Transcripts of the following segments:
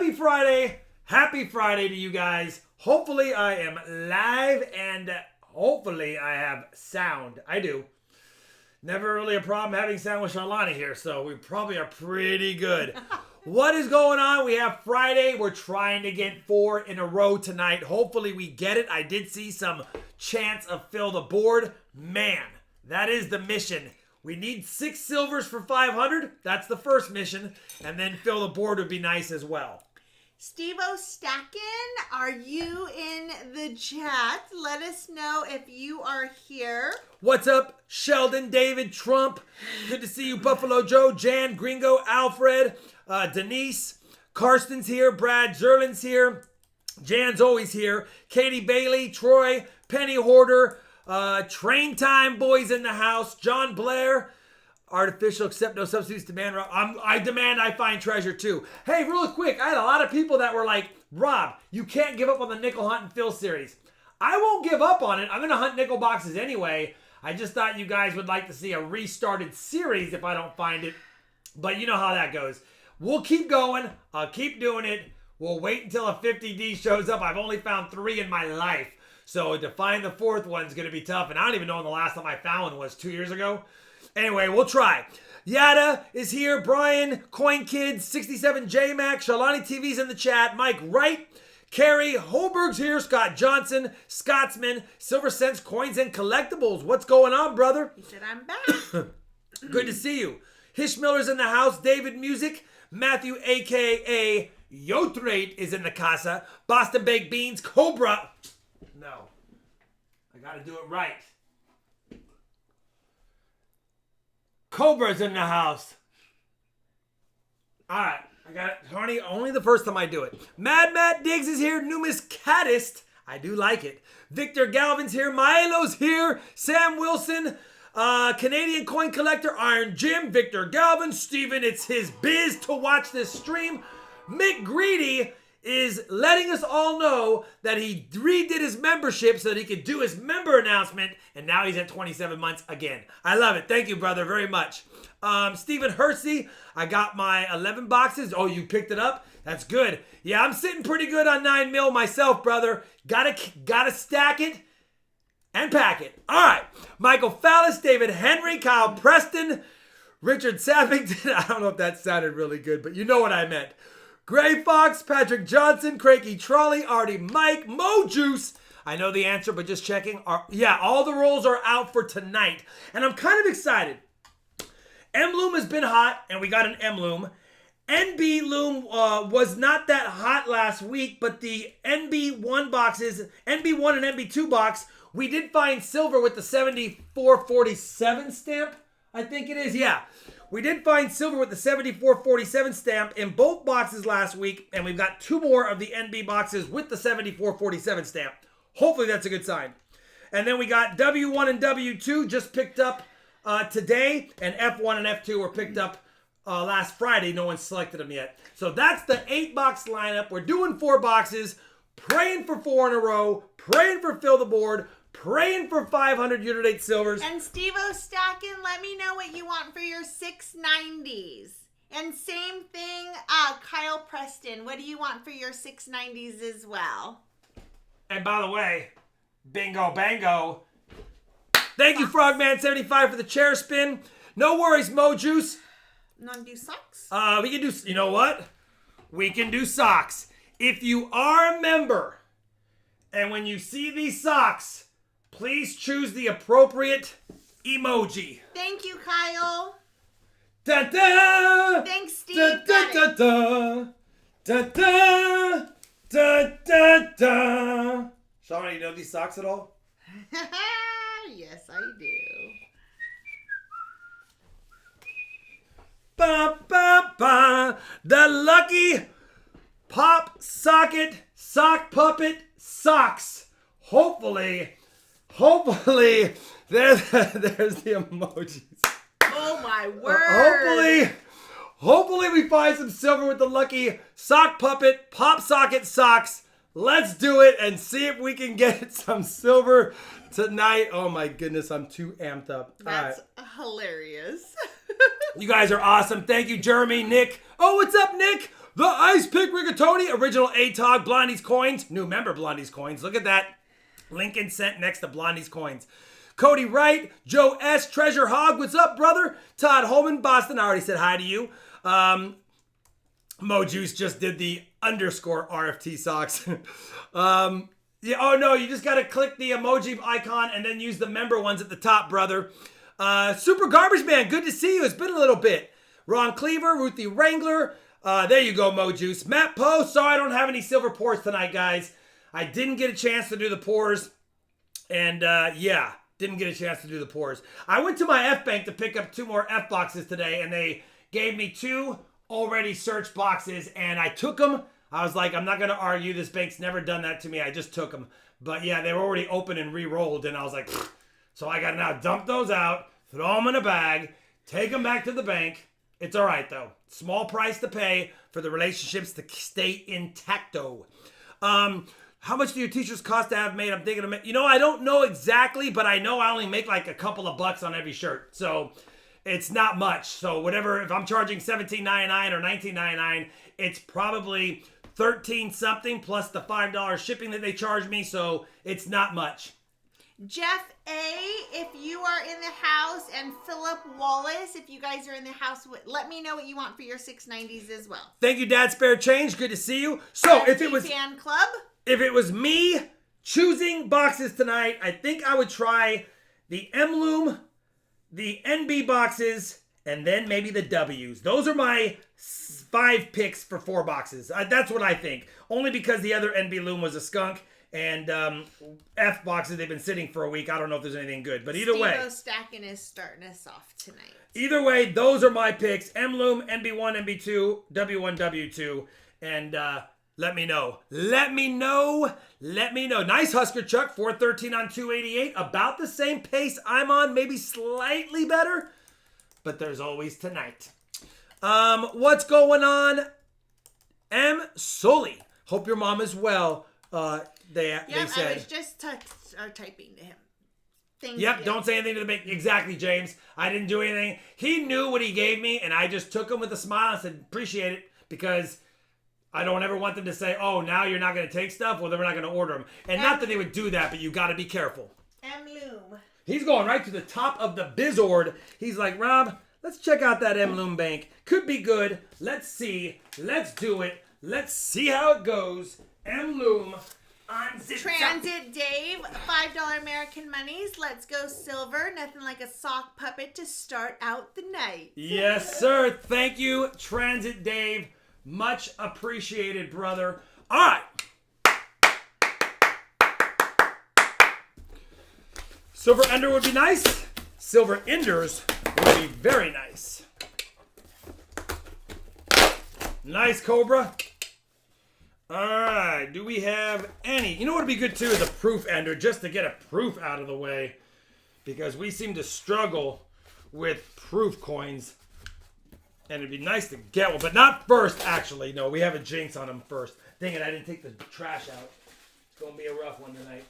Happy Friday. Happy Friday to you guys. Hopefully I am live and hopefully I have sound. I do. Never really a problem having sound with Charlani here, so we probably are pretty good. What is going on? We have Friday. We're trying to get 4 in a row tonight. Hopefully we get it. I did see some chance of fill the board. Man, that is the mission. We need 6 silvers for 500. That's the first mission. And then fill the board would be nice as well. Steve-O Stacken, are you in the chat? Let us know if you are here. What's up, Sheldon, David, Trump? Good to see you, Buffalo Joe, Jan, Gringo, Alfred, Denise, Karsten's here, Brad, Zerlin's here, Jan's always here, Katie Bailey, Troy, Penny Hoarder, Train Time Boys in the house, John Blair, Artificial Accept No Substitutes Demand. I demand I find treasure too. Hey, real quick, I had a lot of people that were like, Rob, you can't give up on the Nickel Hunt and Fill series. I won't give up on it. I'm going to hunt nickel boxes anyway. I just thought you guys would like to see a restarted series if I don't find it. But you know how that goes. We'll keep going. I'll keep doing it. We'll wait until a 50D shows up. I've only found 3 in my life. So to find the 4th one's going to be tough. And I don't even know when the last time I found one was 2 years ago. Anyway, we'll try. Yada is here. Brian, Coin Kids, 67J Mac, Shalani TV's in the chat. Mike Wright, Carrie, Holberg's here. Scott Johnson, Scotsman, Silver Cents, Coins and Collectibles. What's going on, brother? He said, I'm back. Good to see you. Hish Miller's in the house. David Music, Matthew, a.k.a. Yotrate, is in the casa. Boston Baked Beans, Cobra. No. I got to do it right. Cobra's in the house. All right. I got it. Honey, only the first time I do it. Mad Matt Diggs is here. Numis Caddist. I do like it. Victor Galvin's here. Maelo's here. Sam Wilson. Canadian Coin Collector. Iron Jim. Victor Galvin. Steven, it's his biz to watch this stream. Mick Greedy is letting us all know that he redid his membership so that he could do his member announcement, and now he's at 27 months again. I love it. Thank you, brother, very much. Stephen Hersey, I got my 11 boxes. Oh, you picked it up? That's good. Yeah, I'm sitting pretty good on 9 mil myself, brother. Gotta stack it and pack it. All right. Michael Fallis, David Henry, Kyle Preston, Richard Sappington. I don't know if that sounded really good, but you know what I meant. Gray Fox, Patrick Johnson, Craigie Trolley, Artie Mike, Mo Juice. I know the answer, but just checking. Yeah, all the rolls are out for tonight. And I'm kind of excited. M-Loom has been hot, and we got an M-Loom. NB Loom was not that hot last week, but the NB1 boxes, NB1 and NB2 box, we did find silver with the 7447 stamp. I think it is, yeah. We did find silver with the 7447 stamp in both boxes last week, and we've got 2 more of the NB boxes with the 7447 stamp. Hopefully that's a good sign. And then we got W1 and W2 just picked up today, and F1 and F2 were picked up last Friday. No one selected them yet. So that's the 8-box lineup. We're doing 4 boxes, praying for 4 in a row, praying for fill the board, praying for 500 year-to-date silvers. And Steve-O Stacken, let me know what you want for your 690s. And same thing, Kyle Preston, what do you want for your 690s as well? And by the way, bingo bango. Thank you, Frogman75, for the chair spin. No worries, Mo Juice. None do socks? We can do, you know what? We can do socks. If you are a member, and when you see these socks, please choose the appropriate emoji. Thank you, Kyle. Da-da! Thanks, Steve. Da-da-da-da! Da-da! Da-da-da! Shauna, you know these socks at all? Yes, I do. Ba-ba-ba! The lucky pop socket sock puppet socks. Hopefully, there's the emojis. Oh my word! Hopefully we find some silver with the lucky sock puppet pop socket socks. Let's do it and see if we can get some silver tonight. Oh my goodness, I'm too amped up. That's hilarious. You guys are awesome. Thank you, Jeremy, Nick. Oh, what's up, Nick? The Ice Pick Rigatoni, original ATOG, Blondie's Coins. New member Blondie's Coins. Look at that. Lincoln sent next to Blondie's Coins. Cody Wright, Joe S, Treasure Hog, what's up, brother? Todd Holman, Boston, I already said hi to you. Mo Juice just did the underscore RFT socks. Yeah, oh no, you just gotta click the emoji icon and then use the member ones at the top, brother. Super Garbage Man, good to see you. It's been a little bit. Ron Cleaver, Ruthie Wrangler. There you go, Mo Juice. Matt Poe, sorry I don't have any silver pours tonight, guys. I didn't get a chance to do the pours. And yeah, didn't get a chance to do the pours. I went to my F Bank to pick up 2 more F boxes today, and they gave me 2 already searched boxes, and I took them. I was like, I'm not going to argue. This bank's never done that to me. I just took them. But yeah, they were already open and re-rolled, and I was like, pfft. So I got to now dump those out, throw them in a bag, take them back to the bank. It's all right, though. Small price to pay for the relationships to stay intacto. How much do your t-shirts cost to have made? I'm thinking of it. You know, I don't know exactly, but I know I only make like a couple of bucks on every shirt. So it's not much. So whatever, if I'm charging $17.99 or $19.99, it's probably $13 something plus the $5 shipping that they charge me. So it's not much. Jeff A, if you are in the house, and Philip Wallace, if you guys are in the house, let me know what you want for your 690s as well. Thank you, Dad Spare Change. Good to see you. So if it was fan club, if it was me choosing boxes tonight, I think I would try the M-Loom, the NB boxes, and then maybe the W's. Those are my 5 picks for 4 boxes. That's what I think. Only because the other NB Loom was a skunk. And F boxes, they've been sitting for a week. I don't know if there's anything good. But either way. Steve-O Stacking is starting us off tonight. Either way, those are my picks. M-Loom, NB1, NB2, W1, W2. And let me know. Let me know. Let me know. Nice Husker Chuck, 413 on 288. About the same pace I'm on. Maybe slightly better. But there's always tonight. What's going on? M. Sully. Hope your mom is well. They said. I was just typing to him. Thank yep, you. Don't say anything to the bank. Exactly, James. I didn't do anything. He knew what he gave me, and I just took him with a smile and said, appreciate it, because I don't ever want them to say, oh, now you're not going to take stuff? Well, then we're not going to order them. And not that they would do that, but you got to be careful. M-Loom. He's going right to the top of the Bizord. He's like, Rob, let's check out that M-Loom bank. Could be good. Let's see. Let's do it. Let's see how it goes. M-Loom. Transit Dave, $5 American monies. Let's go silver. Nothing like a sock puppet to start out the night. Yes, sir. Thank you, Transit Dave. Much appreciated, brother. All right. Silver Ender would be nice. Silver Enders would be very nice. Nice, Cobra. All right, do we have any? You know what would be good, too, is a proof ender, just to get a proof out of the way. Because we seem to struggle with proof coins. And it'd be nice to get one, but not first, actually. No, we have a jinx on them first. Dang it, I didn't take the trash out. It's going to be a rough one tonight.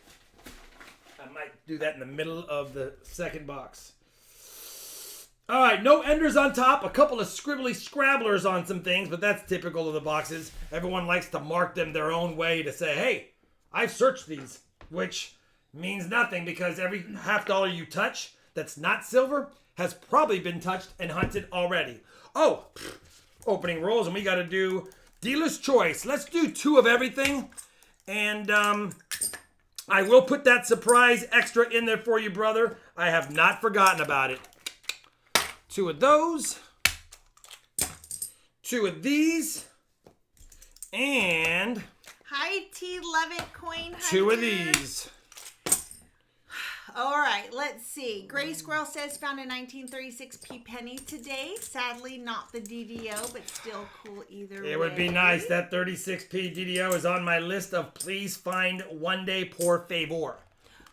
I might do that in the middle of the second box. All right, no enders on top. A couple of scribbly scrabblers on some things, but that's typical of the boxes. Everyone likes to mark them their own way to say, hey, I've searched these, which means nothing because every $50 you touch that's not silver has probably been touched and hunted already. Oh, opening rolls, and we got to do dealer's choice. Let's do 2 of everything, and I will put that surprise extra in there for you, brother. I have not forgotten about it. 2 of those, 2 of these, and Hi, T. Levitt Coin Hunter. 2 of these. All right, let's see. Gray Squirrel says found a 1936 P penny today. Sadly, not the DDO, but still cool either way. It would be nice. That 36p DDO is on my list of please find one day por favor.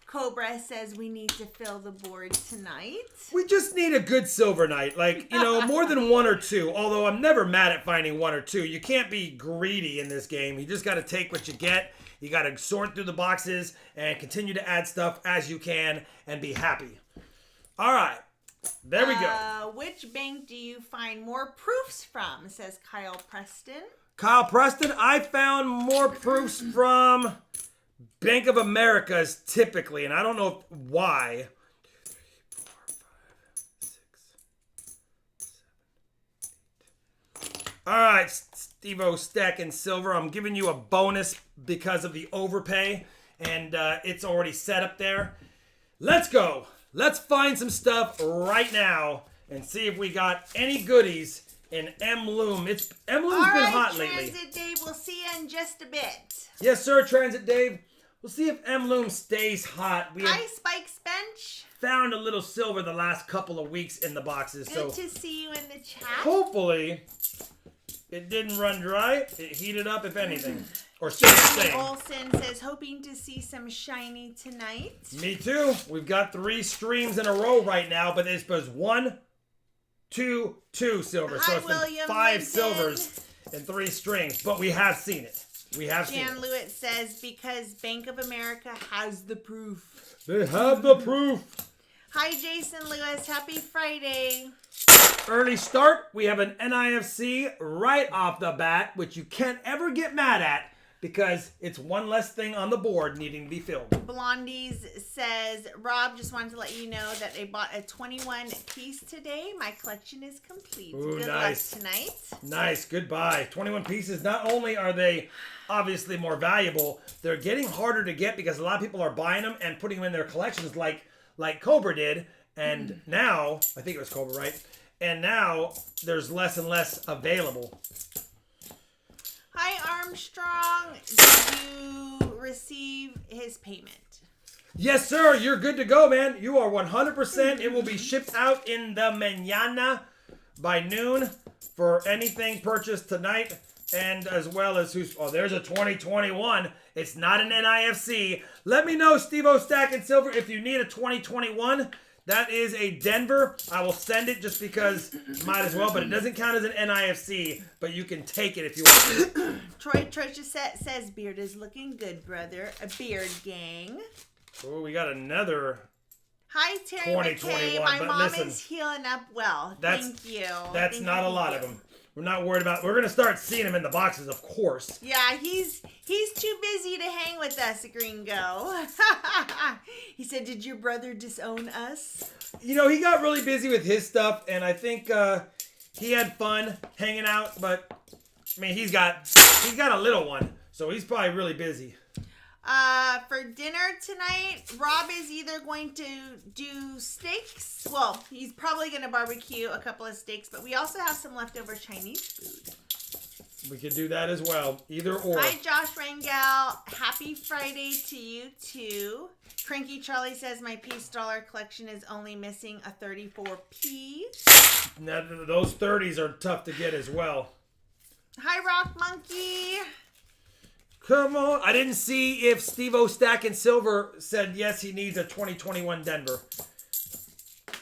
Cobra says we need to fill the board tonight. We just need a good silver night. Like, you know, more than 1 or 2. Although I'm never mad at finding 1 or 2. You can't be greedy in this game. You just got to take what you get. You got to sort through the boxes and continue to add stuff as you can and be happy. All right. There we go. Which bank do you find more proofs from, says Kyle Preston. Kyle Preston, I found more proofs from Bank of America's typically, and I don't know why. 2, 3, 4, 5, 6, 7, 8. All right, Steve-O Stack and Silver, I'm giving you a bonus because of the overpay, and it's already set up there. Let's go. Let's find some stuff right now and see if we got any goodies in M-Loom. M-Loom's been hot lately. Transit Dave, we'll see you in just a bit. Yes, sir, Transit Dave. We'll see if M-Loom stays hot. Hi, Spike's Bench. Found a little silver the last couple of weeks in the boxes. Good to see you in the chat. Hopefully, it didn't run dry. It heated up, if anything. Or stayed the same. Olson says, hoping to see some shiny tonight. Me too. We've got 3 streams in a row right now, but it's supposed 1, 2, 2 silver. So it's been 5 silvers and 3 strings. But we have seen it. We have seen it. Jan Lewitt says, because Bank of America has the proof. They have the proof. Hi, Jason Lewis. Happy Friday. Early start. We have an NIFC right off the bat, which you can't ever get mad at because it's one less thing on the board needing to be filled. Blondies says, Rob, just wanted to let you know that I bought a 21 piece today. My collection is complete. Ooh, Good nice. luck tonight. Nice. Goodbye. 21 pieces. Not only are they obviously more valuable, they're getting harder to get because a lot of people are buying them and putting them in their collections like Cobra did. And now, I think it was Cobra, right? And now there's less and less available. Hi, Armstrong. Did you receive his payment? Yes, sir. You're good to go, man. You are 100%. It will be shipped out in the mañana by noon for anything purchased tonight. And as well as there's a 2021. It's not an NIFC. Let me know, Steve-O Stack and Silver, if you need a 2021. That is a Denver. I will send it just because might as well, but it doesn't count as an NIFC, but you can take it if you want to. Troy Trochesette says, beard is looking good, brother. A beard gang. Oh, we got another. Hi, Terry 2021, McKay. My but mom listen, is healing up well. Thank you. That's not a lot of them. We're not worried about. We're going to start seeing them in the boxes, of course. Yeah, he's too busy to hang with us, Gringo. He said, "Did your brother disown us?" You know, he got really busy with his stuff, and I think he had fun hanging out. But I mean, he's got a little one, so he's probably really busy. For dinner tonight, Rob is either going to do steaks. Well, he's probably going to barbecue a couple of steaks, but we also have some leftover Chinese food. We could do that as well. Either or. Hi, Josh Rangel. Happy Friday to you, too. Cranky Charlie says, my piece dollar collection is only missing a 34p. Now, those 30s are tough to get as well. Hi, Rock Monkey. Come on. I didn't see if Steve-O Stack and Silver said yes, he needs a 2021 Denver. I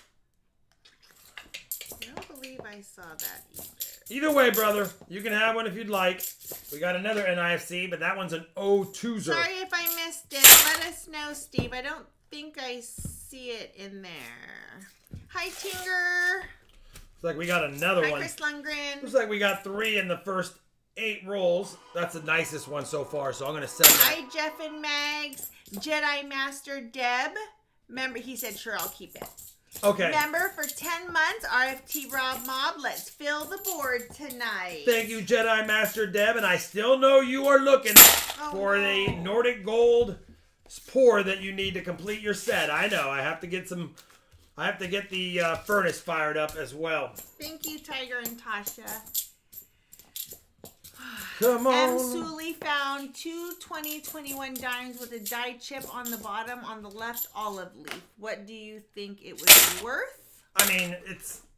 don't believe I saw that either. Either way, brother, you can have one if you'd like. We got another NIFC, but that one's an 02-zer. Sorry if I missed it. Let us know, Steve. I don't think I see it in there. Hi, Tinger. Looks like we got another Hi, one. Chris Lundgren. Looks like we got 3 in the first 8 rolls. That's the nicest one so far, so I'm going to send that. Hi, Jeff and Mags. Jedi Master Deb. Remember, he said, sure, I'll keep it. Okay. Remember, for 10 months, RFT Rob Mob, let's fill the board tonight. Thank you, Jedi Master Deb, and I still know you are looking for the Nordic Gold pour that you need to complete your set. I know. I have to get the furnace fired up as well. Thank you, Tiger and Tasha. Come on. M. Sully found 2 2021 dimes with a die chip on the bottom, on the left olive leaf. What do you think it would be worth? I mean,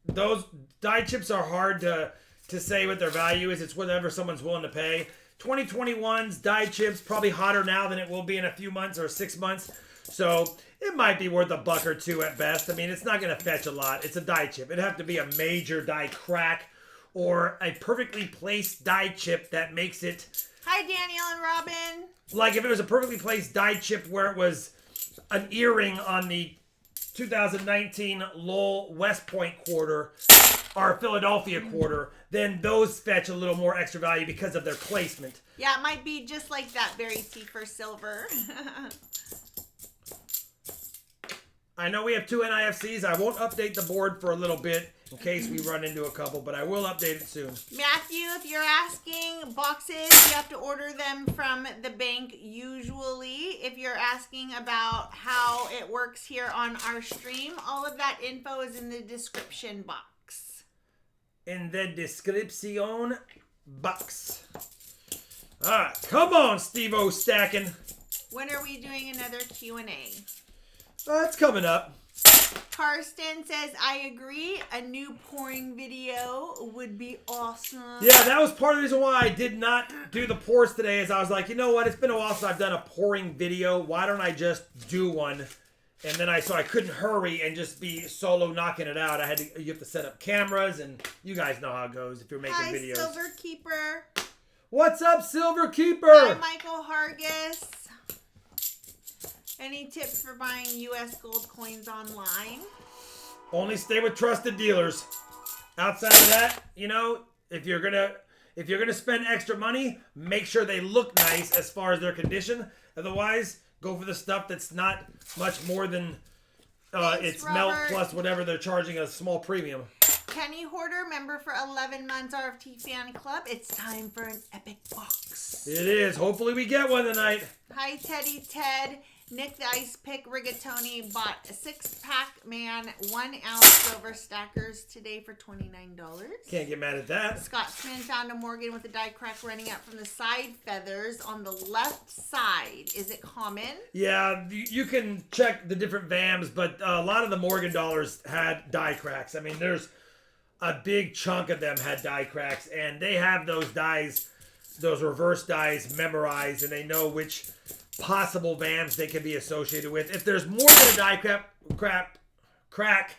those die chips are hard to say what their value is. It's whatever someone's willing to pay. 2021's die chips probably hotter now than it will be in a few months or 6 months. So it might be worth $1 or $2 at best. I mean, it's not going to fetch a lot. It's a die chip. It'd have to be a major die crack or a perfectly placed die chip that makes it... Hi, Daniel and Robin. Like if it was a perfectly placed die chip where it was an earring on the 2019 Lowell West Point quarter, our Philadelphia quarter, then those fetch a little more extra value because of their placement. Yeah, it might be just like that Berry Tea for silver. I know we have 2 NIFCs. I won't update the board for a little bit in case we run into a couple, but I will update it soon. Matthew, if you're asking boxes, you have to order them from the bank usually. If you're asking about how it works here on our stream, all of that info is in the description box. In the description box. All right, come on, Steve-O Stacking. When are we doing another Q&A? It's coming up. Karsten says, I agree. A new pouring video would be awesome. Yeah, that was part of the reason why I did not do the pours today. Is I was like, you know what? It's been a while since I've done a pouring video. Why don't I just do one? And then I couldn't hurry and just be solo knocking it out. You have to set up cameras, and you guys know how it goes if you're making videos. Hi, Silver Keeper. What's up, Silver Keeper? Hi, Michael Hargis. Any tips for buying U.S. gold coins online? Only stay with trusted dealers. Outside of that, if you're gonna spend extra money, make sure they look nice as far as their condition. Otherwise, go for the stuff that's not much more than it's melt plus whatever they're charging a small premium. Kenny Hoarder, member for 11 months RFT fan club. It's time for an epic box. It is. Hopefully we get one tonight. Hi, Teddy Ted. Nick the Ice Pick Rigatoni bought a 6-pack 1-ounce silver stackers today for $29. Can't get mad at that. Scotsman found a Morgan with a die crack running out from the side feathers on the left side. Is it common? Yeah, you can check the different VAMs, but a lot of the Morgan dollars had die cracks. I mean, there's a big chunk of them had die cracks, and they have those dies, those reverse dies memorized, and they know which possible VAMs they can be associated with. If there's more than a die crack,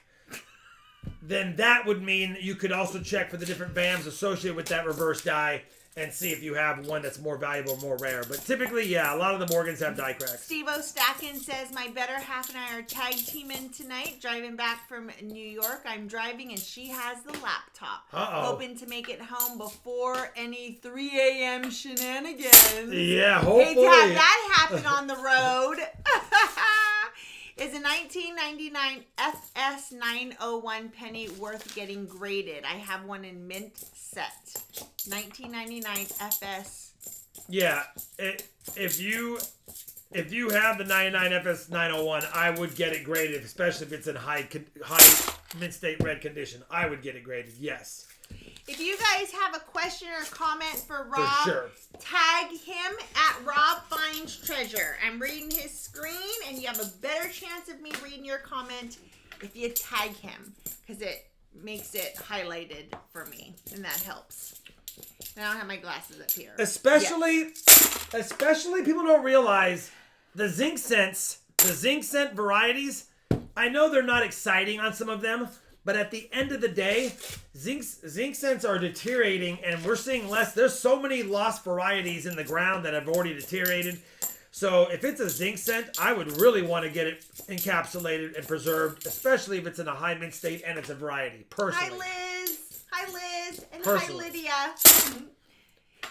then that would mean you could also check for the different VAMs associated with that reverse die and see if you have one that's more valuable, more rare. But typically, yeah, a lot of the Morgans have die cracks. Steve-O Stackin says, my better half and I are tag teaming tonight, driving back from New York. I'm driving and she has the laptop. Hoping to make it home before any 3 a.m. shenanigans. Yeah, hopefully. Hate to have that happen on the road. Is a 1999 FS 901 penny worth getting graded? I have one in mint set. 1999 FS. Yeah, if you have the 99 FS 901, I would get it graded, especially if it's in high mint state red condition. I would get it graded. Yes. If you guys have a question or comment for Rob, for sure, tag him at RobFindsTreasure. I'm reading his screen, and you have a better chance of me reading your comment if you tag him, because it makes it highlighted for me, and that helps. And I don't have my glasses up here. Especially people don't realize the zinc scent varieties. I know they're not exciting on some of them, but at the end of the day, zinc scents are deteriorating, and we're seeing less. There's so many lost varieties in the ground that have already deteriorated. So if it's a zinc scent, I would really want to get it encapsulated and preserved, especially if it's in a high mint state and it's a variety, personally. Hi, Liz. And personally. hi, Lydia.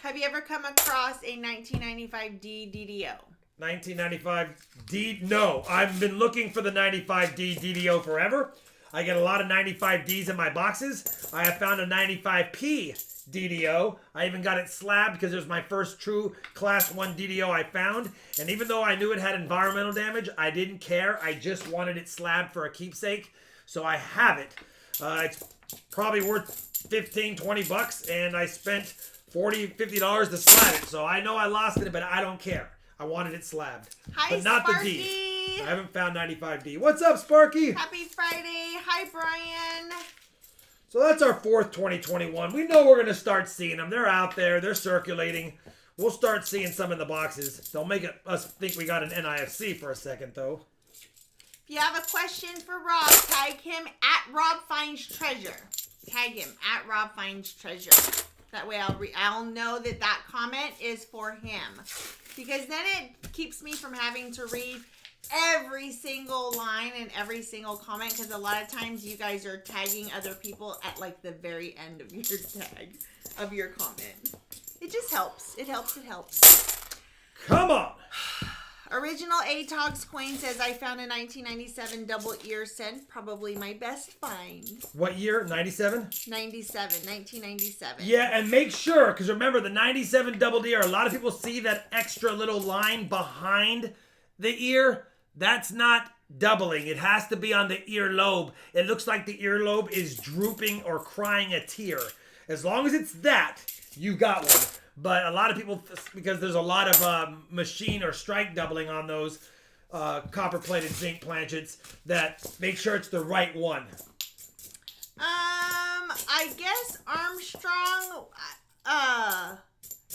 Have you ever come across a 1995D DDO? 1995D? No. I've been looking for the 95D DDO forever. I get a lot of 95Ds in my boxes. I have found a 95P DDO. I even got it slabbed because it was my first true Class 1 DDO I found. And even though I knew it had environmental damage, I didn't care. I just wanted it slabbed for a keepsake. So I have it. It's probably worth 15, 20 bucks, and I spent $40, $50 to slab it. So I know I lost it, but I don't care. I wanted it slabbed. Hi, but not Sparky. the D. I haven't found 95D. What's up, Sparky? Happy Friday. Hi, Brian. So that's our 4th 2021. We know we're going to start seeing them. They're out there. They're circulating. We'll start seeing some in the boxes. They'll make us think we got an NIFC for a second, though. If you have a question for Rob, tag him at RobFindsTreasure. Tag him at RobFindsTreasure. That way I'll know that comment is for him. Because then it keeps me from having to read every single line and every single comment, because a lot of times you guys are tagging other people at like the very end of your tag of your comment. It just helps. It helps. It helps. Come on. Original ATOG's coin says, I found a 1997 double ear scent. Probably my best find. What year? 97? 1997. Yeah, and make sure, because remember, the 97 double ear, a lot of people see that extra little line behind the ear. That's not doubling. It has to be on the earlobe. It looks like the earlobe is drooping or crying a tear. As long as it's that, you got one. But a lot of people, because there's a lot of machine or strike doubling on those copper-plated zinc planchets, that make sure it's the right one. I guess Armstrong,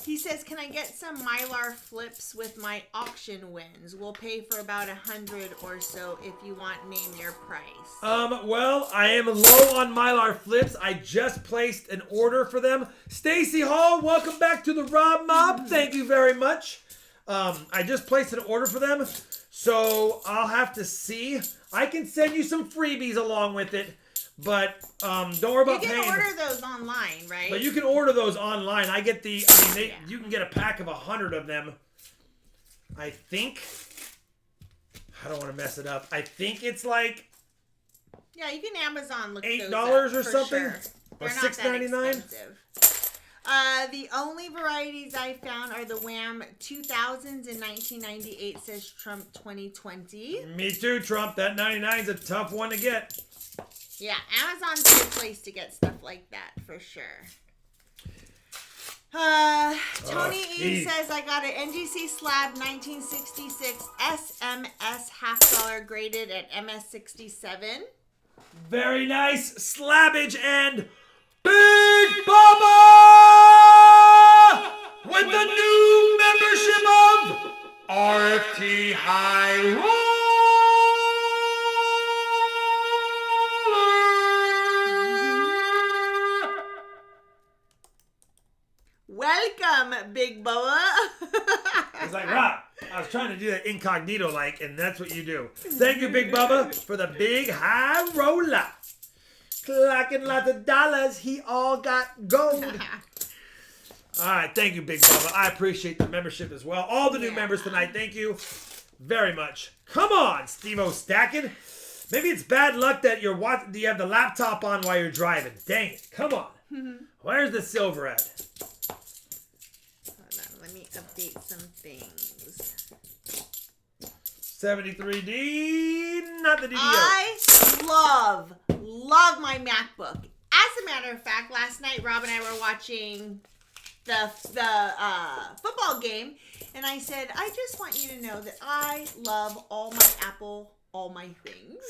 he says, can I get some Mylar flips with my auction wins? We'll pay for about 100 or so if you want, name your price. Well, I am low on Mylar flips. I just placed an order for them. Stacy Hall, welcome back to the Rob Mob. Thank you very much. I just placed an order for them, so I'll have to see. I can send you some freebies along with it. But don't worry about paying. You can order those online, right? But you can order those online. I get the. You can get a pack of 100 of them. I think. I don't want to mess it up. I think it's like. Yeah, you can Amazon look $8 those up, or something, sure. or $6.99. $6.99. The only varieties I found are the Wham 2000s in 1998. Says Trump 2020. Me too, Trump. That 99 is a tough one to get. Yeah, Amazon's a good place to get stuff like that, for sure. Tony E says, I got an NGC slab 1966 SMS $50 graded at MS67. Very nice. Slabbage and Big Bubba with the new membership of RFT High Roll. Welcome, Big Bubba. It's like, Rob, I was trying to do that incognito like, and that's what you do. Thank you, Big Bubba, for the big high roller. Clocking lots of dollars, he all got gold. All right, thank you, Big Bubba. I appreciate the membership as well. All the new members tonight, thank you very much. Come on, Steve-O Stacking. Maybe it's bad luck that you have the laptop on while you're driving. Dang it, come on. Where's the silver at? Let me update some things. 73D, not the DDO. I love my MacBook. As a matter of fact, last night Rob and I were watching the football game, and I said, I just want you to know that I love all my Apple, all my things.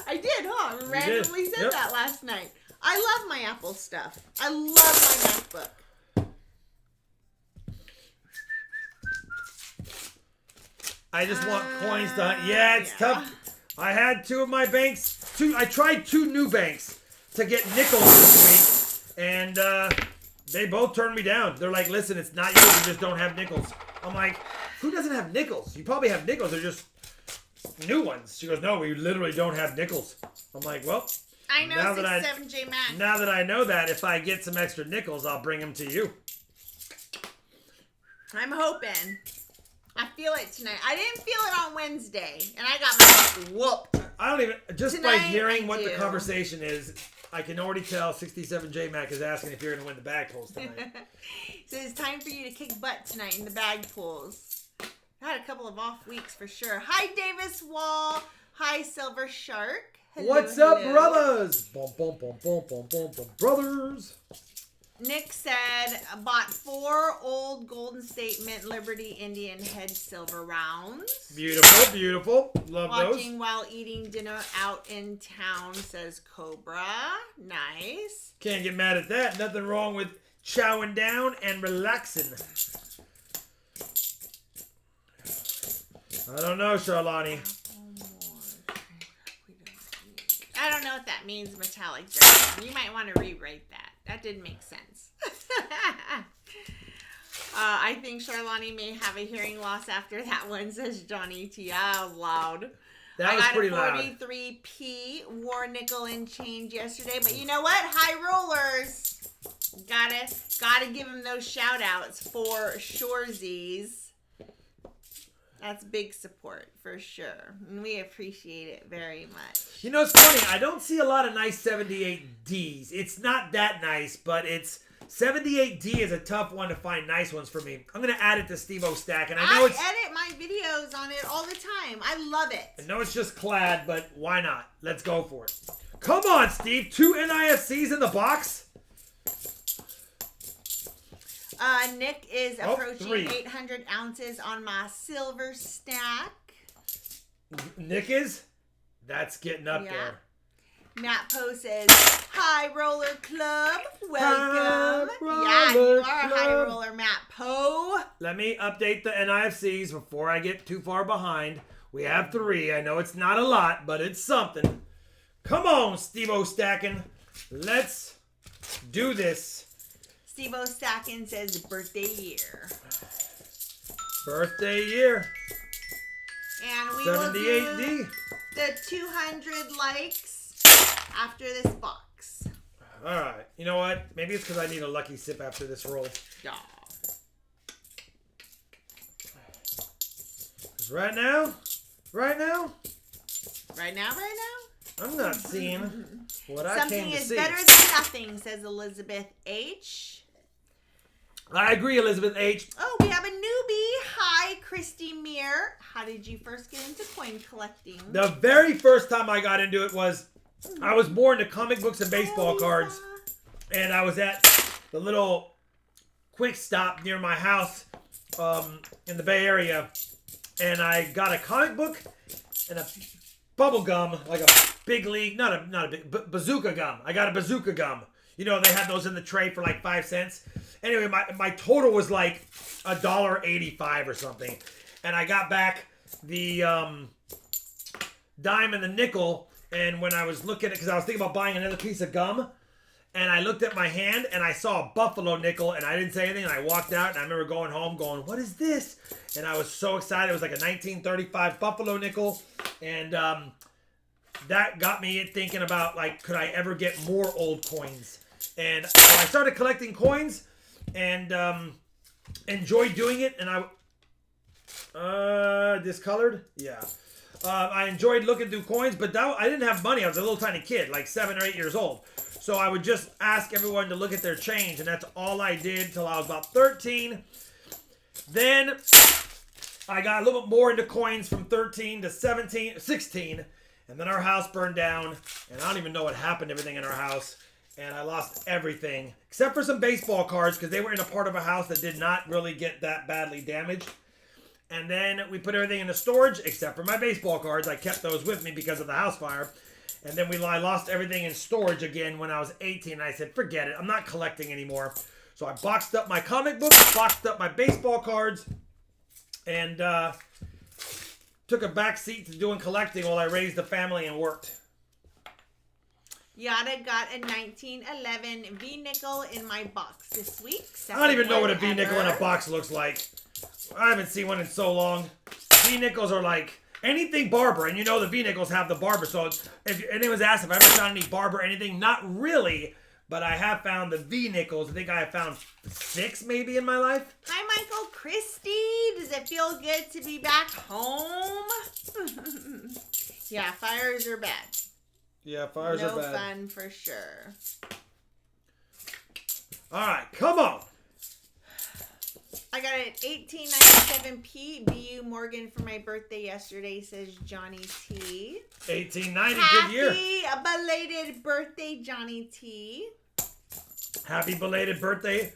I did, huh? I randomly said that last night. I love my Apple stuff. I love my MacBook. I just want coins to... Yeah, it's tough. I had two of my banks... I tried two new banks to get nickels this week, and they both turned me down. They're like, listen, it's not you. You just don't have nickels. I'm like, who doesn't have nickels? You probably have nickels. They're just new ones. She goes, no, we literally don't have nickels. I'm like, well... I know 67J Mac. Now that I know that, if I get some extra nickels, I'll bring them to you. I'm hoping. I feel it tonight. I didn't feel it on Wednesday, and I got my ass whooped. I don't even... Just Tonight, by hearing I what do. the conversation is, I can already tell 67J Mac is asking if you're going to win the bag pulls tonight. So it's time for you to kick butt tonight in the bag pulls. I had a couple of off weeks for sure. Hi, Davis Wall. Hi, Silver Shark. Hello, What's up, brothers? Bum, bum, bum, bum, bum, bum, bum, brothers. Nick said, bought 4 old Golden State Mint Liberty Indian head silver rounds. Beautiful, beautiful. Love Watching those. while eating dinner out in town, says Cobra. Nice. Can't get mad at that. Nothing wrong with chowing down and relaxing. I don't know, Charlani. I don't know what that means, metallic dragon. You might want to rewrite that. That didn't make sense. I think Charlani may have a hearing loss after that one, says Johnny T. Out loud. That was pretty loud. I got a 43p war nickel and change yesterday, but you know what? High rollers. Gotta give them those shout outs for Shoresies. That's big support for sure. And we appreciate it very much. You know, it's funny. I don't see a lot of nice 78Ds. It's not that nice, but it's 78D is a tough one to find nice ones for me. I'm going to add it to Steve-O Stack. And I know edit my videos on it all the time. I love it. I know it's just clad, but why not? Let's go for it. Come on, Steve. 2 NIFCs in the box. Nick is approaching 3. 800 ounces on my silver stack. Nick is? That's getting up there. Matt Poe says, High Roller Club, welcome. You are a high roller, Matt Poe. Let me update the NIFCs before I get too far behind. We have 3. I know it's not a lot, but it's something. Come on, Steve-O Stacking. Let's do this. Steve-O Stacking says birthday year. Birthday year. And we 78D. will do the 200 likes after this box. All right. You know what? Maybe it's because I need a lucky sip after this roll. Yeah. Right now, I'm not seeing what I came to see. Something is better than nothing, says Elizabeth H. I agree, Elizabeth H. Oh, we have a newbie. Hi, Christy Meir. How did you first get into coin collecting? The very first time I got into it was, I was more into comic books and baseball cards. And I was at the little quick stop near my house in the Bay Area. And I got a comic book and a bubble gum, like a big league, not a big, bazooka gum. I got a bazooka gum. You know, they had those in the tray for like 5 cents. Anyway, my total was like $1.85 or something. And I got back the dime and the nickel. And when I was looking at it, because I was thinking about buying another piece of gum, and I looked at my hand and I saw a buffalo nickel, and I didn't say anything, and I walked out, and I remember going home going, what is this? And I was so excited. It was like a 1935 buffalo nickel, and that got me thinking about, like, could I ever get more old coins? And so I started collecting coins and enjoyed doing it, and discolored? Yeah. I enjoyed looking through coins, but I didn't have money. I was a little tiny kid, like 7 or 8 years old. So I would just ask everyone to look at their change, and that's all I did till I was about 13. Then I got a little bit more into coins from 13 to 17, 16, and then our house burned down, and I don't even know what happened to everything in our house, and I lost everything, except for some baseball cards, because they were in a part of a house that did not really get that badly damaged. And then we put everything into storage, except for my baseball cards. I kept those with me because of the house fire. And then I lost everything in storage again when I was 18. And I said, forget it. I'm not collecting anymore. So I boxed up my comic books, boxed up my baseball cards, and took a back seat to doing collecting while I raised a family and worked. Yada got a 1911 V-nickel in my box this week. I don't even know what a V-nickel in a box looks like. I haven't seen one in so long. V-nickels are like anything Barber, and you know the V-nickels have the Barber. So if anyone's asked if I ever found any Barber or anything, not really, but I have found the V-nickels. I think I have found 6 maybe in my life. Hi, Michael Christie. Does it feel good to be back home? Yeah, fires are bad. Yeah, fires are bad. No fun for sure. All right, come on. I got an 1897 BU Morgan for my birthday yesterday, says Johnny T. 1890, good year. Happy belated birthday, Johnny T. Happy belated birthday.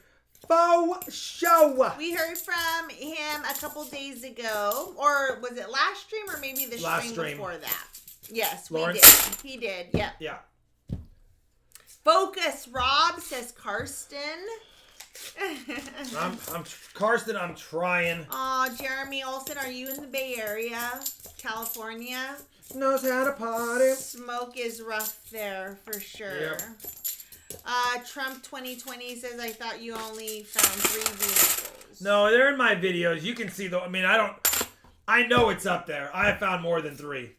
Faux show. We heard from him a couple days ago, or was it last stream or maybe the stream before that? Yes, Lawrence. We did. He did, yep. Yeah. Focus, Rob, says Karsten. Karsten, I'm trying. Aw, Jeremy Olson, are you in the Bay Area, California? Knows how to party. Smoke is rough there for sure. Yep. Trump 2020 says, I thought you only found 3 vehicles. videos? No, they're in my videos. You can see I mean, I know it's up there. I have found more than 3.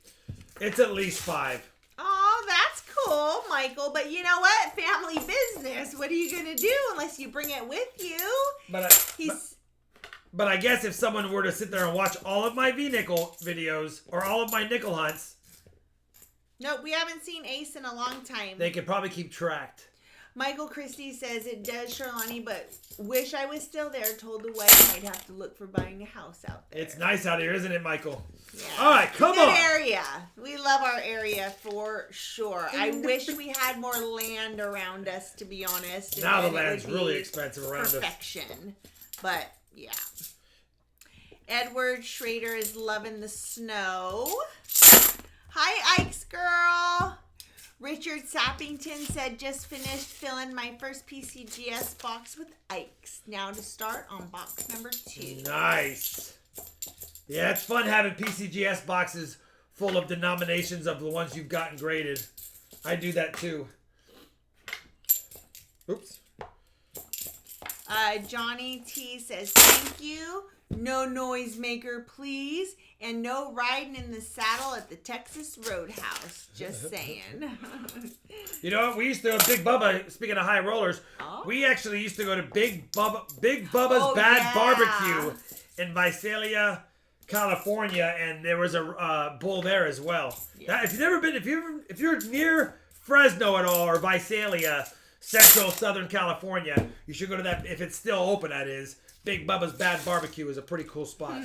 It's at least 5. Oh, that's cool, Michael. But you know what? Family business. What are you going to do unless you bring it with you? But I guess if someone were to sit there and watch all of my V-nickel videos or all of my nickel hunts. Nope, we haven't seen Ace in a long time. They could probably keep track. Michael Christie says it does, Charlani, but wish I was still there. Told the wife I'd have to look for buying a house out there. It's nice out here, isn't it, Michael? Yeah. All right, come Good on. area. We love our area for sure. I wish we had more land around us, to be honest. Now the land's really expensive around us. Perfection. But, yeah. Edward Schrader is loving the snow. Hi, Ike's girl. Richard Sappington said, just finished filling my first PCGS box with Ike's. Now to start on box number 2. Nice. Yeah, it's fun having PCGS boxes full of denominations of the ones you've gotten graded. I do that too. Oops. Johnny T says, thank you. No noisemaker, please. And no riding in the saddle at the Texas Roadhouse. Just saying. You know what? We used to go to Big Bubba, speaking of high rollers, we actually used to go to Big Bubba's Bad Barbecue in Visalia, California, and there was a bull there as well. Yeah. If you've never been, if you're near Fresno at all or Visalia, Central Southern California, you should go to that. If it's still open, that is. Big Bubba's Bad Barbecue is a pretty cool spot.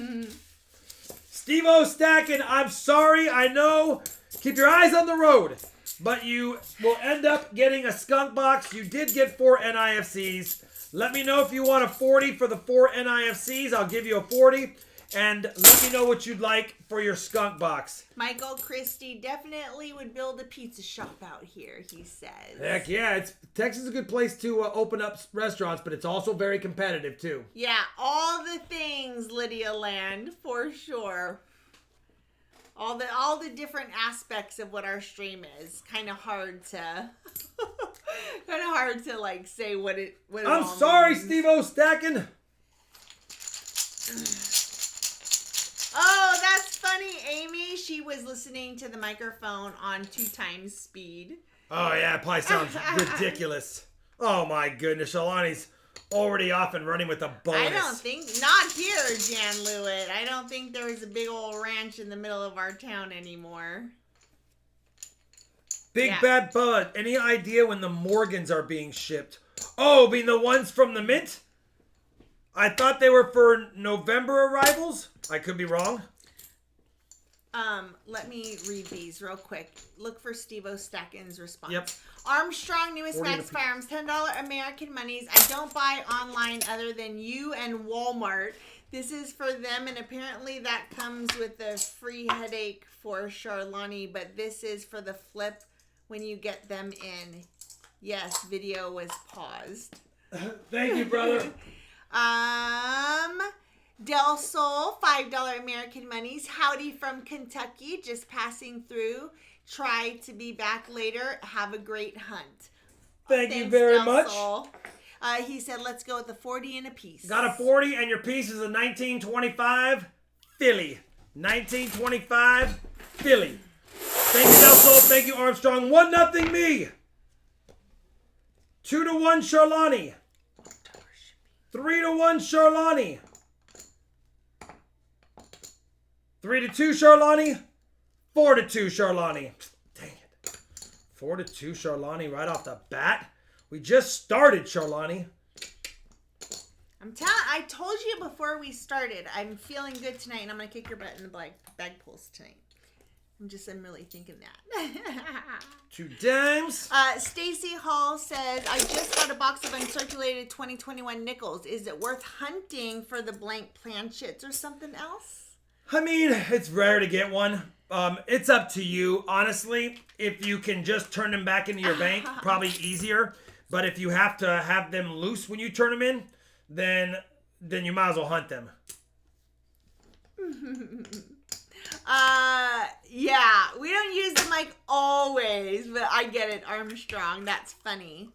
Steve-O Stackin, I'm sorry, I know. Keep your eyes on the road. But you will end up getting a skunk box. You did get 4 NIFCs. Let me know if you want a 40 for the 4 NIFCs. I'll give you a 40. And let me know what you'd like for your skunk box. Michael Christie definitely would build a pizza shop out here, he says. Heck yeah. Texas is a good place to open up restaurants, but it's also very competitive too. Yeah, all the things, Lydia Land, for sure. All the different aspects of what our stream is. Kind of hard to like say what it I'm all sorry, means. Steve-O Stackin. Oh, that's funny, Amy. She was listening to the microphone on 2 times speed. Oh, yeah, it probably sounds ridiculous. Oh, my goodness. Shalani's already off and running with a bonus. I don't think, not here, Jan Lewitt. I don't think there was a big old ranch in the middle of our town anymore. Big Bad Bud, any idea when the Morgans are being shipped? Oh, being the ones from the Mint? I thought they were for November arrivals. I could be wrong. Let me read these real quick. Look for Steve-O Stackin's response. Yep. Armstrong, newest Max Firearms, $10 American monies. I don't buy online other than you and Walmart. This is for them, and apparently that comes with a free headache for Charlani, but this is for the flip when you get them in. Yes, video was paused. Thank you, brother. Del Sol, $5 American monies. Howdy from Kentucky, just passing through. Try to be back later. Have a great hunt. Thanks, you very Del much. Sol. He said, let's go with the 40 and a piece. Got a 40, and your piece is a 1925 Philly. 1925 Philly. Thank you, Del Sol. Thank you, Armstrong. 1-0 me. 2-1 Charlani. 3-1 Charlani. 3-2 Charlani. 4-2 Charlani. Dang it. 4-2 Charlani right off the bat. We just started, Charlani. I told you before we started, I'm feeling good tonight, and I'm going to kick your butt in the bag pulls tonight. I'm really thinking that. 2 dimes. Stacy Hall says, I just got a box of uncirculated 2021 nickels. Is it worth hunting for the blank planchets or something else? I mean, it's rare to get one. It's up to you. Honestly, if you can just turn them back into your bank, probably easier. But if you have to have them loose when you turn them in, then you might as well hunt them. Yeah, we don't use the mic always, but I get it, Armstrong. That's funny.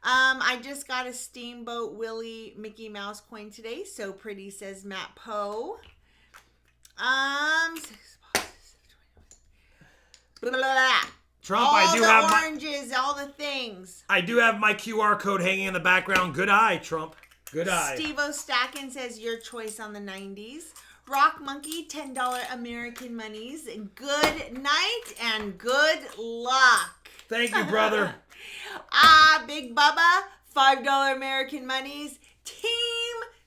I just got a Steamboat Willie Mickey Mouse coin today. So pretty, says Matt Poe. Blah, blah, blah. Trump, all I do the have oranges, all the things. I do have my QR code hanging in the background. Good eye, Trump. Good eye. Steve-O Stackin says your choice on the 90s. Rock Monkey, $10 American monies. Good night and good luck. Thank you, brother. Big Bubba, $5 American monies. Team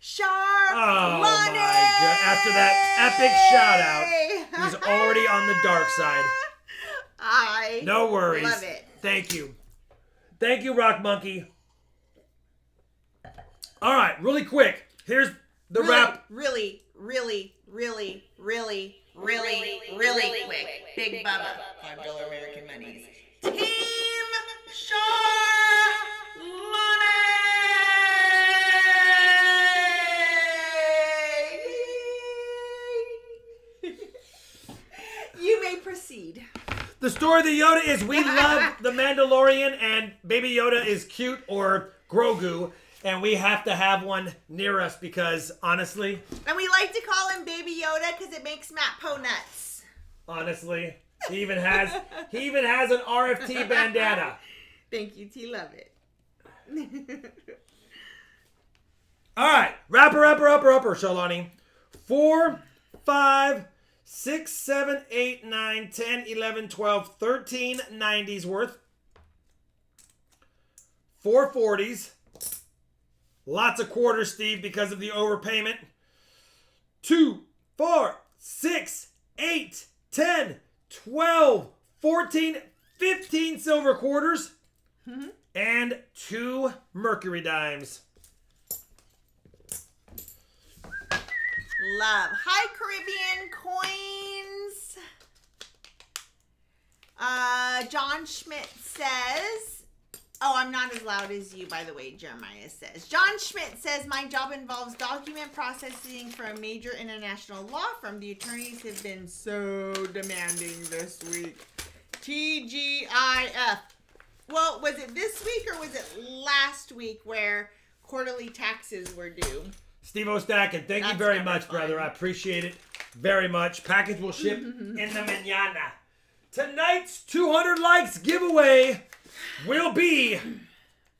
Sharp Oh Money. my god. After that epic shout out, he's already on the dark side. No worries. Love it. Thank you. Thank you, Rock Monkey. All right, really quick. Here's the wrap. Really quick. Big Bubba, $5 American monies. Team Sharp Money. You may proceed. The story of the Yoda is we love the Mandalorian and Baby Yoda is cute, or Grogu, and we have to have one near us because, honestly... And we like to call him Baby Yoda because it makes Matt Poe nuts. Honestly, he even has an RFT bandana. Thank you, T. Love it. All right, rapper, Shalani. 4, 5, 6, 7, 8, 9, 10, 11, 12, 13 90s worth. 4 40s. Lots of quarters, Steve, because of the overpayment. 2, 4, 6, 8, 10, 12, 14, 15 silver quarters. Mm-hmm. And 2 mercury dimes. Love. Hi, Caribbean coins. John Schmidt says, oh, I'm not as loud as you, by the way, Jeremiah says. John Schmidt says, my job involves document processing for a major international law firm. The attorneys have been so demanding this week. TGIF. Well, was it this week or was it last week where quarterly taxes were due? Steve-O Stackin, thank you very much, brother. I appreciate it very much. Package will ship in the mañana. Tonight's 200 likes giveaway will be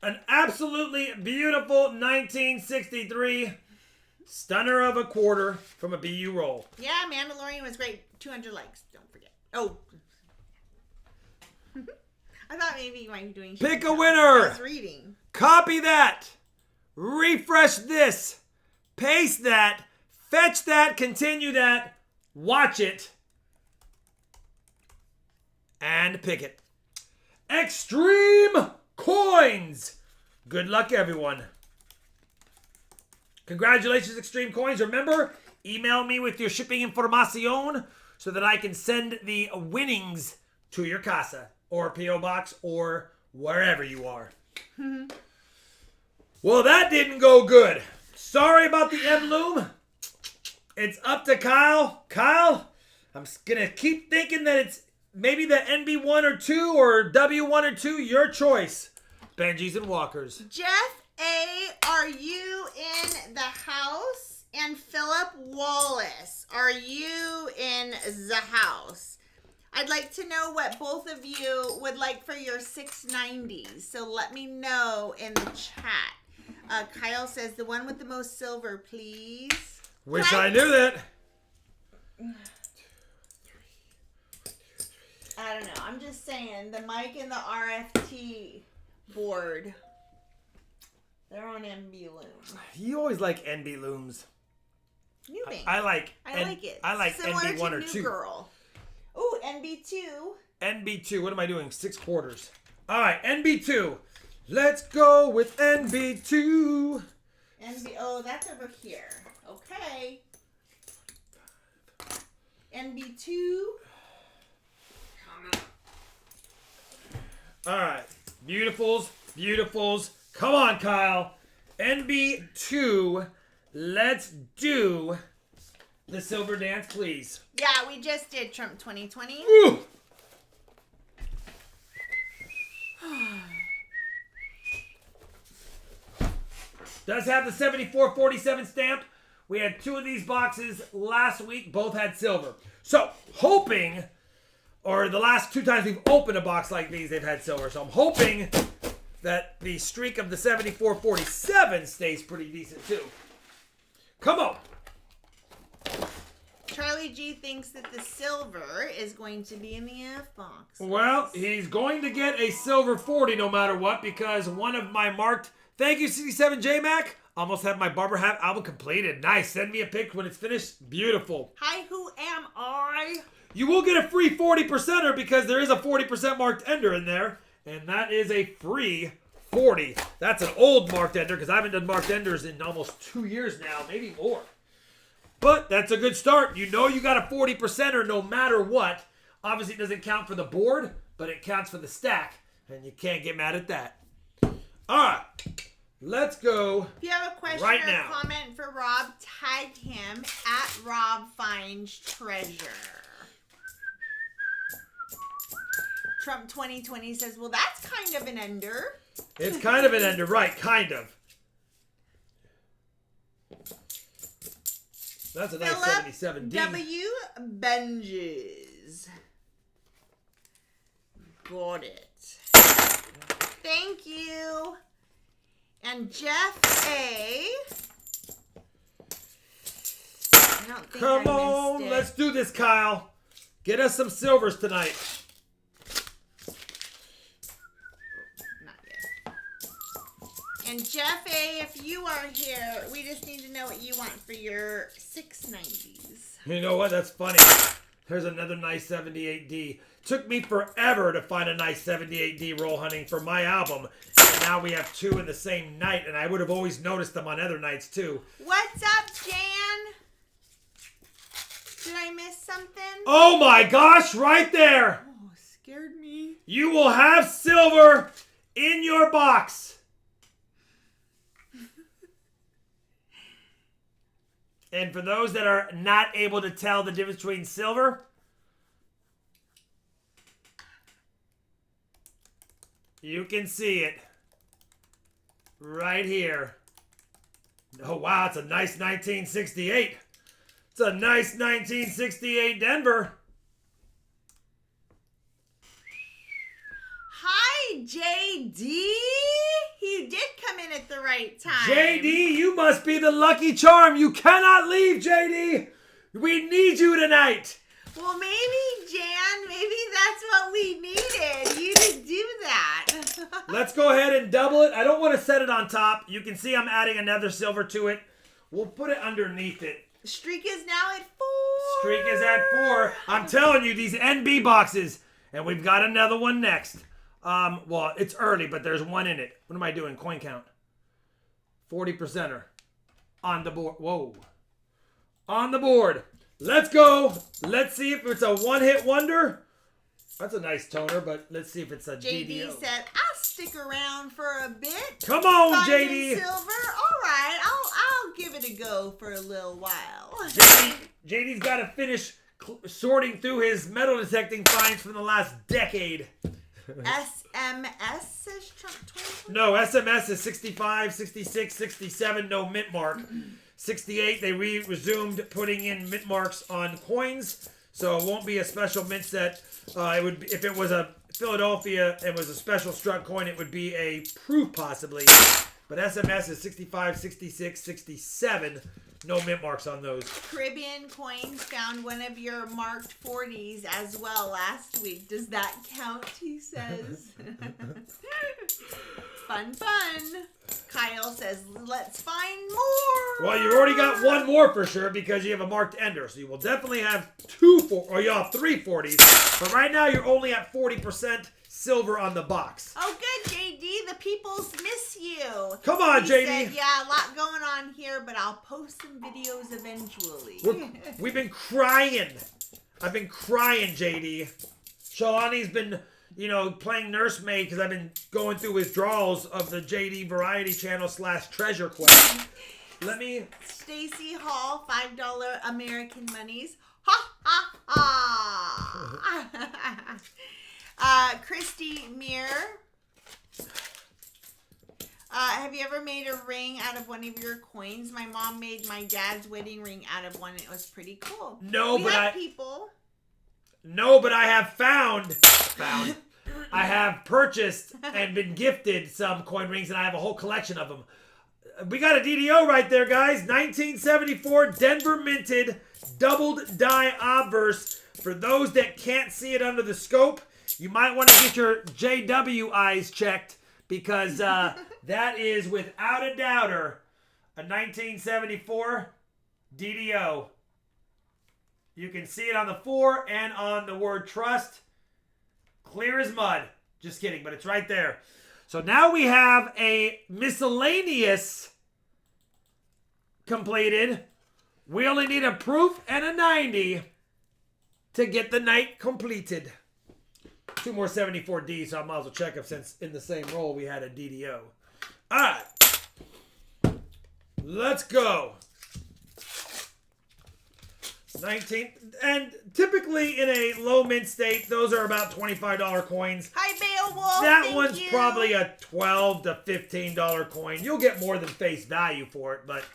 an absolutely beautiful 1963 stunner of a quarter from a BU roll. Yeah, Mandalorian was great. 200 likes. Don't forget. Oh. I thought maybe you might be doing... Pick a winner. I was reading. Copy that. Refresh this. Paste that. Fetch that. Continue that. Watch it. And pick it. Extreme Coins. Good luck, everyone. Congratulations, Extreme Coins. Remember, email me with your shipping information so that I can send the winnings to your casa or P.O. Box or wherever you are. Well, that didn't go good. Sorry about the Emloom. It's up to Kyle. Kyle, I'm going to keep thinking that it's maybe the NB1 or 2 or W1 or 2. Your choice. Benjis and Walkers. Jeff A., are you in the house? And Philip Wallace, are you in the house? I'd like to know what both of you would like for your 690s. So let me know in the chat. Kyle says, the one with the most silver, please. Wish I knew that. I don't know. I'm just saying, the mic and the RFT board, they're on NB Loom. You always like NB Looms. New bank. I like it. I like Similar NB1 to or New 2. Girl. Ooh, NB2. NB2. What am I doing? 6 quarters. All right, NB2. Let's go with NB2. Oh, that's over here. Okay. NB2. All right. Beautifuls. Come on, Kyle. NB2. Let's do the silver dance, please. Yeah, we just did Trump 2020. Woo! Does have the 7447 stamp. We had 2 of these boxes last week. Both had silver. So, hoping, or the last 2 times we've opened a box like these, they've had silver. So, I'm hoping that the streak of the 7447 stays pretty decent, too. Come on. Charlie G thinks that the silver is going to be in the F box. Well, he's going to get a silver 40 no matter what, because one of my marked, thank you, 67J Mac, almost have my Barber Hat album completed. Nice. Send me a pic when it's finished. Beautiful. Hi, who am I? You will get a free 40%er because there is a 40% marked ender in there, and that is a free 40. That's an old marked ender because I haven't done marked enders in almost 2 years now, maybe more. But that's a good start. You know you got a 40%er no matter what. Obviously, it doesn't count for the board, but it counts for the stack. And you can't get mad at that. All right. Let's go. If you have a question right or now. comment for Rob, tag him at RobFindsTreasure. Trump 2020 says, well, that's kind of an ender. It's kind of an ender. Right, kind of. That's a nice 77D. W. Benjes. Got it. Thank you. And Jeff A. I don't think Come I on, missed it. let's do this, Kyle. Get us some silvers tonight. Not yet. And Jeff A., if you are here, we just need to know what you want for your 690s. You know what? That's funny. There's another nice 78D. Took me forever to find a nice 78D roll hunting for my album. And now we have 2 in the same night, and I would have always noticed them on other nights too. What's up, Jan? Did I miss something? Oh my gosh, right there. Oh, scared me. You will have silver in your box. And for those that are not able to tell the difference between silver, you can see it right here. Oh, wow, it's a nice 1968. It's a nice 1968 Denver. Hi, JD. You did come in at the right time. JD, you must be the lucky charm. You cannot leave, JD. We need you tonight. Well, maybe, Jan, maybe that's what we needed. You to do that. Let's go ahead and double it. I don't want to set it on top. You can see I'm adding another silver to it. We'll put it underneath it. Streak is now at 4. Streak is at 4. I'm telling you, these NB boxes. And we've got another one next. Well, it's early, but there's one in it. What am I doing? Coin count. 40%er. On the board. Whoa. On the board. Let's go. Let's see if it's a one-hit wonder. That's a nice toner, but let's see if it's a JD DDO. said, I'll stick around for a bit. Come on, Finding JD. silver. All right, I'll give it a go for a little while. JD's got to finish sorting through his metal detecting finds from the last decade. SMS says Trump 2020. No, SMS is 65, 66, 67, no mint mark. 68, they resumed putting in mint marks on coins, so it won't be a special mint set. It would be, if it was a Philadelphia and was a special struck coin, it would be a proof possibly. But SMS is 65, 66, 67. No mint marks on those. Caribbean Coins found one of your marked 40s as well last week. Does that count, he says? Fun. Kyle says, let's find more. Well, you've already got one more for sure because you have a marked ender. So you will definitely have or you'll have 3 40s. But right now you're only at 40% silver on the box. Oh, good, JD. The peoples miss you. Come on, He JD. said, yeah, a lot going on here, but I'll post some videos eventually. We've been crying. I've been crying, JD. Shalani's been, playing nursemaid because I've been going through withdrawals of the JD Variety Channel / Treasure Quest. Let me... Stacy Hall, $5 American monies. Ha, ha, ha. Christy Muir. Have you ever made a ring out of one of your coins? My mom made my dad's wedding ring out of one. It was pretty cool. No, we but have people. No, but I have found. I have purchased and been gifted some coin rings, and I have a whole collection of them. We got a DDO right there, guys. 1974 Denver minted doubled die obverse. For those that can't see it under the scope, you might want to get your JW eyes checked, because that is without a doubter a 1974 DDO. You can see it on the 4 and on the word trust. Clear as mud. Just kidding, but it's right there. So now we have a miscellaneous completed. We only need a proof and a 90 to get the night completed. 2 more 74D, so I might as well check them, since in the same roll we had a DDO. All right. Let's go. 19, and typically in a low mint state, those are about $25 coins. Hi, Beowulf. That Thank one's you. probably a $12 to $15 coin. You'll get more than face value for it, but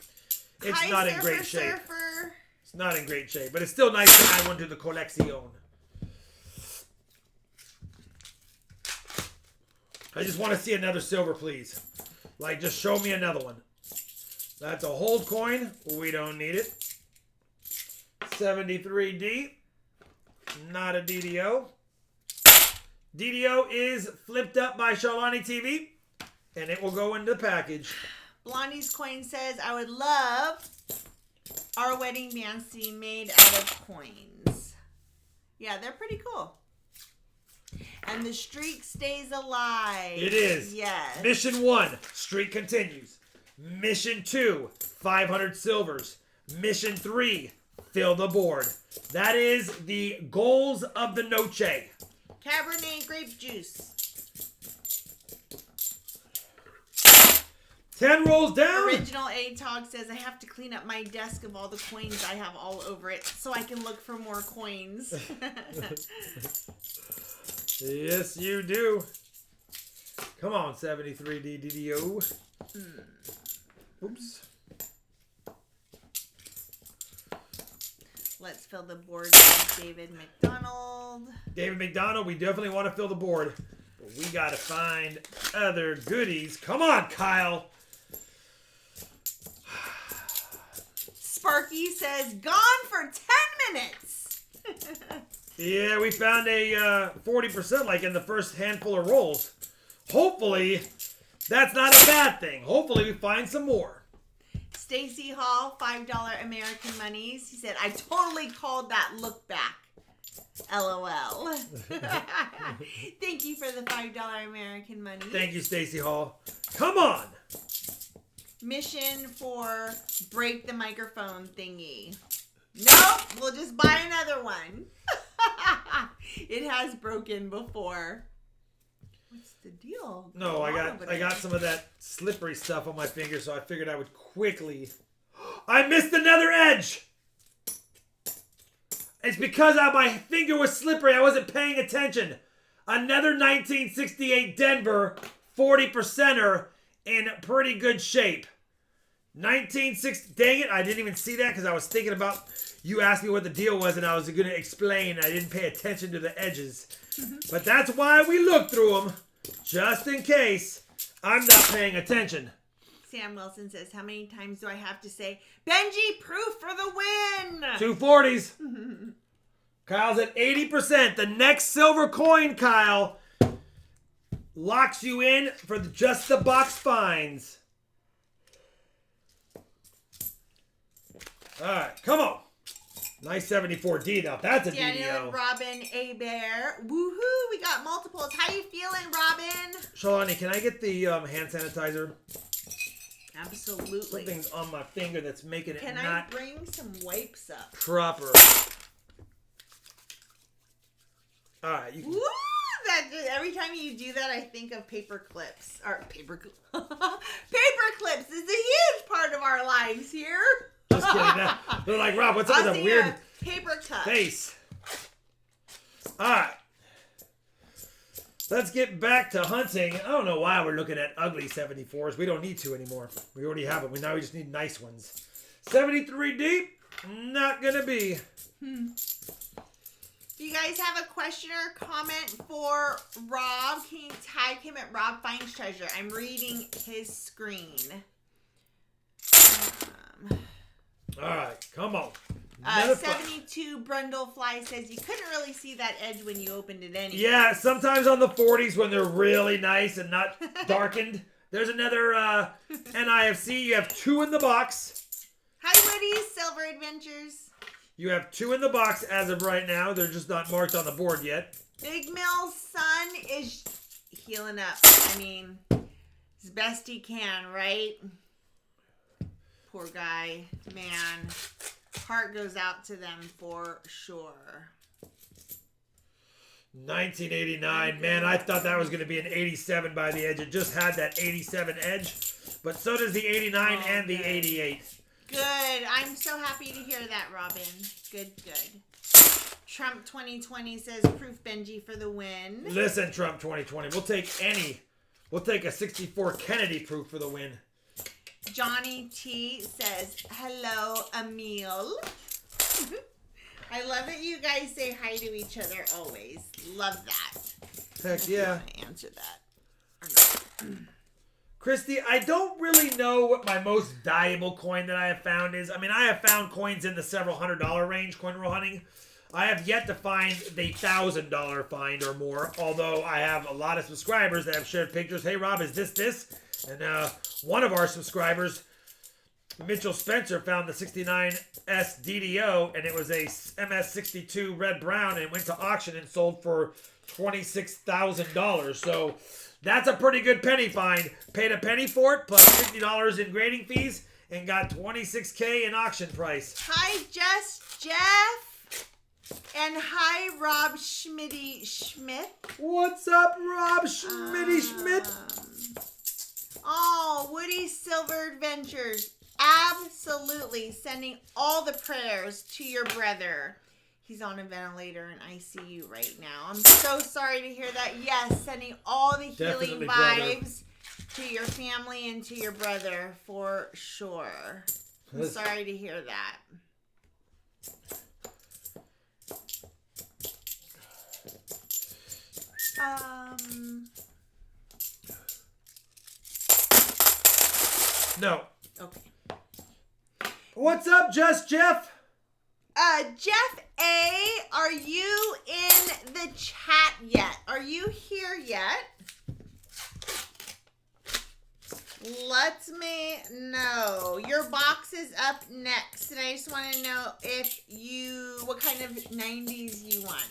it's Hi, not in great shape. Surfer. It's not in great shape, but it's still nice to add one to the collection. I just want to see another silver, please. Like, just show me another one. That's a hold coin. We don't need it. 73D. Not a DDO. DDO is flipped up by Shalani TV, and it will go into the package. Blondie's coin says, I would love our wedding bands to be made out of coins. Yeah, they're pretty cool. And the streak stays alive. It is. Yes. Mission 1, streak continues. Mission 2, 500 silvers. Mission 3, fill the board. That is the goals of the noche. Cabernet grape juice. 10 rolls down. Original A-Tog says, I have to clean up my desk of all the coins I have all over it so I can look for more coins. Yes, you do. Come on, 73D DDO. Oops. Let's fill the board with David McDonald. David McDonald, we definitely want to fill the board. But we got to find other goodies. Come on, Kyle. Sparky says, gone for 10 minutes. Yeah, we found a 40% like in the first handful of rolls. Hopefully, that's not a bad thing. Hopefully, we find some more. Stacy Hall, $5 American monies. He said, I totally called that look back. LOL. Thank you for the $5 American money. Thank you, Stacy Hall. Come on. Mission for break the microphone thingy. Nope, we'll just buy another one. It has broken before. What's the deal? No, I got some of that slippery stuff on my finger, so I figured I would quickly. I missed another edge. It's because my finger was slippery. I wasn't paying attention. Another 1968 Denver 40%er in pretty good shape. 1960. Dang it! I didn't even see that because I was thinking about. You asked me what the deal was, and I was going to explain. I didn't pay attention to the edges. But that's why we looked through them, just in case I'm not paying attention. Sam Wilson says, how many times do I have to say, Benji, proof for the win? 240s. Kyle's at 80%. The next silver coin, Kyle, locks you in for just the box finds. All right, come on. Nice 74D. Now that's a Daniel DDO. and Robin A. Bear. Woohoo, we got multiples. How you feeling, Robin? Shalani, can I get the hand sanitizer? Absolutely. Something's on my finger that's making it Can not I bring some wipes up? proper. All right. You can... Woo! Every time you do that, I think of paper clips. Paper clips is a huge part of our lives here. Just kidding. They're like, Rob, what's up with that weird paper cup face? All right. Let's get back to hunting. I don't know why we're looking at ugly 74s. We don't need to anymore. We already have them. Now we just need nice ones. 73 deep, not gonna be. If you guys have a question or comment for Rob, can you tag him at RobFindsTreasure? I'm reading his screen. All right, come on. 72 Brundlefly says you couldn't really see that edge when you opened it anyway. Yeah, sometimes on the 40s when they're really nice and not darkened. There's another NIFC. You have 2 in the box. Hi, Woody. Silver Adventures. You have 2 in the box as of right now. They're just not marked on the board yet. Big Mill's son is healing up. I mean, as best he can, right? Poor guy. Man. Heart goes out to them for sure. 1989. Man, I thought that was going to be an 87 by the edge. It just had that 87 edge. But so does the 89 and the 88. Good. I'm so happy to hear that, Robin. Good, good. Trump 2020 says proof Benji for the win. Listen, Trump 2020. We'll take any. We'll take a 64 Kennedy proof for the win. Johnny T says, hello, Emil. I love that you guys say hi to each other always. Love that. Heck yeah. I answer that. Or not. Christy, I don't really know what my most valuable coin that I have found is. I mean, I have found coins in the several $100 range, coin roll hunting. I have yet to find the $1,000 find or more, although I have a lot of subscribers that have shared pictures. Hey, Rob, is this? And one of our subscribers, Mitchell Spencer, found the 69S DDO, and it was a MS62 red brown, and it went to auction and sold for $26,000. So that's a pretty good penny find. Paid a penny for it, plus $50 in grading fees, and got $26K in auction price. Hi, Just Jeff. And hi, Rob Schmitty Schmidt. What's up, Rob Schmitty Schmidt? Oh, Woody Silver Adventures. Absolutely sending all the prayers to your brother. He's on a ventilator in ICU right now. I'm so sorry to hear that. Yes, sending all the healing vibes to your family and to your brother for sure. I'm sorry to hear that. No. Okay. What's up, Just Jeff? Jeff A, are you in the chat yet? Are you here yet? Let me know. Your box is up next, and I just want to know what kind of 90s you want.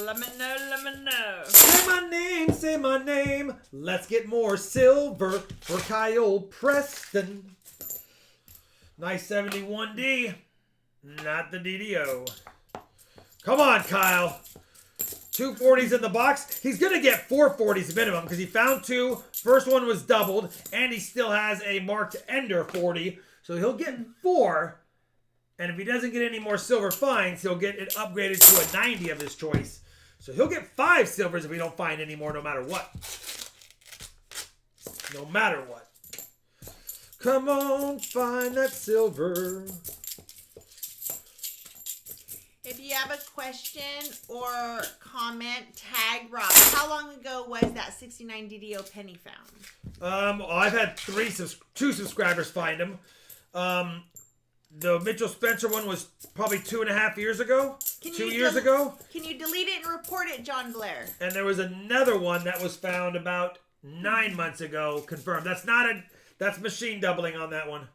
Let me know. Say my name. Let's get more silver for Kyle Preston. Nice 71D. Not the DDO. Come on, Kyle. 240s in the box. He's going to get 440s minimum because he found 2. First one was doubled, and he still has a marked Ender 40. So he'll get 4. And if he doesn't get any more silver finds, he'll get it upgraded to a 90 of his choice. So he'll get 5 silvers if we don't find any more, no matter what. No matter what. Come on, find that silver. If you have a question or comment, tag Rob. How long ago was that 69 DDO penny found? I've had 2 subscribers find them. The Mitchell Spencer one was probably 2.5 years ago. 2 years ago. Can you delete it and report it, John Blair? And there was another one that was found about 9 months ago, confirmed. That's machine doubling on that one.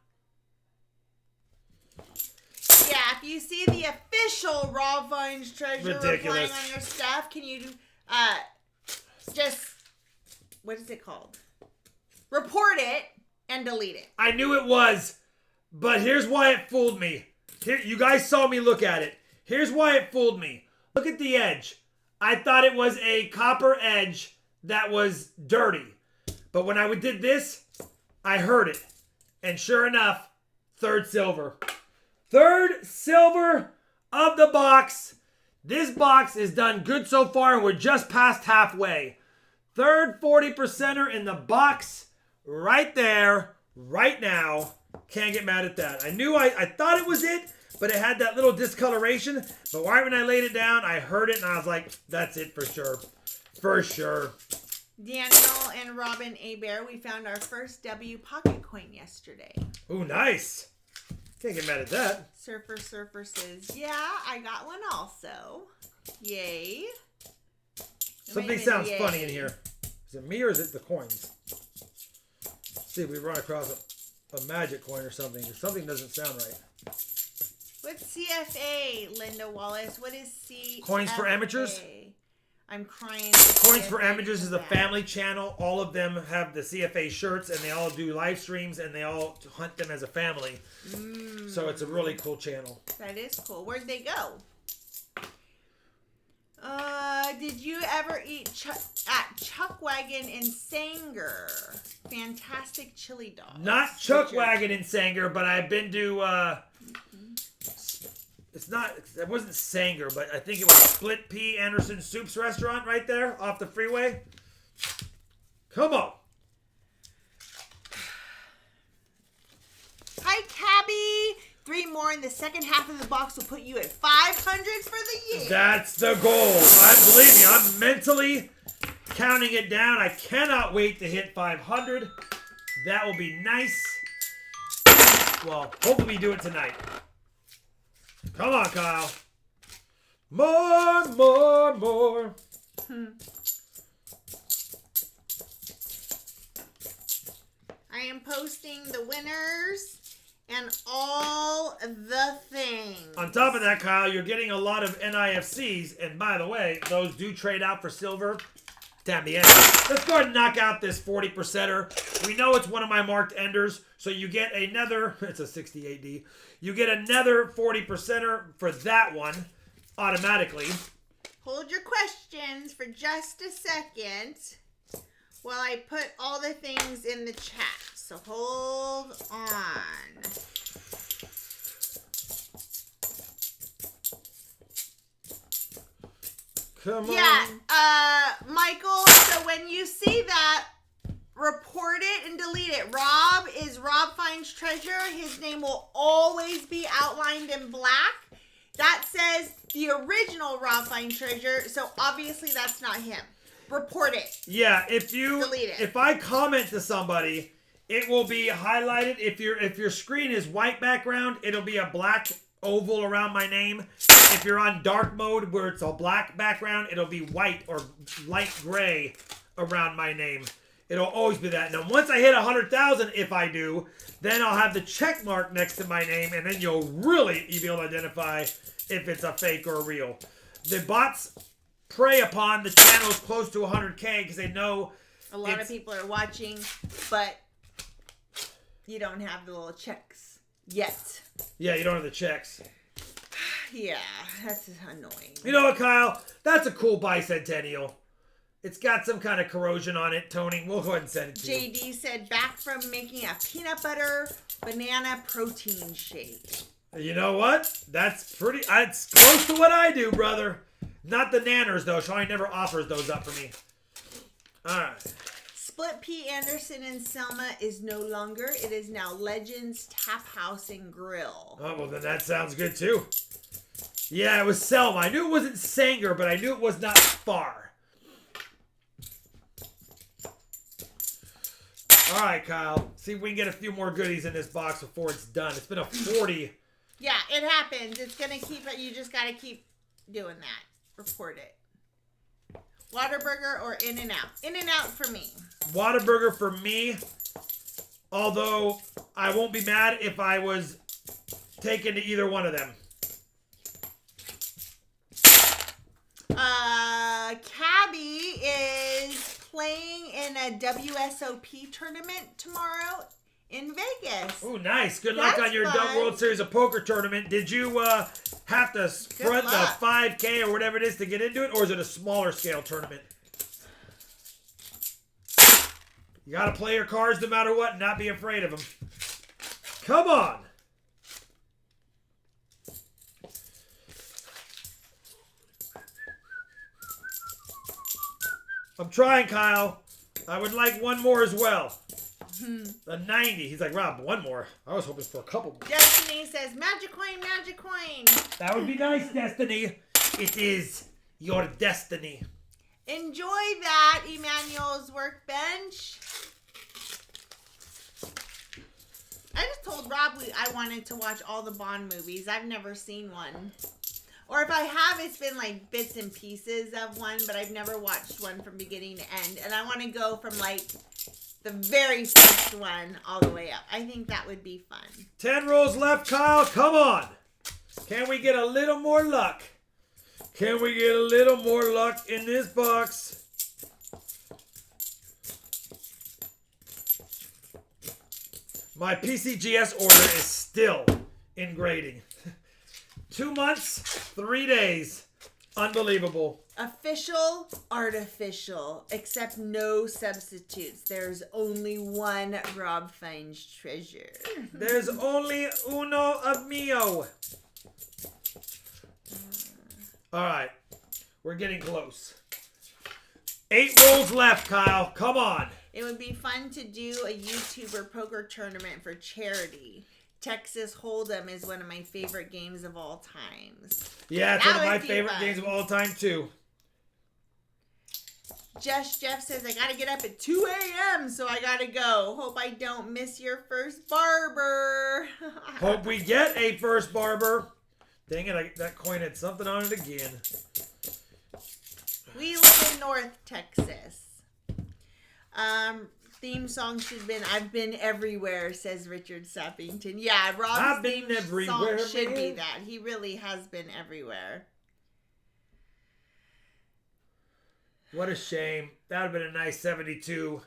Yeah, if you see the official RobFindsTreasure replying on your stuff, can you just, what is it called? Report it and delete it. I knew it was, but here's why it fooled me. Here, you guys saw me look at it. Here's why it fooled me. Look at the edge. I thought it was a copper edge that was dirty. But when I did this, I heard it. And sure enough, 3rd silver. 3rd silver of the box. This box is done good so far, and we're just past halfway. Third 40%er in the box right there, right now. Can't get mad at that. I thought it was it, but it had that little discoloration. But right when I laid it down, I heard it, and I was like, that's it for sure. For sure. Daniel and Robin A. Bear, we found our first W pocket coin yesterday. Ooh, nice. Can't get mad at that. Surfer says, yeah, I got one also. Yay. Something sounds funny in here. Is it me or is it the coins? Let's see if we run across a magic coin or something. Something doesn't sound right. What's CFA, Linda Wallace? What is CFA? Coins for Amateurs? I'm crying. Coins for Amateurs is a family channel. All of them have the CFA shirts, and they all do live streams, and they all hunt them as a family. So it's a really cool channel. That is cool. Where'd they go? Did you ever eat at Chuckwagon in Sanger? Fantastic chili dog. Not Chuckwagon in Sanger, but I've been to... It wasn't Sanger, but I think it was Split Pea Anderson Soup's restaurant right there off the freeway. Come on. Hi, Cabby. 3 more in the second half of the box will put you at 500 for the year. That's the goal. Believe me, I'm mentally counting it down. I cannot wait to hit 500. That will be nice. Well, hopefully we do it tonight. Come on, Kyle. More. I am posting the winners and all the things. On top of that, Kyle, you're getting a lot of NIFCs. And by the way, those do trade out for silver. Damn the end. Let's go ahead and knock out this 40%er. We know it's one of my marked enders. So you get another, it's a 68D. You get another 40%er for that one automatically. Hold your questions for just a second while I put all the things in the chat. So hold on. Come on. Yeah, Michael, so when you see that, report it and delete it. Rob is RobFindsTreasure. His name will always be outlined in black. That says the original RobFindsTreasure, so obviously that's not him. Report it. Yeah, if you delete it. If I comment to somebody, it will be highlighted. If your screen is white background, it'll be a black oval around my name. If you're on dark mode where it's a black background, it'll be white or light gray around my name. It'll always be that. Now, once I hit 100,000, if I do, then I'll have the check mark next to my name, and then you'll really be able to identify if it's a fake or a real. The bots prey upon the channels close to 100K because they know a lot of people are watching, but you don't have the little checks yet. Yeah, you don't have the checks. Yeah, that's annoying. You know what, Kyle? That's a cool bicentennial. It's got some kind of corrosion on it, Tony. We'll go ahead and send it to you. JD said, back from making a peanut butter banana protein shake. You know what? That's it's close to what I do, brother. Not the nanners, though. Shawnee never offers those up for me. All right. Split P. Anderson and Selma is no longer. It is now Legends Tap House and Grill. Oh, well, then that sounds good, too. Yeah, it was Selma. I knew it wasn't Sanger, but I knew it was not far. All right, Kyle. See if we can get a few more goodies in this box before it's done. It's been a 40. Yeah, it happens. It's going to keep it. You just got to keep doing that. Report it. Whataburger or In-N-Out? In-N-Out for me. Whataburger for me. Although, I won't be mad if I was taken to either one of them. Cabby is playing in a WSOP tournament tomorrow in Vegas. Oh, nice. Good luck on your fun. World Series of Poker tournament. Did you have to front the 5K or whatever it is to get into it, or is it a smaller scale tournament? You got to play your cards no matter what and not be afraid of them. Come on. I'm trying, Kyle. I would like one more as well. A 90. He's like, Rob, one more. I was hoping for a couple more. Destiny says, magic coin, magic coin. That would be nice, Destiny. It is your destiny. Enjoy that, Emmanuel's workbench. I just told Rob I wanted to watch all the Bond movies. I've never seen one. Or if I have, it's been like bits and pieces of one, but I've never watched one from beginning to end. And I want to go from like the very first one all the way up. I think that would be fun. 10 rolls left, Kyle. Come on. Can we get a little more luck? Can we get a little more luck in this box? My PCGS order is still in grading. 2 months, 3 days. Unbelievable. Official, artificial, except no substitutes. There's only one RobFindsTreasure. There's only uno of mio. All right. We're getting close. 8 rolls left, Kyle. Come on. It would be fun to do a YouTuber poker tournament for charity. Texas Hold'em is one of my favorite games of all times. Yeah, it's one of my favorite games of all time, too. Jeff says, I gotta get up at 2 a.m., so I gotta go. Hope I don't miss your first barber. Hope we get a first barber. Dang it, that coin had something on it again. We live in North Texas. Theme song should have been I've Been Everywhere, says Richard Sappington. Yeah, Rob's theme song should be that. He really has been everywhere. What a shame. That would have been a nice 72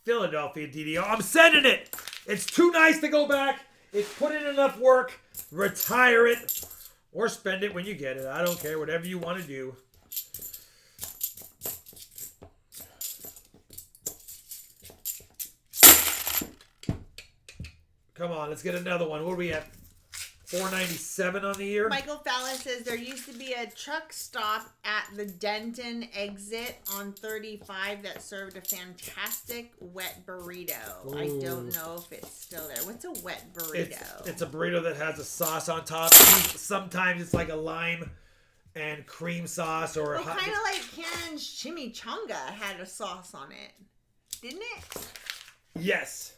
Philadelphia DDO. I'm sending it. It's too nice to go back. It's put in enough work. Retire it. Or spend it when you get it. I don't care. Whatever you want to do. Come on, let's get another one. What are we at? 497 on the year? Michael Fallis says there used to be a truck stop at the Denton exit on 35 that served a fantastic wet burrito. Ooh. I don't know if it's still there. What's a wet burrito? It's a burrito that has a sauce on top. Sometimes it's like a lime and cream sauce or kind of like Karen's chimichanga had a sauce on it, didn't it? Yes.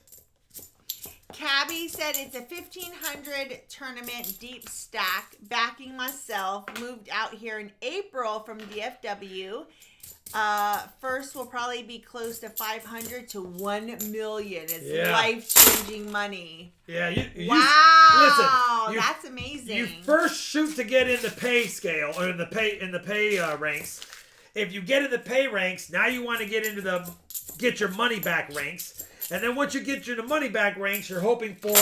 Cabby said it's a 1,500 tournament deep stack. Backing myself. Moved out here in April from DFW. First will probably be close to 500 to 1 million. It's life-changing money. Yeah. Wow. Listen, that's amazing. You first shoot to get in the pay scale or in the pay ranks. If you get in the pay ranks, now you want to get your money back ranks. And then once you get your money back ranks, you're hoping for,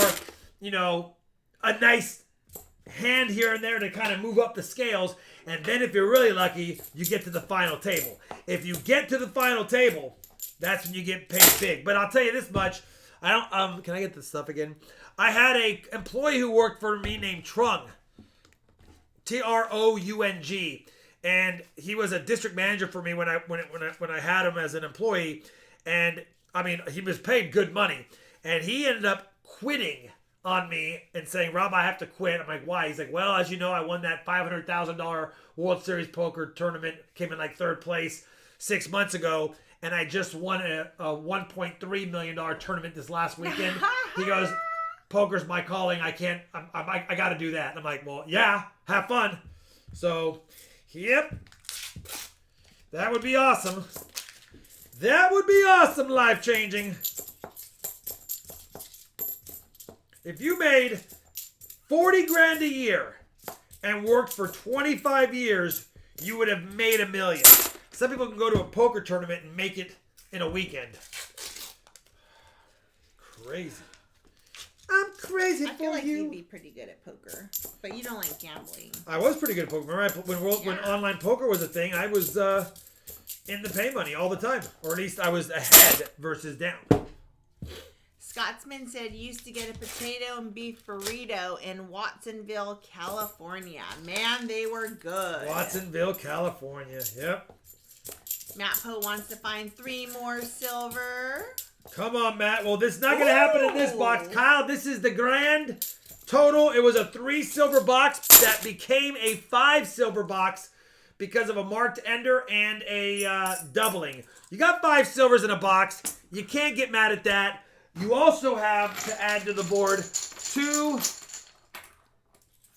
a nice hand here and there to kind of move up the scales. And then if you're really lucky, you get to the final table. If you get to the final table, that's when you get paid big. But I'll tell you this much. Can I get this stuff again? I had a employee who worked for me named Trung. Troung. And he was a district manager for me when I had him as an employee. And he was paid good money. And he ended up quitting on me and saying, Rob, I have to quit. I'm like, why? He's like, well, as you know, I won that $500,000 World Series poker tournament, came in like 3rd place 6 months ago. And I just won a $1.3 million tournament this last weekend. He goes, poker's my calling. I got to do that. And I'm like, well, yeah, have fun. So, yep. That would be awesome. That would be awesome, life-changing. If you made 40 grand a year and worked for 25 years, you would have made $1 million. Some people can go to a poker tournament and make it in a weekend. Crazy. I'm crazy for you. I feel like you'd be pretty good at poker, but you don't like gambling. I was pretty good at poker. Remember when online poker was a thing, I was in the pay money all the time. Or at least I was ahead versus down. Scotsman said used to get a potato and beef burrito in Watsonville, California. Man, they were good. Watsonville, California. Yep. Matt Poe wants to find 3 more silver. Come on, Matt. Well, this is not going to happen in this box. Kyle, this is the grand total. It was a 3 silver box that became a 5 silver box because of a marked ender and a doubling. You got 5 silvers in a box. You can't get mad at that. You also have to add to the board 2,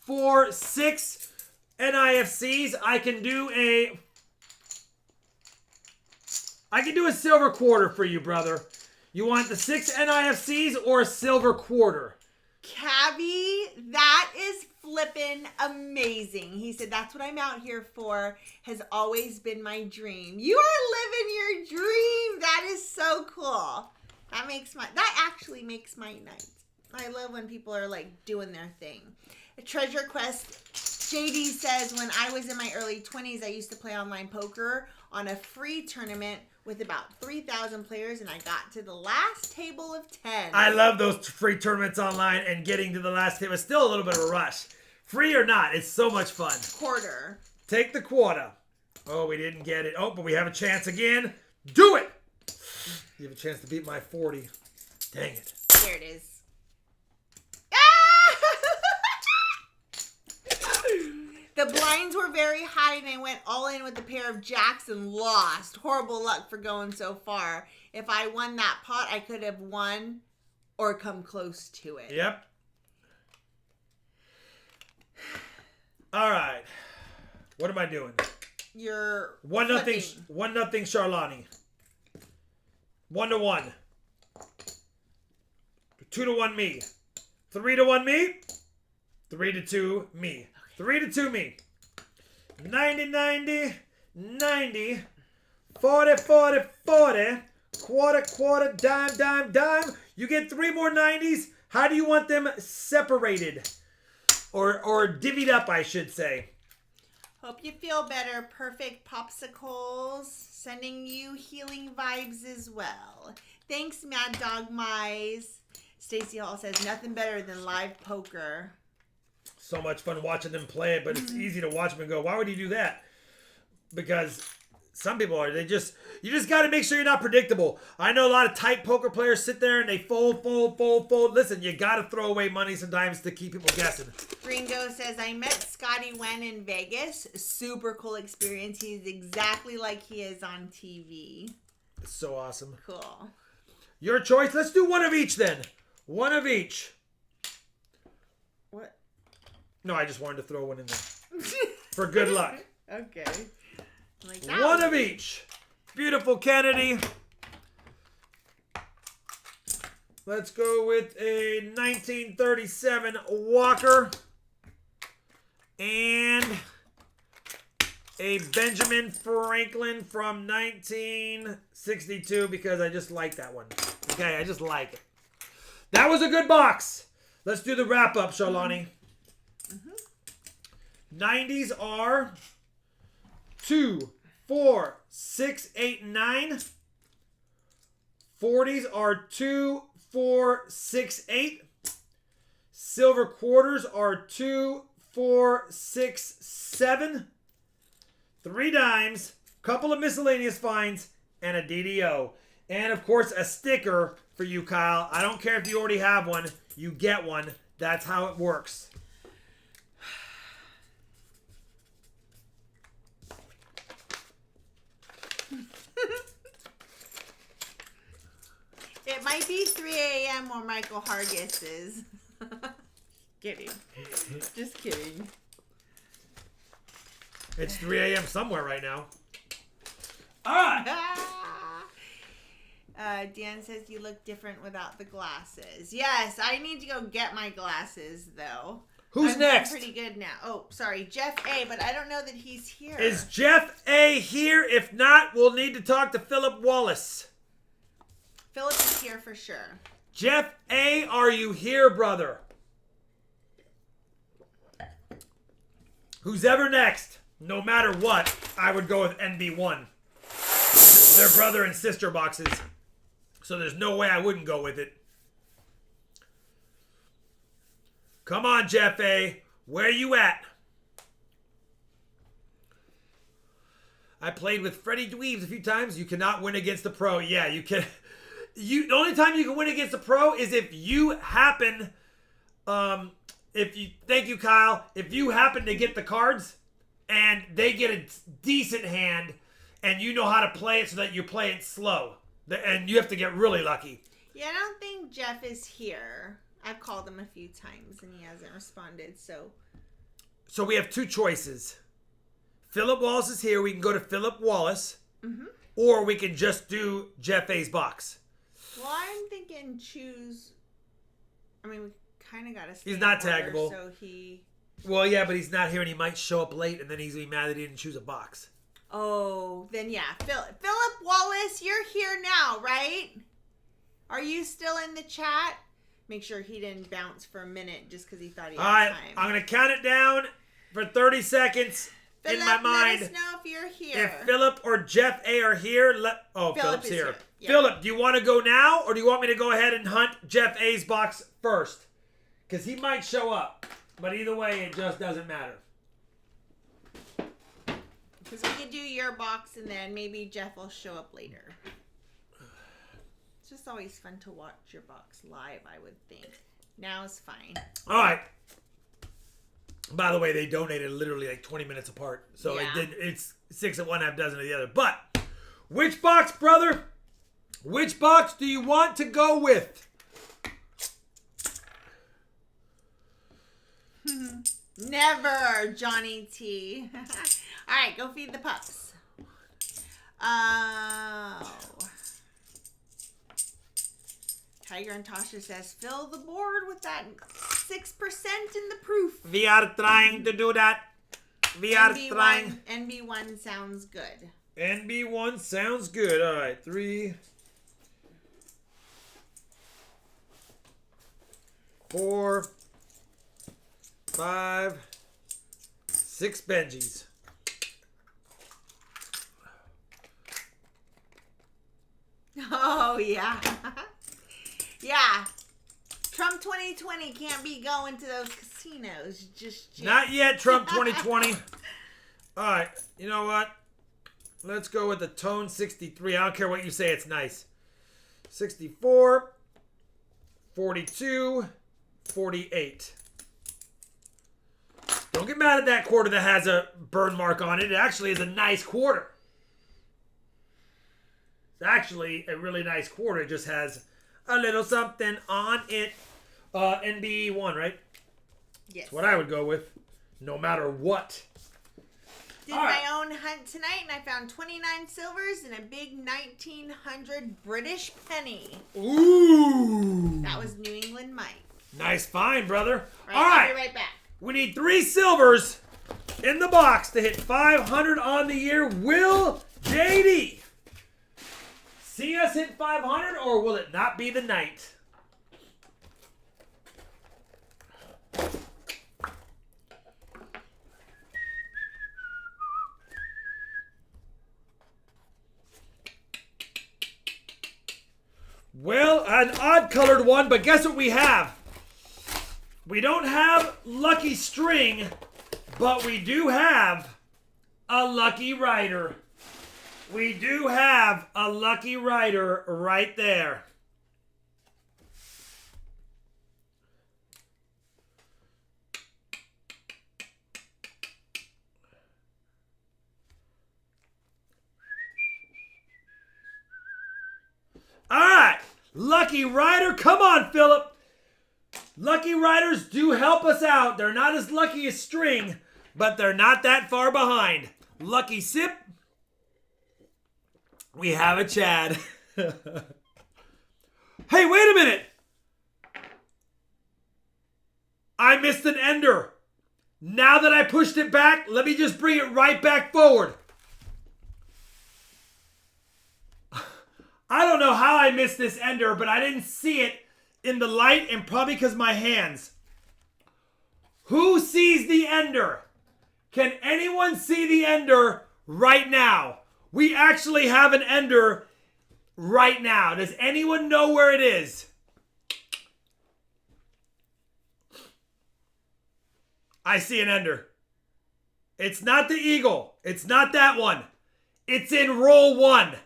4, 6 NIFCs. I can do a silver quarter for you, brother. You want the 6 NIFCs or a silver quarter? Cabby, that is flippin' amazing. He said, that's what I'm out here for. Has always been my dream. You are living your dream. That is so cool. That actually makes my night. I love when people are like doing their thing. A treasure quest. JD says, when I was in my early 20s, I used to play online poker on a free tournament with about 3,000 players, and I got to the last table of 10. I love those free tournaments online, and getting to the last table is still a little bit of a rush. Free or not, it's so much fun. Quarter. Take the quarter. Oh, we didn't get it. Oh, but we have a chance again. Do it! You have a chance to beat my 40. Dang it. There it is. The blinds were very high, and I went all in with a pair of jacks and lost. Horrible luck for going so far. If I won that pot, I could have won or come close to it. Yep. All right. What am I doing? You're 1-0 Charlani. 1-1. 2-1 me. 3-1 me. 3-2 me. 3-2 me. 90, 40, 40, quarter, dime. You get 3 more 90s. How do you want them separated? Or divvied up, I should say. Hope you feel better. Perfect popsicles. Sending you healing vibes as well. Thanks, Mad Dog Mize. Stacy Hall says, nothing better than live poker. So much fun watching them play it, but it's easy to watch them and go, why would he do that? Because some people are, you just got to make sure you're not predictable. I know a lot of tight poker players sit there and they fold. Listen, you got to throw away money sometimes to keep people guessing. Gringo says, I met Scotty Wen in Vegas. Super cool experience. He's exactly like he is on TV. It's so awesome. Cool. Your choice. Let's do one of each then. One of each. What? No, I just wanted to throw one in there. For good luck. Okay. Like one of each. Beautiful Kennedy. Let's go with a 1937 Walker. And a Benjamin Franklin from 1962 because I just like that one. Okay, I just like it. That was a good box. Let's do the wrap up, Charlani. 90s are 2, 4, 6, 8, 9. 40s are 2, 4, 6, 8. Silver quarters are 2, 4, 6, 7. 3 dimes, couple of miscellaneous finds, and a DDO. And of course, a sticker for you, Kyle. I don't care if you already have one. You get one. That's how it works. It might be 3 a.m. where Michael Hargis is. Kidding. Just kidding. It's 3 a.m. somewhere right now. All right. Dan says you look different without the glasses. Yes, I need to go get my glasses, though. Who's next? I'm pretty good now. Oh, sorry, Jeff A., but I don't know that he's here. Is Jeff A. here? If not, we'll need to talk to Philip Wallace. Philip is here for sure. Jeff A., are you here, brother? Who's ever next? No matter what, I would go with NB1. They're brother and sister boxes. So there's no way I wouldn't go with it. Come on, Jeff A. Where you at? I played with Freddie Dweebs a few times. You cannot win against the pro. Yeah, you can. The only time you can win against the pro is if you happen, thank you, Kyle. If you happen to get the cards and they get a decent hand and you know how to play it so that you play it slow. And you have to get really lucky. Yeah, I don't think Jeff is here. I've called him a few times and he hasn't responded, so we have two choices. Philip Wallace is here. We can go to Philip Wallace. Mm-hmm. Or we can just do Jeff A's box. Well, I'm thinking choose... I mean, we kind of got to... He's not taggable. So he... Well, yeah, but he's not here and he might show up late and then he's going to be mad that he didn't choose a box. Oh, then yeah. Philip Wallace, you're here now, right? Are you still in the chat? Make sure he didn't bounce for a minute just because he thought he had time. I'm going to count it down for 30 seconds Phillip, in my mind. let us know if you're here. If Philip or Jeff A are here, Philip's here. Yeah. Philip, do you want to go now or do you want me to go ahead and hunt Jeff A's box first? Because he might show up. But either way, it just doesn't matter. Because we could do your box and then maybe Jeff will show up later. It's just always fun to watch your box live, I would think. Now is fine. All right. By the way, they donated literally like 20 minutes apart. So yeah. It's 6 of one, half dozen of the other. But which box, brother? Which box do you want to go with? Never, Johnny T. All right, go feed the pups. Oh. Tiger and Tasha says, fill the board with that 6% in the proof. We are trying to do that. NB1 sounds good. NB1 sounds good. All right, 3, 4, 5, 6 Benjis. Oh, yeah. Yeah. Trump 2020 can't be going to those casinos just yet. Not yet, Trump 2020. All right, you know what? Let's go with the Tone 63. I don't care what you say, it's nice. 64, 42, 48. Don't get mad at that quarter that has a burn mark on it. It actually is a nice quarter. It's actually a really nice quarter. It just has a little something on it. NB1, right? Yes. That's what I would go with, no matter what. Did my own hunt tonight, and I found 29 silvers and a big 1900 British penny. Ooh. That was New England Mike. Nice find, brother. All All right. I'll be right back. We need 3 silvers in the box to hit 500 on the year. Will JD see us hit 500, or will it not be the night? Well, an odd colored one, but guess what we have? We don't have lucky string, but we do have a lucky rider. We do have a lucky rider right there. All right, lucky rider. Come on, Philip. Lucky riders do help us out. They're not as lucky as string, but they're not that far behind. Lucky sip. We have a Chad. Hey, wait a minute. I missed an ender. Now that I pushed it back, let me just bring it right back forward. I don't know how I missed this ender, but I didn't see it in the light, and probably because my hands. Who sees the ender? Can anyone see the ender right now? We actually have an ender right now. Does anyone know where it is? I see an ender. It's not the eagle. It's not that one. It's in roll 1.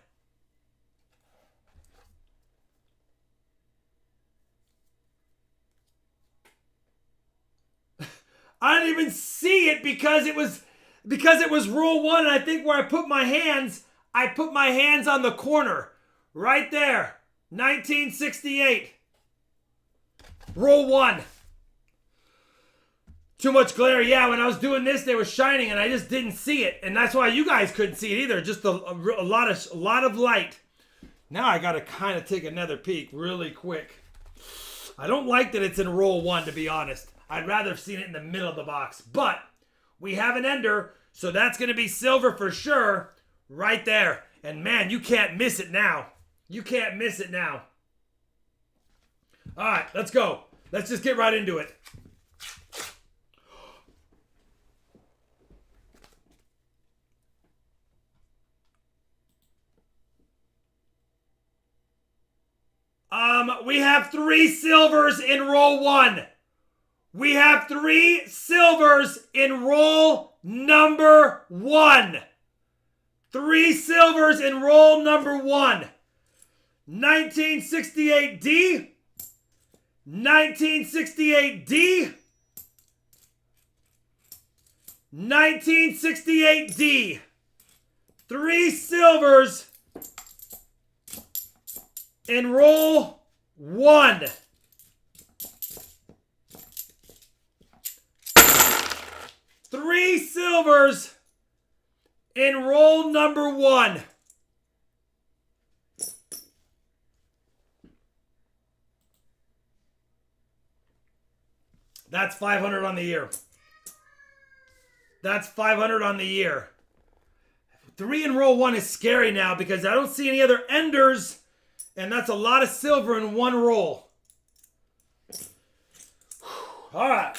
I didn't even see it because it was roll 1, and I think where I put my hands on the corner. Right there. 1968. Roll 1. Too much glare. Yeah, when I was doing this, they were shining, and I just didn't see it. And that's why you guys couldn't see it either. Just a lot of light. Now I got to kind of take another peek really quick. I don't like that it's in roll 1, to be honest. I'd rather have seen it in the middle of the box. But we have an ender, so that's going to be silver for sure right there. And man, you can't miss it now. You can't miss it now. All right, let's go. Let's just get right into it. We have 3 silvers in roll 1. We have 3 silvers in roll number 1. 3 silvers in roll number 1. 1968D. 1968D. 1968D. 3 silvers in roll 1. 3 silvers in roll number 1. That's 500 on the year. That's 500 on the year. 3 in roll 1 is scary now because I don't see any other enders. And that's a lot of silver in one roll. All right.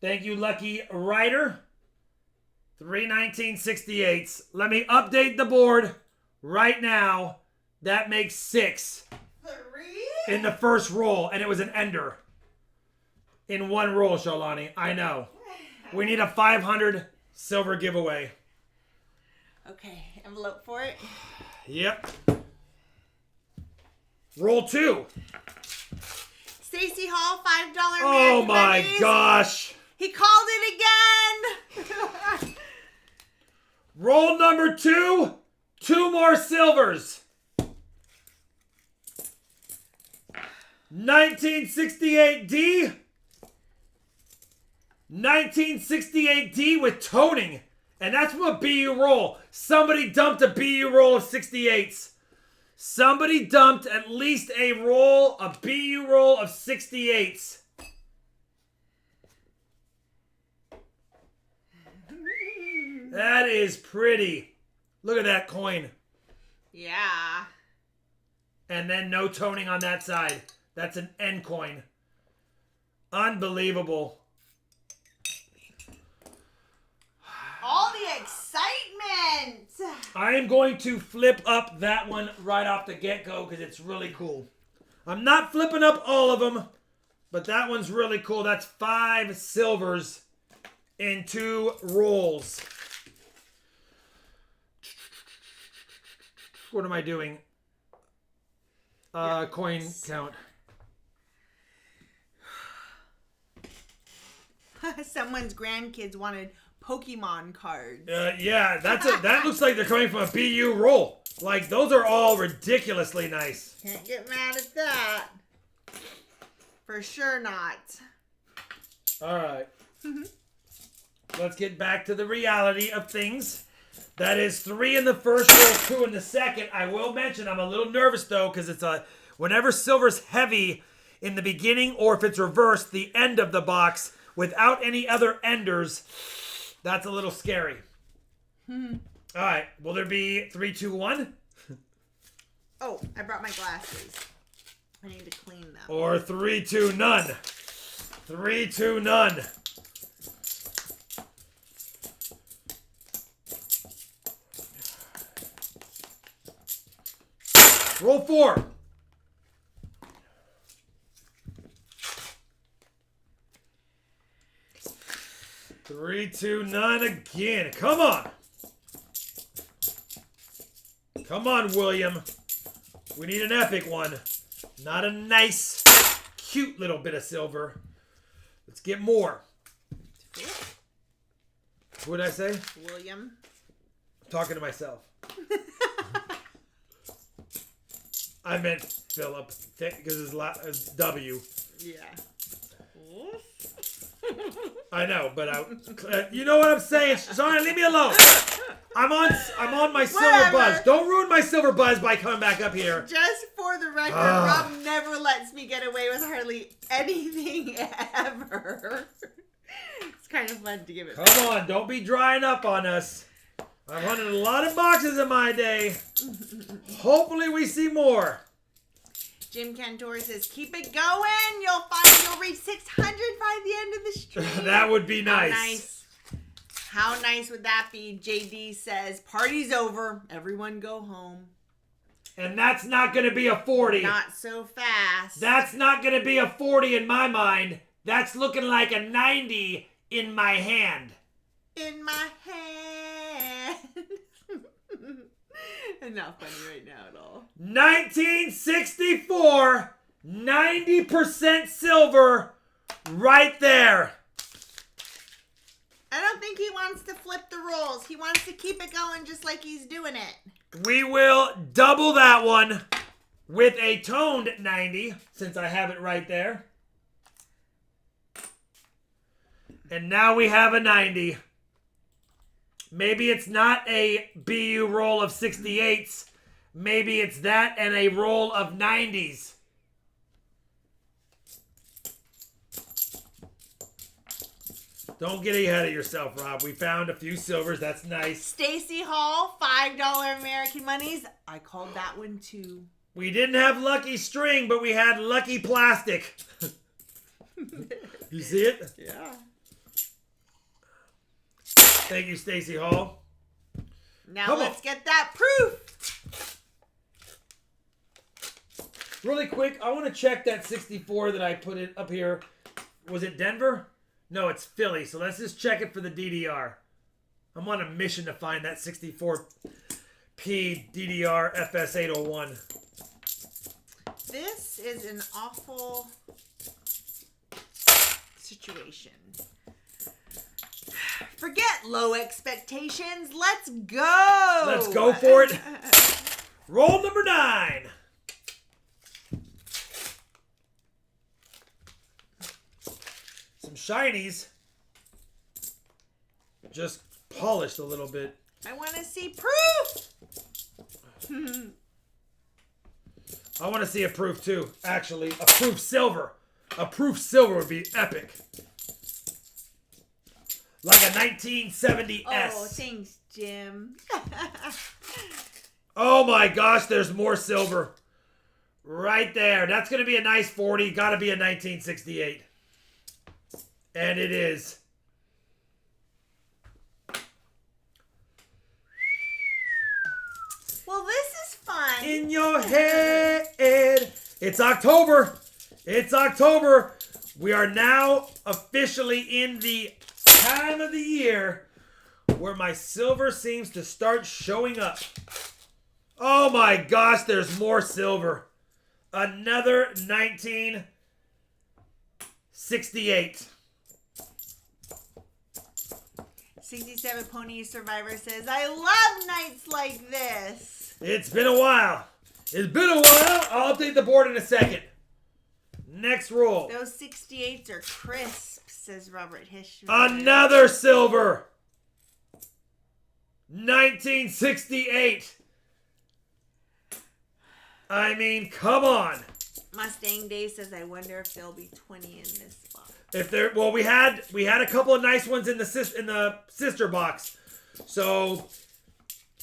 Thank you, Lucky Rider. 3 1968s. Let me update the board right now. That makes 6. 3? In the first roll. And it was an ender. In one roll, Shalani. I know. We need a 500 silver giveaway. Okay. Envelope for it. Yep. Roll 2. Stacy Hall, $5 man. Oh my gosh. He called it again. Roll number 2. 2 more silvers. 1968D. 1968D with toning. And that's from a BU roll. Somebody dumped a BU roll of 68s. Somebody dumped at least a BU roll of 68s. That is pretty. Look at that coin. Yeah. And then no toning on that side. That's an N coin. Unbelievable. All the excitement. I am going to flip up that one right off the get-go because it's really cool. I'm not flipping up all of them, but that one's really cool. That's 5 silvers in 2 rolls. What am I doing? Coin count. Someone's grandkids wanted Pokemon cards. Yeah, that looks like they're coming from a BU roll. Like, those are all ridiculously nice. Can't get mad at that. For sure not. All right. Let's get back to the reality of things. That is 3 in the first roll, 2 in the second. I will mention I'm a little nervous, though, because it's whenever silver's heavy in the beginning or if it's reversed, the end of the box, without any other enders, that's a little scary. All right. Will there be 3, 2, 1? Oh, I brought my glasses. I need to clean them. Or 3, 2, none. 3, 2, none. Roll 4. Three, two, none again. Come on. Come on, William. We need an epic one. Not a nice, cute little bit of silver. Let's get more. What did I say? William. I'm talking to myself. I meant Philip because it's W. Yeah. I know, but you know what I'm saying. Sonia, leave me alone. I'm on my silver buzz. Don't ruin my silver buzz by coming back up here. Just for the record, Rob never lets me get away with hardly anything ever. It's kind of fun to give it. Come on, don't be drying up on us. I've hunted a lot of boxes in my day. Hopefully we see more. Jim Cantor says, keep it going. You'll find you'll reach 600 by the end of the stream. That would be nice. How nice. How nice would that be? JD says, party's over. Everyone go home. And that's not going to be a 40. Not so fast. That's not going to be a 40 in my mind. That's looking like a 90 in my hand. In my hand. Not funny right now at all. 1964, 90% silver, right there. I don't think he wants to flip the rolls. He wants to keep it going just like he's doing it. We will double that one with a toned 90, since I have it right there. And now we have a 90. Maybe it's not a BU roll of 68s. Maybe it's that and a roll of 90s. Don't get ahead of yourself, Rob. We found a few silvers. That's nice. Stacy Hall, $5 American monies. I called that one too. We didn't have lucky string, but we had lucky plastic. You see it? Yeah. Thank you, Stacy Hall. Now let's get that proof. Really quick, I want to check that 64 that I put it up here. Was it Denver? No, it's Philly. So let's just check it for the DDR. I'm on a mission to find that 64P DDR FS801. This is an awful situation. Forget low expectations. Let's go. Let's go for it. Roll number 9. Some shinies. Just polished a little bit. I want to see proof. I want to see a proof too. Actually, a proof silver. A proof silver would be epic. Like a 1970S. Oh, thanks, Jim. Oh my gosh, there's more silver. Right there. That's going to be a nice 40. Got to be a 1968. And it is. Well, this is fun. In your head. It's October. It's October. We are now officially in the time of the year where my silver seems to start showing up. Oh my gosh, there's more silver. Another 1968. 67 Pony Survivor says, I love nights like this. It's been a while. It's been a while. I'll update the board in a second. Next roll. Those 68s are crisp, says Robert Hish. Another silver. 1968. I mean, come on. Mustang Day says, I wonder if there'll be 20 in this box. If there, well, we had a couple of nice ones in the sister box, so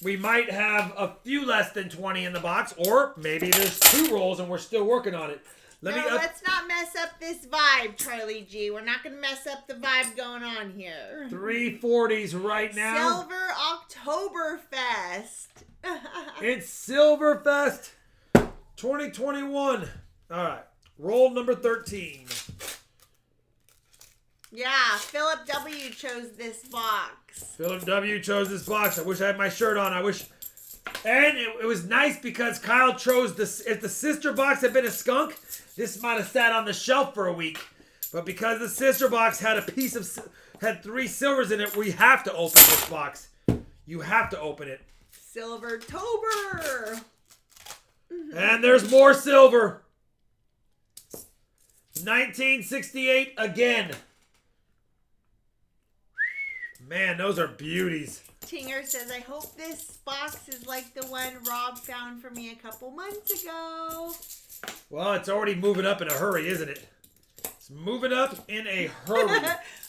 we might have a few less than 20 in the box, or maybe there's 2 rolls and we're still working on it. Let's not mess up this vibe, Charlie G. We're not going to mess up the vibe going on here. 340s right now. Silver Oktoberfest. It's Silverfest 2021. All right, roll number 13. Yeah, Philip W. chose this box. Philip W. chose this box. I wish I had my shirt on. I wish And it was nice because Kyle chose this. If the sister box had been a skunk, this might have sat on the shelf for a week. But because the sister box had had 3 silvers in it, we have to open this box. You have to open it. Silvertober. And there's more silver. 1968 again. Man, those are beauties. Tinger says, I hope this box is like the one Rob found for me a couple months ago. Well, it's already moving up in a hurry, isn't it? It's moving up in a hurry.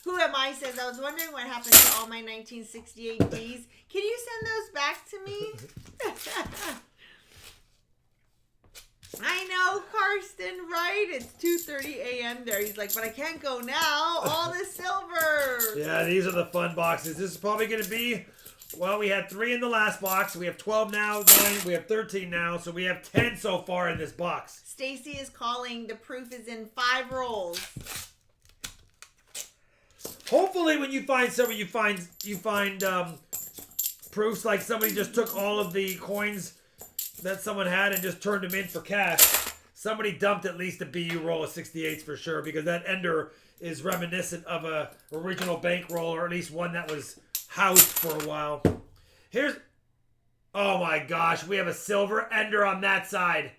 Who am I says, I was wondering what happened to all my 1968 Ds. Can you send those back to me? I know, Karsten, right? It's 2:30 a.m. there. He's like, but I can't go now. All the silver. Yeah, these are the fun boxes. This is probably going to be, well, we had 3 in the last box. We have 12 now, 9. We have 13 now. So we have 10 so far in this box. Stacy is calling. The proof is in 5 rolls. Hopefully when you find somebody, you find proofs like somebody just took all of the coins that someone had and just turned them in for cash. Somebody dumped at least a BU roll of 68s for sure, because that ender is reminiscent of a original bankroll, or at least one that was housed for a while. Oh my gosh, we have a silver ender on that side.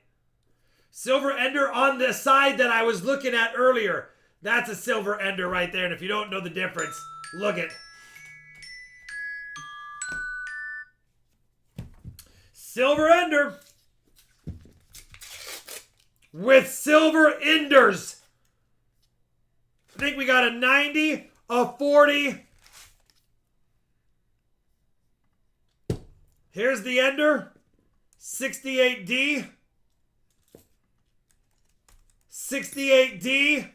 Silver ender on the side that I was looking at earlier. That's a silver ender right there, and if you don't know the difference, look it. Silver ender with silver enders. I think we got a 90, a 40. Here's the ender. 68D. 68D.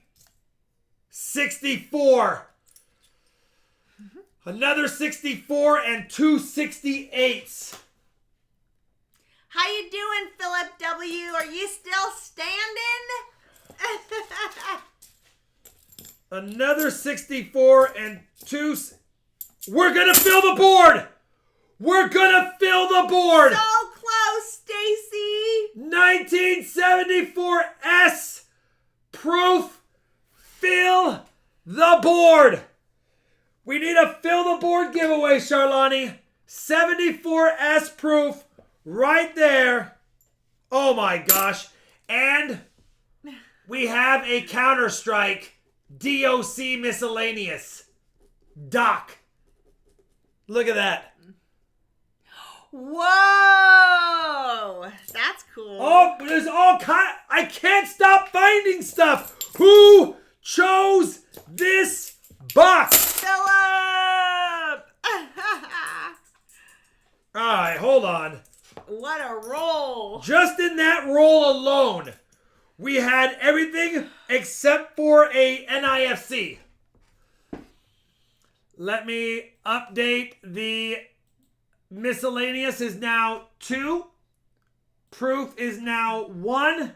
64. Another 64 and 2 68s. How you doing, Philip W? Are you still standing? Another 64 and 2. We're going to fill the board. We're going to fill the board. So close, Stacy. 1974 proof. Fill the board. We need a fill the board giveaway, Charlani. 74 proof. Right there. Oh my gosh. And we have a Counter-Strike DOC miscellaneous. Doc. Look at that. Whoa. That's cool. Oh, there's all kind. I can't stop finding stuff. Who chose this box? Philip. All right, hold on. What a roll. Just in that roll alone, we had everything except for a NIFC. Let me update. The miscellaneous is now 2. Proof is now 1.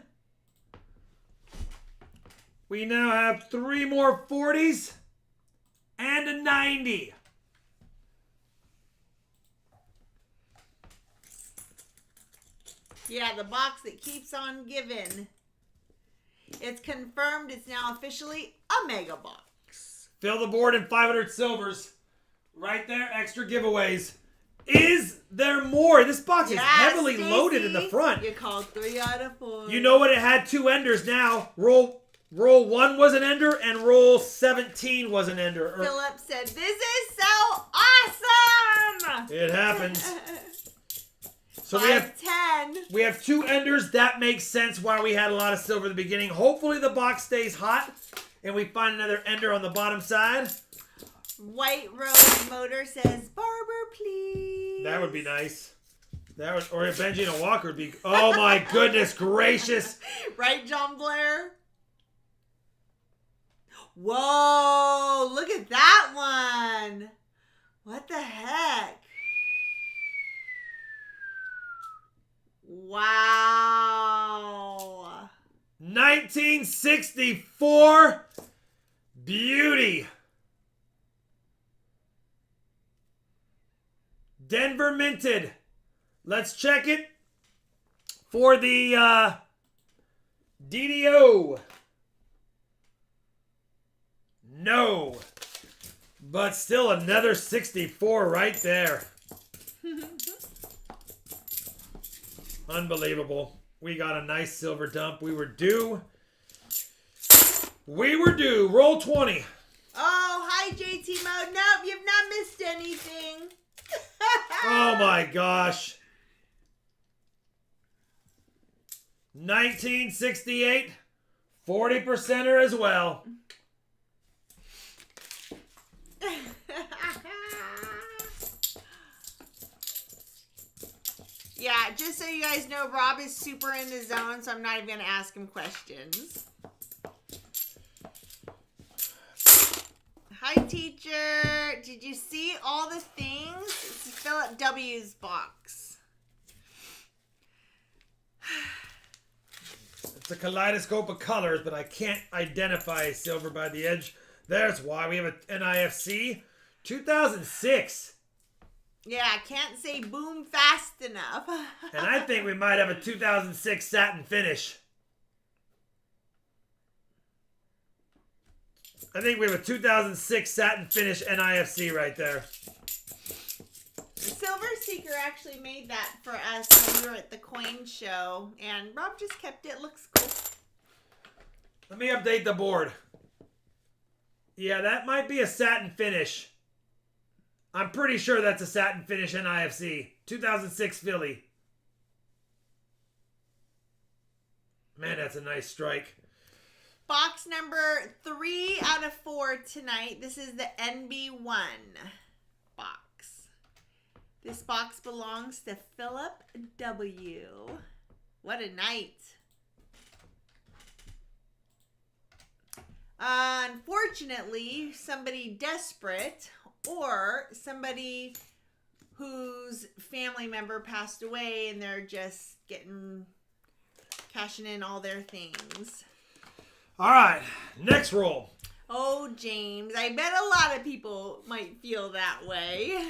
We now have 3 more 40s and a 90. Yeah, the box that keeps on giving. It's confirmed it's now officially a mega box. Fill the board in 500 silvers. Right there, extra giveaways. Is there more? This box is heavily loaded in the front. You called 3 out of 4. You know what? It had 2 enders now. Roll 1 was an ender and roll 17 was an ender. Philip said, this is so awesome! It happens. So 510. we have 2 enders. That makes sense why we had a lot of silver at the beginning. Hopefully the box stays hot and we find another ender on the bottom side. White Rose Motor says, Barber, please. That would be nice. Or a Benji and a Walker would be. Oh my goodness gracious. Right, John Blair? Whoa, look at that one. What the heck? Wow. 1964 beauty. Denver minted. Let's check it for the DDO. No. But still another 64 right there. Unbelievable. We got a nice silver dump. We were due. We were due. Roll 20. Oh, hi, JT Mode. Nope, you've not missed anything. Oh my gosh. 1968. 40%er as well. Yeah, just so you guys know, Rob is super in the zone, so I'm not even going to ask him questions. Hi, teacher. Did you see all the things? It's Philip W's box. It's a kaleidoscope of colors, but I can't identify silver by the edge. There's why we have an NIFC 2006. Yeah, I can't say boom fast enough. And I think we might have a 2006 satin finish. I think we have a 2006 satin finish NIFC right there. Silver Seeker actually made that for us when we were at the coin show, and Rob just kept it. Looks cool. Let me update the board. Yeah, that might be a satin finish. I'm pretty sure that's a satin finish NIFC. 2006 Philly. Man, that's a nice strike. Box number 3 out of 4 tonight. This is the NB1 box. This box belongs to Philip W. What a night. Unfortunately, somebody desperate or somebody whose family member passed away and they're just cashing in all their things. All right, next roll. Oh, James, I bet a lot of people might feel that way.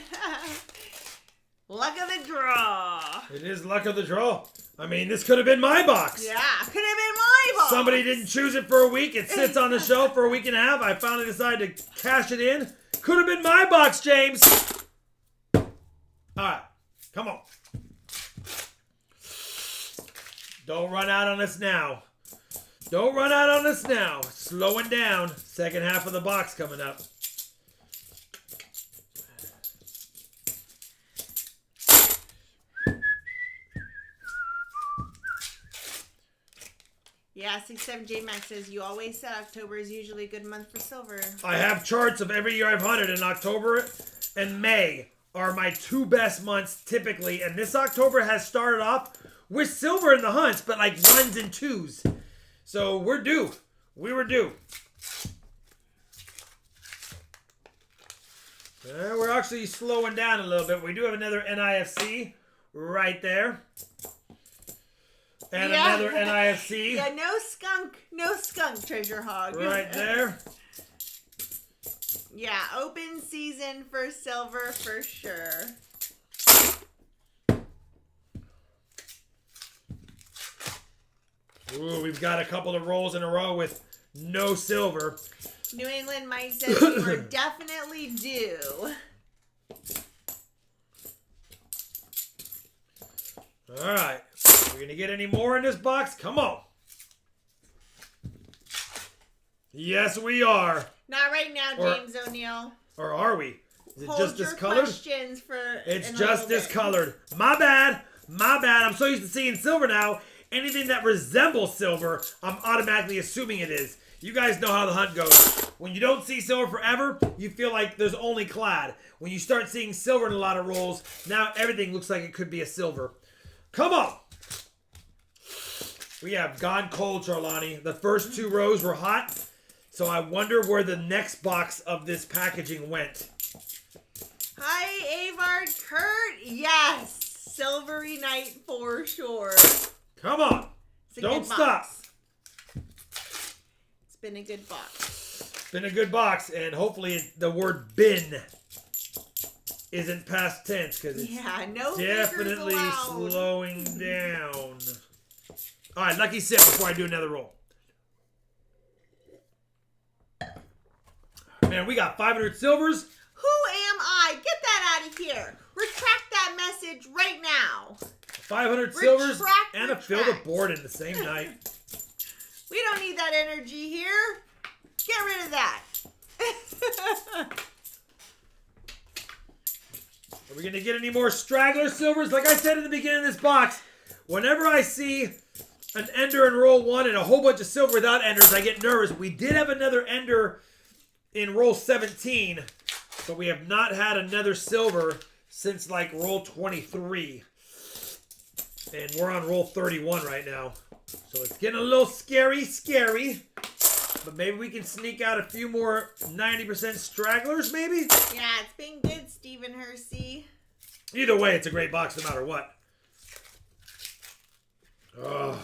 Luck of the draw. It is luck of the draw. I mean, this could have been my box. Yeah, could have been my box. Somebody didn't choose it for a week. It sits on the shelf for a week and a half. I finally decided to cash it in. Could have been my box, James. All right, come on. Don't run out on us now. Don't run out on us now. Slowing down. Second half of the box coming up. Yeah, 67J Max says, you always said October is usually a good month for silver. I have charts of every year I've hunted, and October and May are my two best months typically. And this October has started off with silver in the hunts, but like 1s and 2s. So we're due. We were due. We're actually slowing down a little bit. We do have another NIFC right there. And another NIFC. Yeah, no skunk, Treasure Hog. Right there. Yeah, open season for silver for sure. Ooh, we've got a couple of rolls in a row with no silver. New England Mike says we were definitely due. All right. We're going to get any more in this box? Come on. Yes, we are. Not right now, James O'Neill. Or are we? Is it Hold just your discolored? questions for It's just discolored. My bad. My bad. I'm so used to seeing silver now. Anything that resembles silver, I'm automatically assuming it is. You guys know how the hunt goes. When you don't see silver forever, you feel like there's only clad. When you start seeing silver in a lot of rolls, now everything looks like it could be a silver. Come on. We have gone cold, Charlani. The first 2 rows were hot, so I wonder where the next box of this packaging went. Hi, Avard Kurt. Yes. Silvery night for sure. Come on. Don't stop. It's been a good box. Been a good box, and hopefully the word bin isn't past tense because it's no definitely slowing down. All right, lucky sip before I do another roll. Man, we got 500 silvers. Who am I? Get that out of here. Retract that message right now. 500 silvers and a fill the board in the same night. We don't need that energy here. Get rid of that. Are we going to get any more straggler silvers? Like I said in the beginning of this box, whenever I see an ender in roll 1 and a whole bunch of silver without enders, I get nervous. We did have another ender in roll 17, but we have not had another silver since like roll 23. And we're on roll 31 right now. So it's getting a little scary. But maybe we can sneak out a few more 90% stragglers, maybe? Yeah, it's been good, Stephen Hersey. Either way, it's a great box no matter what. Oh.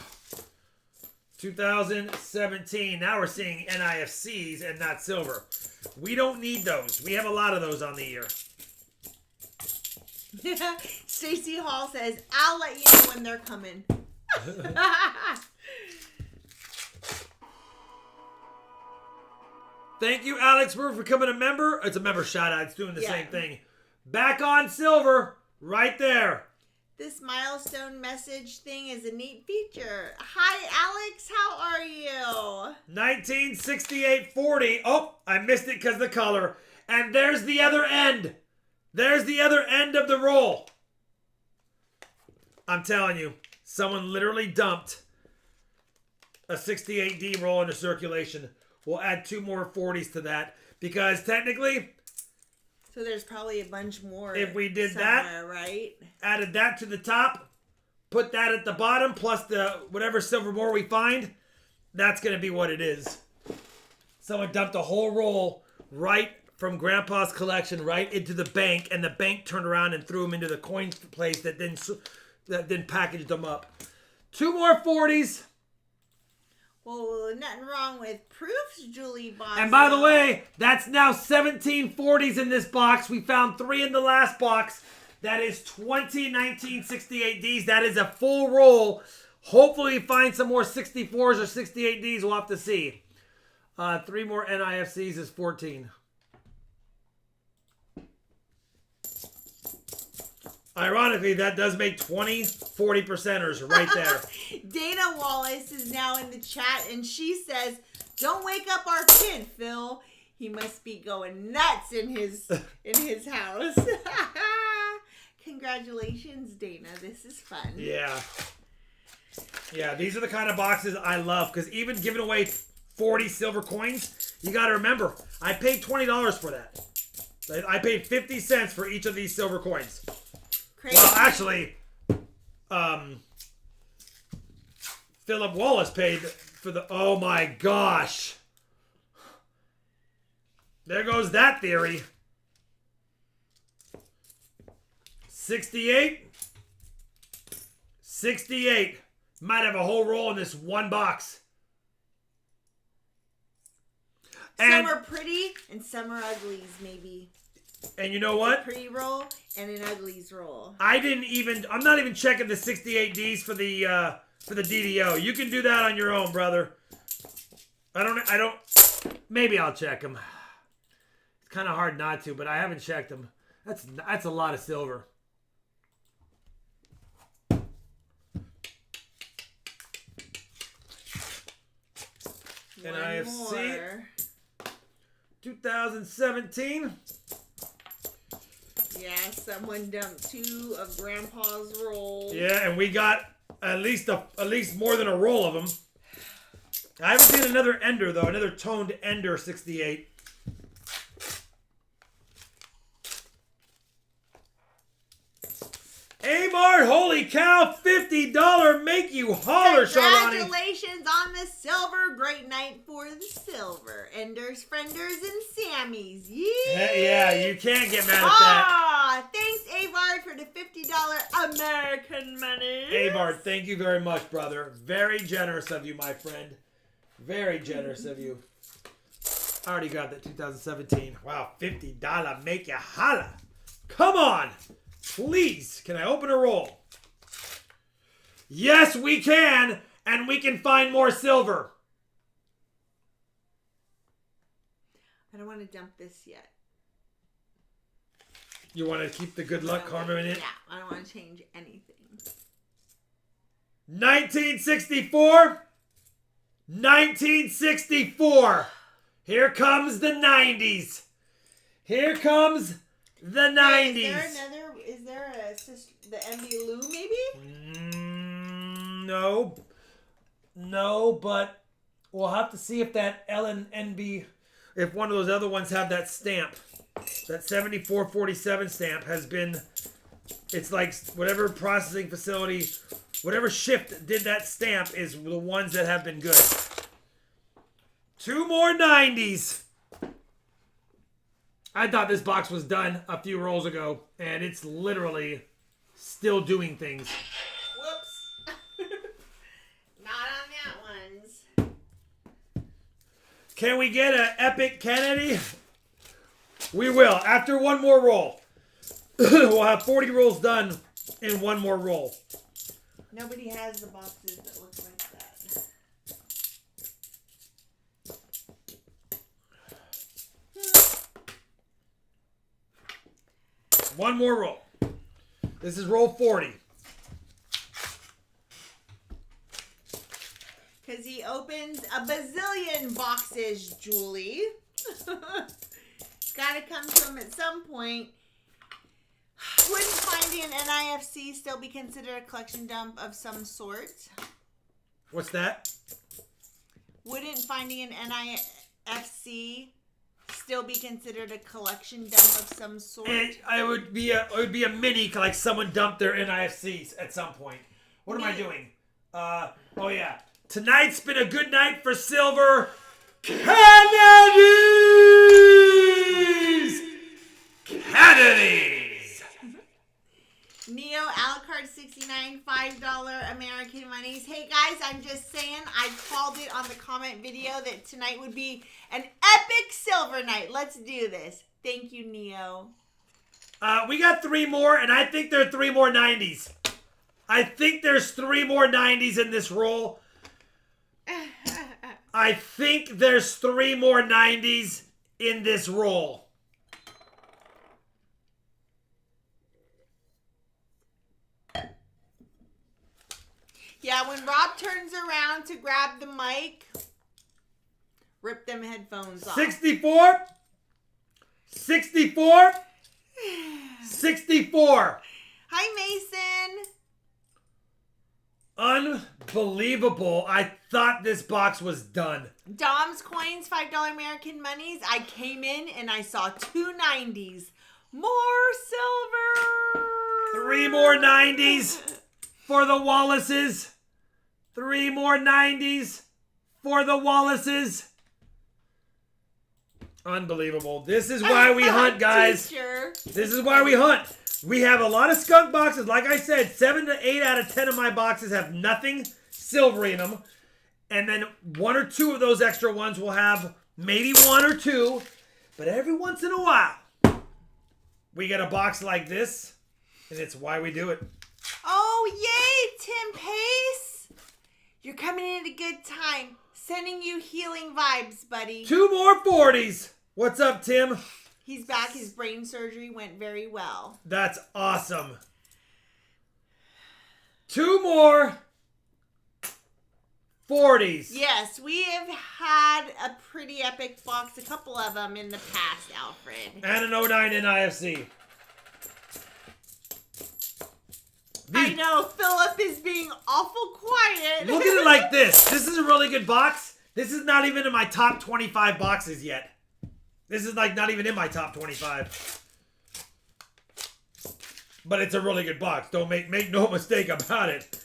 2017. Now we're seeing NIFCs and not silver. We don't need those. We have a lot of those on the year. Stacy Hall says, I'll let you know when they're coming. Thank you, Alex, for becoming a member. It's a member shout out. It's doing the same thing. Back on silver. Right there. This milestone message thing is a neat feature. Hi, Alex. How are you? 1968-40. Oh, I missed it because of the color. And there's the other end. There's the other end of the roll. I'm telling you, someone literally dumped a 68D roll into circulation. We'll add 2 more 40s to that because technically... So there's probably a bunch more. If we did that, right? Added that to the top, put that at the bottom, plus the whatever silver more we find, that's going to be what it is. Someone dumped a whole roll right from Grandpa's collection right into the bank, and the bank turned around and threw them into the coin place that then packaged them up. 2 more 40s. Well, nothing wrong with proofs, Julie Boswell. And by the way, that's now 17 40s in this box. We found 3 in the last box. That is 20 1968Ds. That is a full roll. Hopefully we find some more 64s or 68Ds. We'll have to see. 3 more NIFCs is 14. Ironically, that does make 20 40%ers right there. Dana Wallace is now in the chat, and she says, don't wake up our kid, Phil. He must be going nuts in his house. Congratulations, Dana. This is fun. Yeah. Yeah, these are the kind of boxes I love, because even giving away 40 silver coins, you got to remember, I paid $20 for that. I paid 50 cents for each of these silver coins. Crazy. Well, actually, Philip Wallace paid for the... Oh, my gosh. There goes that theory. 68. 68. Might have a whole roll in this one box. Some are pretty and some are uglies, maybe. And you know what? A pretty roll and an uglies roll. I'm not even checking the 68Ds for the DDO. You can do that on your own, brother. Maybe I'll check them. It's kind of hard not to, but I haven't checked them. That's a lot of silver. NIFC 2017. Yeah, someone dumped 2 of Grandpa's rolls. Yeah, and we got at least more than a roll of them. I haven't seen another Ender though, another toned Ender 68. A-Mart, holy cow, $50 make you holler, Sharlani. Congratulations on the silver. Great night for the silver. Enders, Frienders, and Sammys. Yeah, you can't get mad at that. Thanks, Avard, for the $50 American money. Avard, thank you very much, brother. Very generous of you, my friend. Very generous of you. I already got that 2017. Wow, $50 make you holla. Come on. Please, can I open a roll? Yes, we can. And we can find more silver. I don't want to dump this yet. You want to keep the good luck karma in it? Yeah, I don't want to change anything. 1964. 1964. Here comes the 90s. Here comes the 90s. Is there the MB Lou maybe? No. No, but we'll have to see if that LNB, if one of those other ones have that stamp. That 7447 stamp has been, it's like whatever processing facility, whatever shift did that stamp is the ones that have been good. 2 more 90s. I thought this box was done a few rolls ago, and it's literally still doing things. Whoops. Not on that ones. Can we get an epic Kennedy? We will. After one more roll. We'll have 40 rolls done in one more roll. Nobody has the boxes that look like that. One more roll. This is roll 40. Because he opens a bazillion boxes, Julie. It's got to come to him at some point. Wouldn't finding an NIFC still be considered a collection dump of some sort? What's that? Wouldn't finding an NIFC still be considered a collection dump of some sort? It would be a mini, like someone dumped their NIFCs at some point. What am I doing? Oh yeah. Tonight's been a good night for silver. Kennedys! Neo Alucard 69, $5 American monies. Hey guys, I'm just saying, I called it on the comment video that tonight would be an epic silver night. Let's do this. Thank you, Neo. We got 3 more, and I think there are 3 more 90s. I think there's 3 more 90s in this roll. I think there's 3 more 90s in this roll. Yeah, when Rob turns around to grab the mic, rip them headphones off. 64. 64. 64. Hi, Mason. Unbelievable. I thought this box was done. Dom's Coins, $5 American monies. I came in and I saw 2 90s. More silver. 3 more 90s for the Wallaces. 3 more 90s for the Wallaces. Unbelievable. This is why we hunt, guys. Teacher. This is why we hunt. We have a lot of skunk boxes. Like I said, 7 to 8 out of 10 of my boxes have nothing silvery in them. And then 1 or 2 of those extra ones will have maybe 1 or 2. But every once in a while, we get a box like this. And it's why we do it. Oh, yay, Tim Pace. You're coming in at a good time. Sending you healing vibes, buddy. 2 more 40s. What's up, Tim? He's back. His brain surgery went very well. That's awesome. 2 more 40s. Yes, we have had a pretty epic box. A couple of them in the past, Alfred. And an 09 NIFC. I know, Philip is being awful quiet. Look at it like this. This is a really good box. This is not even in my top 25 boxes yet. This is like not even in my top 25. But it's a really good box. Don't make no mistake about it.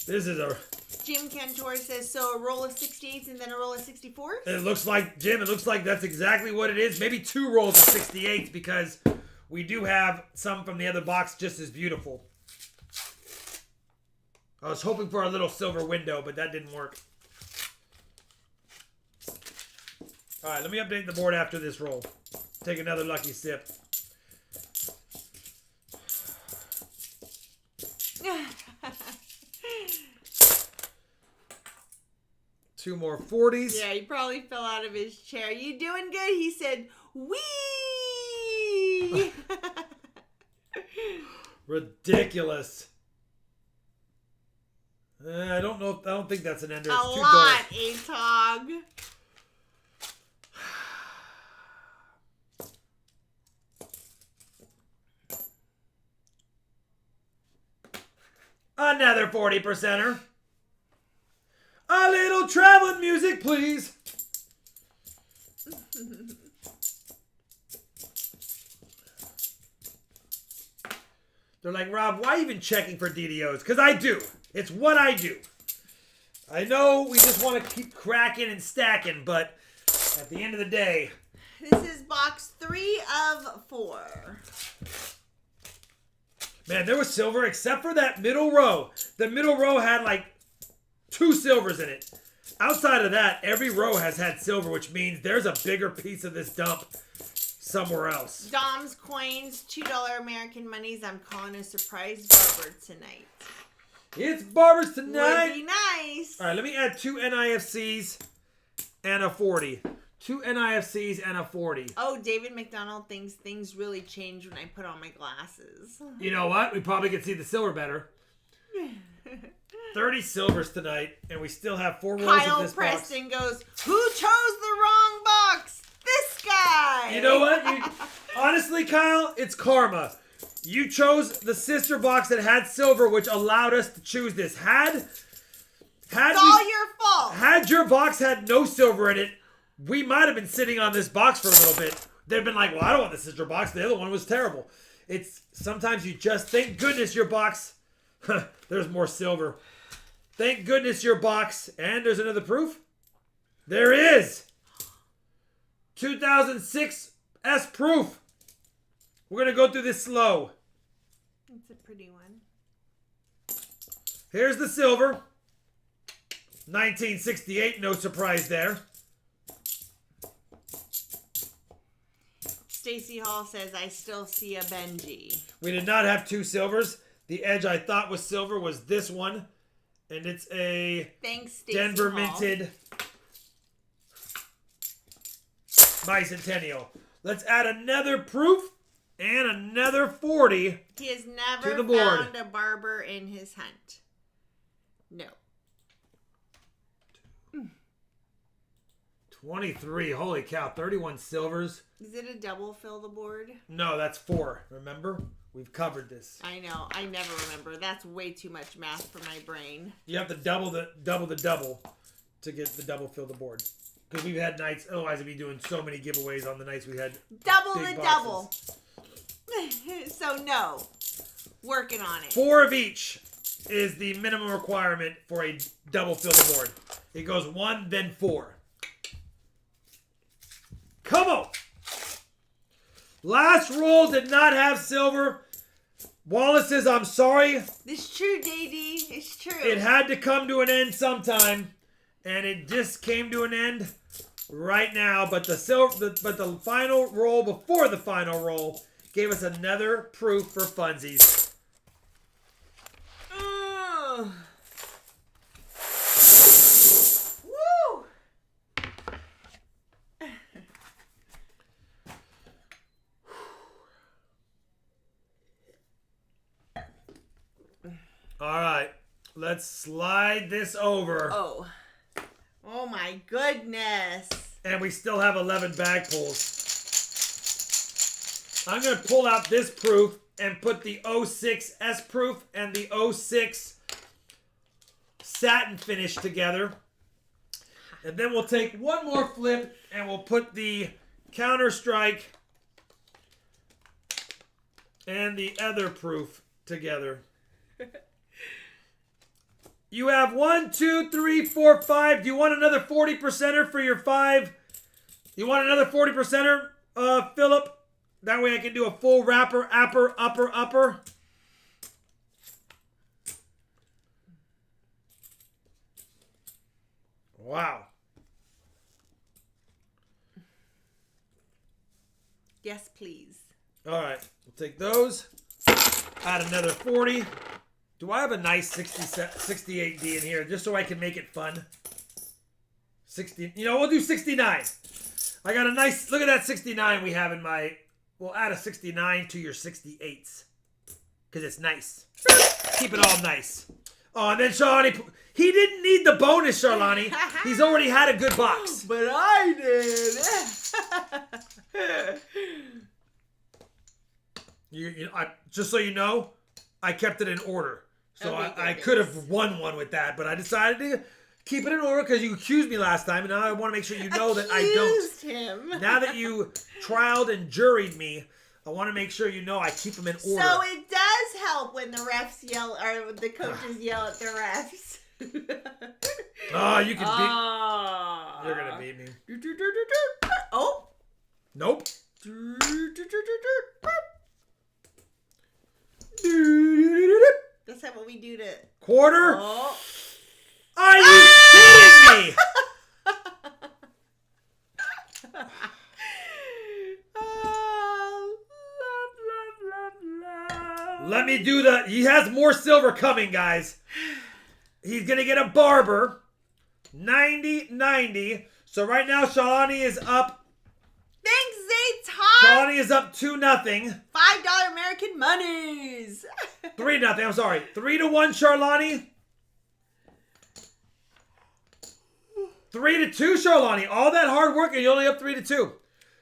This is a... Jim Cantor says, so a roll of 68s and then a roll of 64s? It looks like, Jim, it looks like that's exactly what it is. Maybe 2 rolls of 68s because we do have some from the other box just as beautiful. I was hoping for a little silver window, but that didn't work. All right, let me update the board after this roll. Take another lucky sip. Two more 40s. Yeah, he probably fell out of his chair. You doing good? He said, wee! Ridiculous. I don't know. I don't think that's an ender. It's A too lot, dull. Atog. Another 40%er. A little traveling music, please. They're like, Rob, why even checking for DDOs? Because I do. It's what I do. I know we just want to keep cracking and stacking, but at the end of the day... This is box 3 of 4. Man, there was silver except for that middle row. The middle row had like 2 silvers in it. Outside of that, every row has had silver, which means there's a bigger piece of this dump somewhere else. Dom's coins, $2 American monies. I'm calling a surprise barber tonight. It's barbers tonight. Would be nice. All right, let me add 2 NIFCs and a 40. 2 NIFCs and a 40. Oh, David McDonald thinks things really change when I put on my glasses. You know what? We probably can see the silver better. 30 silvers tonight, and we still have 4 rolls Kyle of this Preston box. goes, who chose the wrong box? This guy. You know what? Honestly, Kyle, it's karma. You chose the sister box that had silver, which allowed us to choose this. It's all your fault. Had your box had no silver in it, we might have been sitting on this box for a little bit. They've been like, well, I don't want the sister box. The other one was terrible. It's sometimes you just thank goodness your box. There's more silver. Thank goodness your box. And there's another proof. There is. 2006 S proof. We're going to go through this slow. It's a pretty one. Here's the silver. 1968. No surprise there. Stacy Hall says, I still see a Benji. We did not have 2 silvers. The edge I thought was silver was this one. And it's a Thanks, Stacy Denver Hall. minted bicentennial. Let's add another proof and another 40. He has never to the board. found a barber in his hunt. No. 23. Holy cow. 31 silvers. Is it a double fill the board? No, that's 4. Remember? We've covered this. I know. I never remember. That's way too much math for my brain. You have to double the double to get the double fill the board. Because we've had nights, otherwise we'd be doing so many giveaways on the nights we had Double big the boxes. double. So no. Working on it. 4 of each is the minimum requirement for a double fill the board. It goes 1, then 4. Come on! Last roll did not have silver. Wallace says, I'm sorry. It's true, JD. It's true. It had to come to an end sometime. And it just came to an end right now. But the final roll before the final roll gave us another proof for funsies. Woo! All right. Let's slide this over. Oh. Oh my goodness. And we still have 11 bag pulls. I'm going to pull out this proof and put the 06 S proof and the 06 satin finish together. And then we'll take one more flip and we'll put the Counter-Strike and the other proof together. You have 1, 2, 3, 4, 5. Do you want another 40%er for your 5? You want another 40%er, Philip? That way I can do a full wrapper, upper. Wow. Yes, please. All right. We'll take those. Add another 40. Do I have a nice 68D in here just so I can make it fun? 60. You know, we'll do 69. I got a nice, look at that 69 we have in my, we'll add a 69 to your 68s. Because it's nice. Keep it all nice. Oh, and then Charlani, he didn't need the bonus, Charlani. He's already had a good box. But I did. Just so you know, I kept it in order. So Okay, I could have won one with that, but I decided to keep it in order because you accused me last time, and now I want to make sure you know that I don't. Him. Now that you trialed and juried me, I want to make sure you know I keep them in order. So it does help when the refs yell, or the coaches yell at the refs. Oh, you can beat. You're gonna beat me. Oh. Nope. That's not what we do to Quarter. Oh. Are you kidding me? Let me do the. He has more silver coming, guys. He's gonna get a barber. 90-90. So right now, Shalani is up. Thanks, Zayton. Shalani is up 2-0. $5 American monies. 3-0. I'm sorry. 3-1, Charlani. 3-2, Charlani. All that hard work and you're only up 3-2.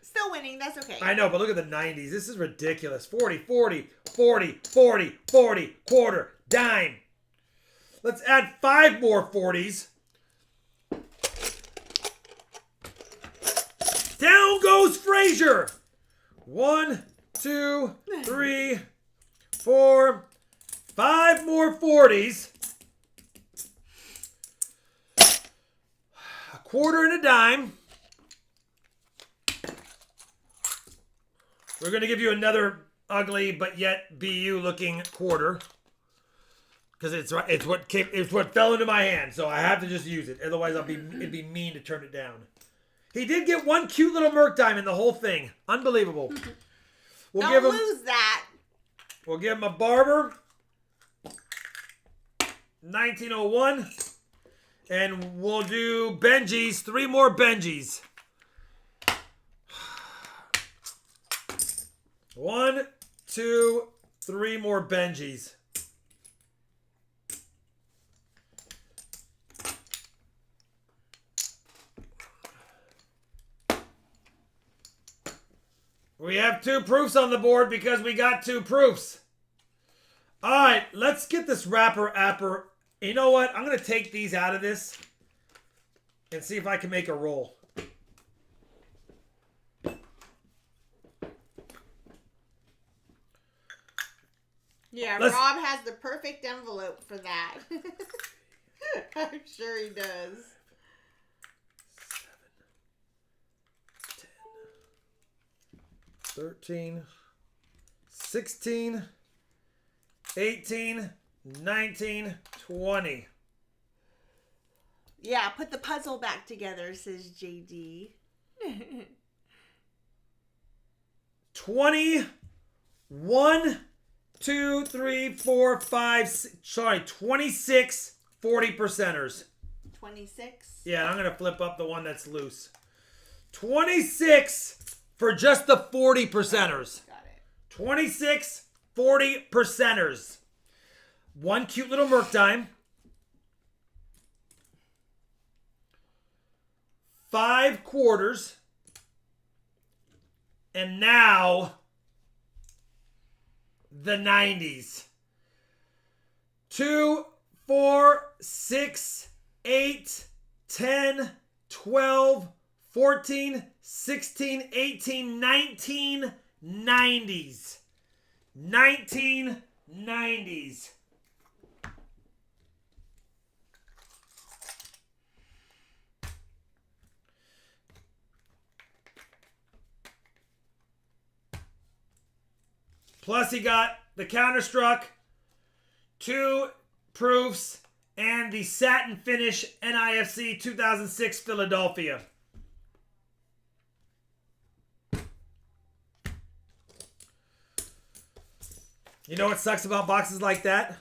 Still winning. That's okay. I know, but look at the 90s. This is ridiculous. 40, 40, 40, 40, 40, quarter, dime. Let's add 5 more 40s. Down goes Frazier. 1, 2, 3, 4, 5 more 40s. A quarter and a dime. We're going to give you another ugly but yet BU looking quarter. Because it's what fell into my hand, so I have to just use it. Otherwise, it'd be mean to turn it down. He did get one cute little Merc dime in the whole thing. Unbelievable. Don't lose that. We'll give him a barber. 1901. And we'll do Benjis. 3 more Benjis. 1, 2, 3 more Benjis. We have 2 proofs on the board because we got 2 proofs. All right, let's get this wrapper. You know what? I'm going to take these out of this and see if I can make a roll. Yeah, Rob has the perfect envelope for that. I'm sure he does. 7, 10, 13, 16, 18, 19, 20. Yeah, put the puzzle back together, says JD. 21, 2, 3, 4, 5, 6, sorry, 26 40%ers. 26? Yeah, I'm going to flip up the one that's loose. 26 for just the 40%ers. Got it. 26 40%ers. One cute little Merc dime. 5 quarters. And now the 90s. 2, 4, 6, 8, 10, 12, 14, 16, 18, 19, 90s. 1990s. Plus he got the Counterstruck, 2 proofs, and the satin finish NIFC 2006 Philadelphia. You know what sucks about boxes like that?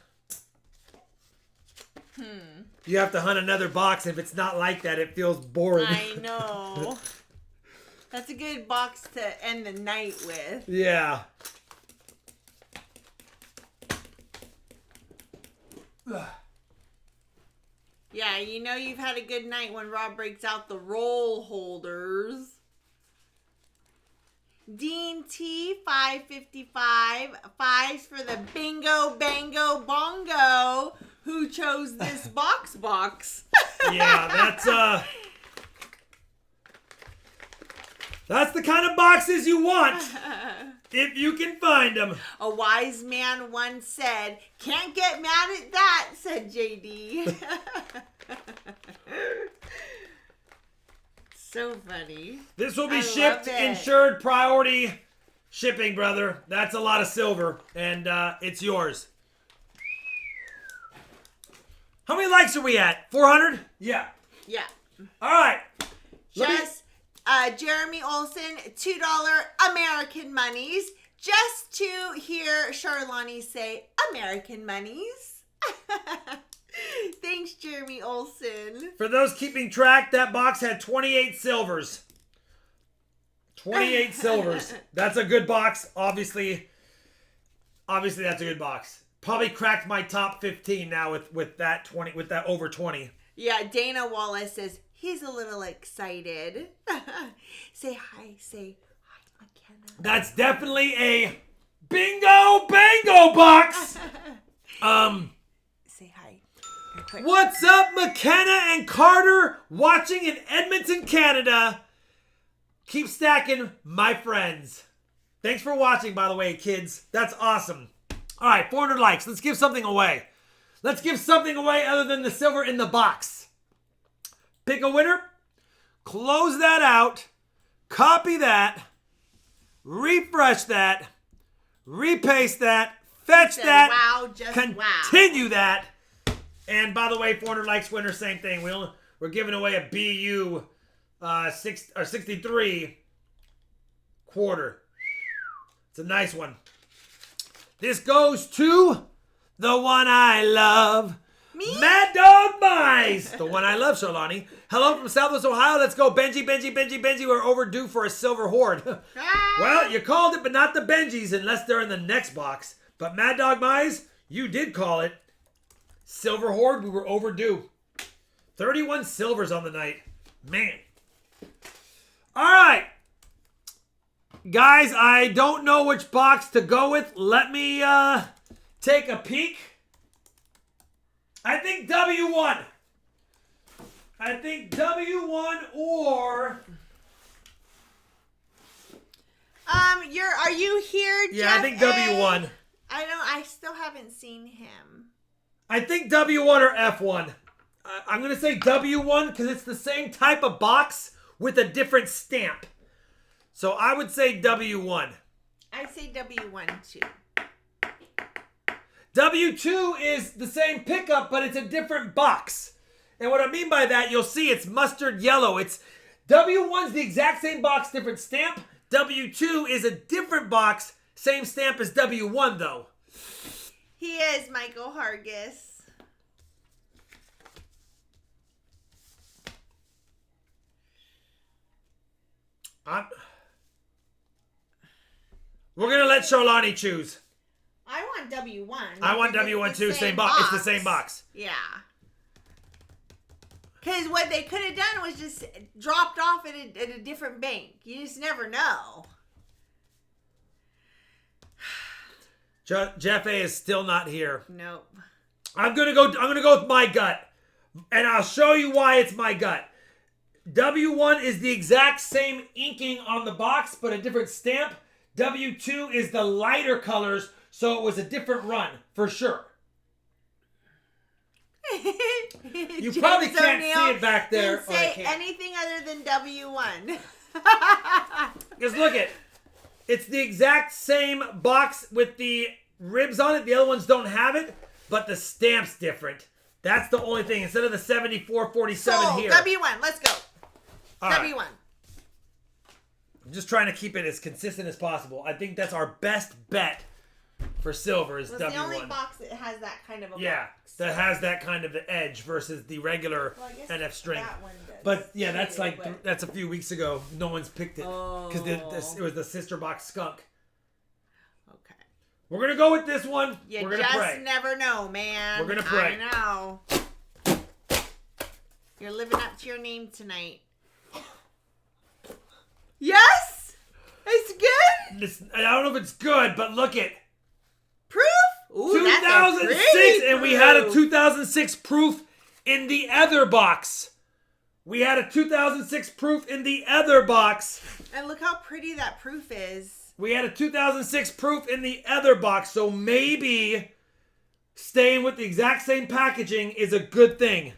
You have to hunt another box. If it's not like that, it feels boring. I know. That's a good box to end the night with. Yeah. Yeah, you know you've had a good night when Rob breaks out the roll holders. Dean T, 555. Fives for the bingo, bango, bongo. Who chose this box? Yeah, that's the kind of boxes you want. If you can find them. A wise man once said, "Can't get mad at that," said JD. So funny. This will be shipped insured priority shipping, brother. That's a lot of silver, and it's yours. How many likes are we at? 400? Yeah. Yeah. All right. Just Jeremy Olson, $2 American monies, just to hear Charlani say American monies. Thanks, Jeremy Olson. For those keeping track, that box had 28 silvers. 28 silvers. That's a good box. Obviously that's a good box. Probably cracked my top 15 now with that over 20. Yeah, Dana Wallace says he's a little excited. Say hi, McKenna. That's definitely a bingo bango box. Say hi. What's up, McKenna and Carter, watching in Edmonton, Canada? Keep stacking, my friends. Thanks for watching, by the way, kids. That's awesome. All right, 400 likes. Let's give something away. Let's give something away other than the silver in the box. Pick a winner. Close that out. Copy that. Refresh that. Repaste that. Fetch that. Wow, just continue that. And by the way, 400 likes winner, same thing. We're giving away a BU 63 quarter. It's a nice one. This goes to the one I love. Me? Mad Dog Mice. The one I love, Charlani. Hello from Southwest Ohio. Let's go. Benji. We're overdue for a silver hoard. Well, you called it, but not the Benjis unless they're in the next box. But Mad Dog Mice, you did call it. Silver hoard, we were overdue. 31 silvers on the night. Man. All right. Guys, I don't know which box to go with. Let me take a peek. I think W1. I think W1 or... Are you here, Jeff? Yeah, I think W1. I still haven't seen him. I think W1 or F1. I'm going to say W1 because it's the same type of box with a different stamp. So I would say W1. I say W1 too. W2 is the same pickup, but it's a different box. And what I mean by that, you'll see it's mustard yellow. It's W1's the exact same box, different stamp. W2 is a different box, same stamp as W1 though. He is Michael Hargis. We're going to let Charlani choose. I want W1. I want W1 too. Same box. It's the same box. Yeah. Because what they could have done was just dropped off at a different bank. You just never know. Jeff A is still not here. Nope. I'm gonna go with my gut, and I'll show you why it's my gut. W1 is the exact same inking on the box, but a different stamp. W2 is the lighter colors, so it was a different run for sure. You probably can't see it back there. Didn't say anything other than W1. Just look at. It's the exact same box with the ribs on it. The other ones don't have it, but the stamp's different. That's the only thing. Instead of the 7447 here. W1, let's go. All W1. Right. I'm just trying to keep it as consistent as possible. I think that's our best bet for silver is Well, W1. it's the only box that has that kind of a yeah, box. that has that kind of the edge versus the regular Well, I guess NF string. that one does But yeah, too, that's like but- that's a few weeks ago. No one's picked it because it was the sister box skunk. Okay. We're gonna go with this one. You We're gonna just pray. never know, man. We're gonna pray. I know. You're living up to your name tonight. Yes! It's good! I don't know if it's good, but look at Proof? Ooh, that's a 2006, pretty and we had a proof. 2006 proof in the other box. We had a 2006 proof in the other box. And look how pretty that proof is. We had a 2006 proof in the other box, so maybe staying with the exact same packaging is a good thing.